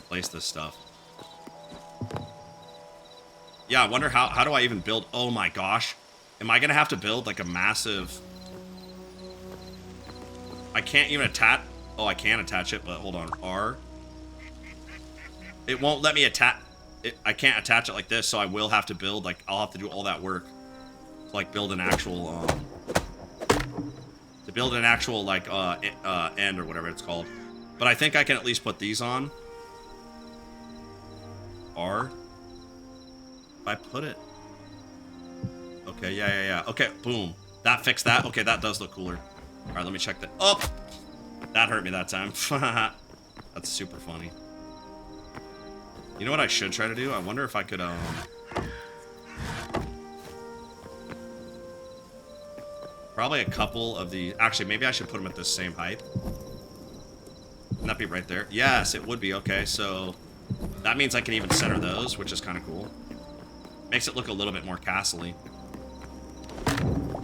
place this stuff. Yeah, I wonder how do I even build? Oh my gosh. Am I gonna have to build like a massive... I can't even attach... Oh, I can attach it, but hold on. R. It won't let me attach... I can't attach it like this, so I will have to build, like, I'll have to do all that work. To, like, build an actual, to build an actual, like, end or whatever it's called. But I think I can at least put these on. R. If I put it... Okay, yeah. Okay, boom. That fixed that. Okay, that does look cooler. Alright, let me check that. Oh! That hurt me that time. That's super funny. You know what I should try to do? I wonder if I could, probably a couple of the... Actually, maybe I should put them at the same height. Wouldn't that be right there? Yes, it would be. Okay, so... That means I can even center those, which is kind of cool. Makes it look a little bit more castle-y.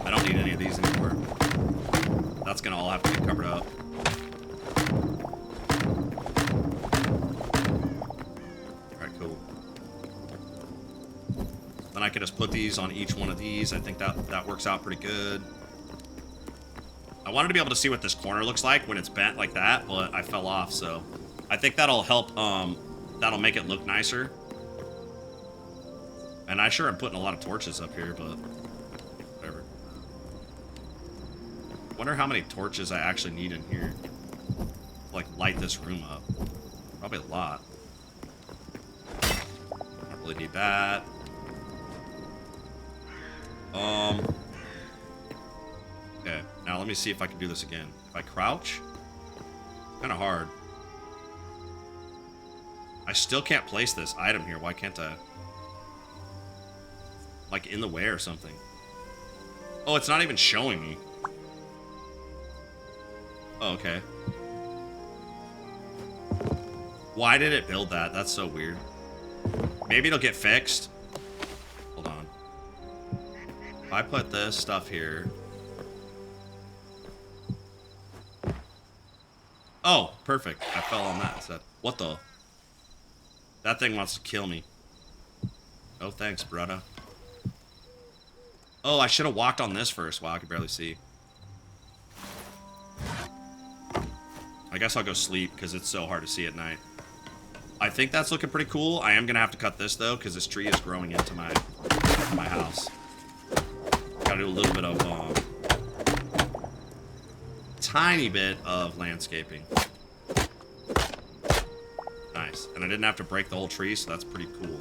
I don't need any of these anymore. That's gonna all have to be covered up. Alright, cool. Then I can just put these on each one of these. I think that works out pretty good. I wanted to be able to see what this corner looks like when it's bent like that, but I fell off, so... I think that'll help, that'll make it look nicer. And I sure am putting a lot of torches up here, but... Whatever. Wonder how many torches I actually need in here to, like, light this room up. Probably a lot. Don't really need that. Okay, now let me see if I can do this again. If I crouch, kind of hard. I still can't place this item here. Why can't I? Like in the way or something. Oh, it's not even showing me. Oh, okay. Why did it build that? That's so weird. Maybe it'll get fixed. Hold on. If I put this stuff here. Oh, perfect. I fell on that. Is that what the? That thing wants to kill me. Oh, thanks, brother. Oh, I should have walked on this first. Wow, I could barely see. I guess I'll go sleep because it's so hard to see at night. I think that's looking pretty cool. I am going to have to cut this, though, because this tree is growing into my house. Got to do a little bit of, tiny bit of landscaping. Nice. And I didn't have to break the whole tree, so that's pretty cool.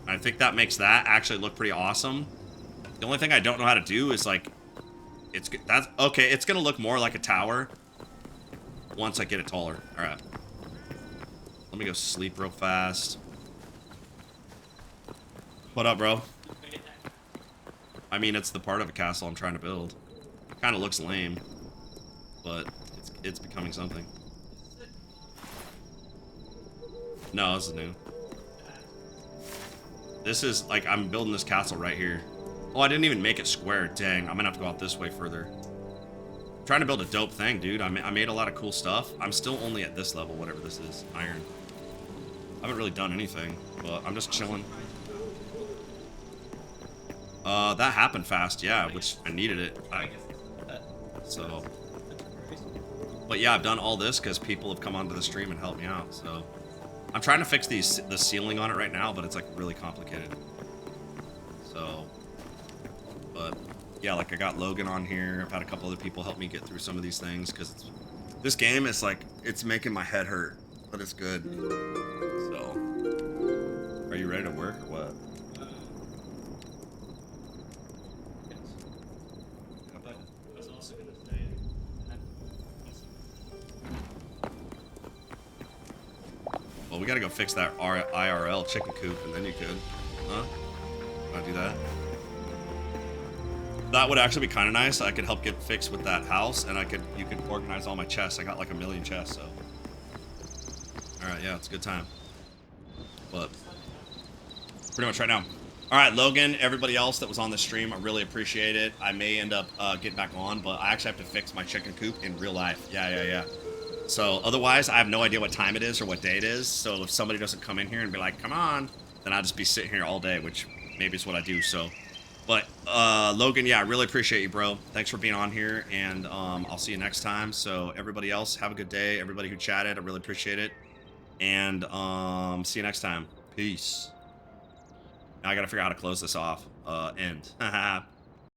I think that makes that actually look pretty awesome. The only thing I don't know how to do is, like, that's okay, it's going to look more like a tower once I get it taller. All right. Let me go sleep real fast. What up, bro? I mean, it's the part of a castle I'm trying to build. Kind of looks lame, but it's becoming something. No, this is new. This is, like, I'm building this castle right here. Oh, I didn't even make it square. Dang, I'm gonna have to go out this way further. I'm trying to build a dope thing, dude. I made a lot of cool stuff. I'm still only at this level, whatever this is. Iron. I haven't really done anything, but I'm just chilling. That happened fast, yeah, which I needed it. So. But yeah, I've done all this because people have come onto the stream and helped me out, so. I'm trying to fix the ceiling on it right now, but it's, like, really complicated. So. But, yeah, like, I got Logan on here. I've had a couple other people help me get through some of these things, because this game is, like, it's making my head hurt, but it's good. So. Are you ready to work, or what? Well, we gotta go fix that IRL chicken coop, and then you could. Huh? Wanna do that? That would actually be kind of nice. I could help get fixed with that house, and you could organize all my chests. I got like 1 million chests, so. Alright, yeah, it's a good time. But, pretty much right now. Alright, Logan, everybody else that was on the stream, I really appreciate it. I may end up getting back on, but I actually have to fix my chicken coop in real life. Yeah. So, otherwise, I have no idea what time it is or what day it is. So, if somebody doesn't come in here and be like, come on, then I'll just be sitting here all day, which maybe is what I do, so. But, Logan, yeah, I really appreciate you, bro. Thanks for being on here, and I'll see you next time. So, everybody else, have a good day. Everybody who chatted, I really appreciate it. And, see you next time. Peace. Now I gotta figure out how to close this off. End. Haha.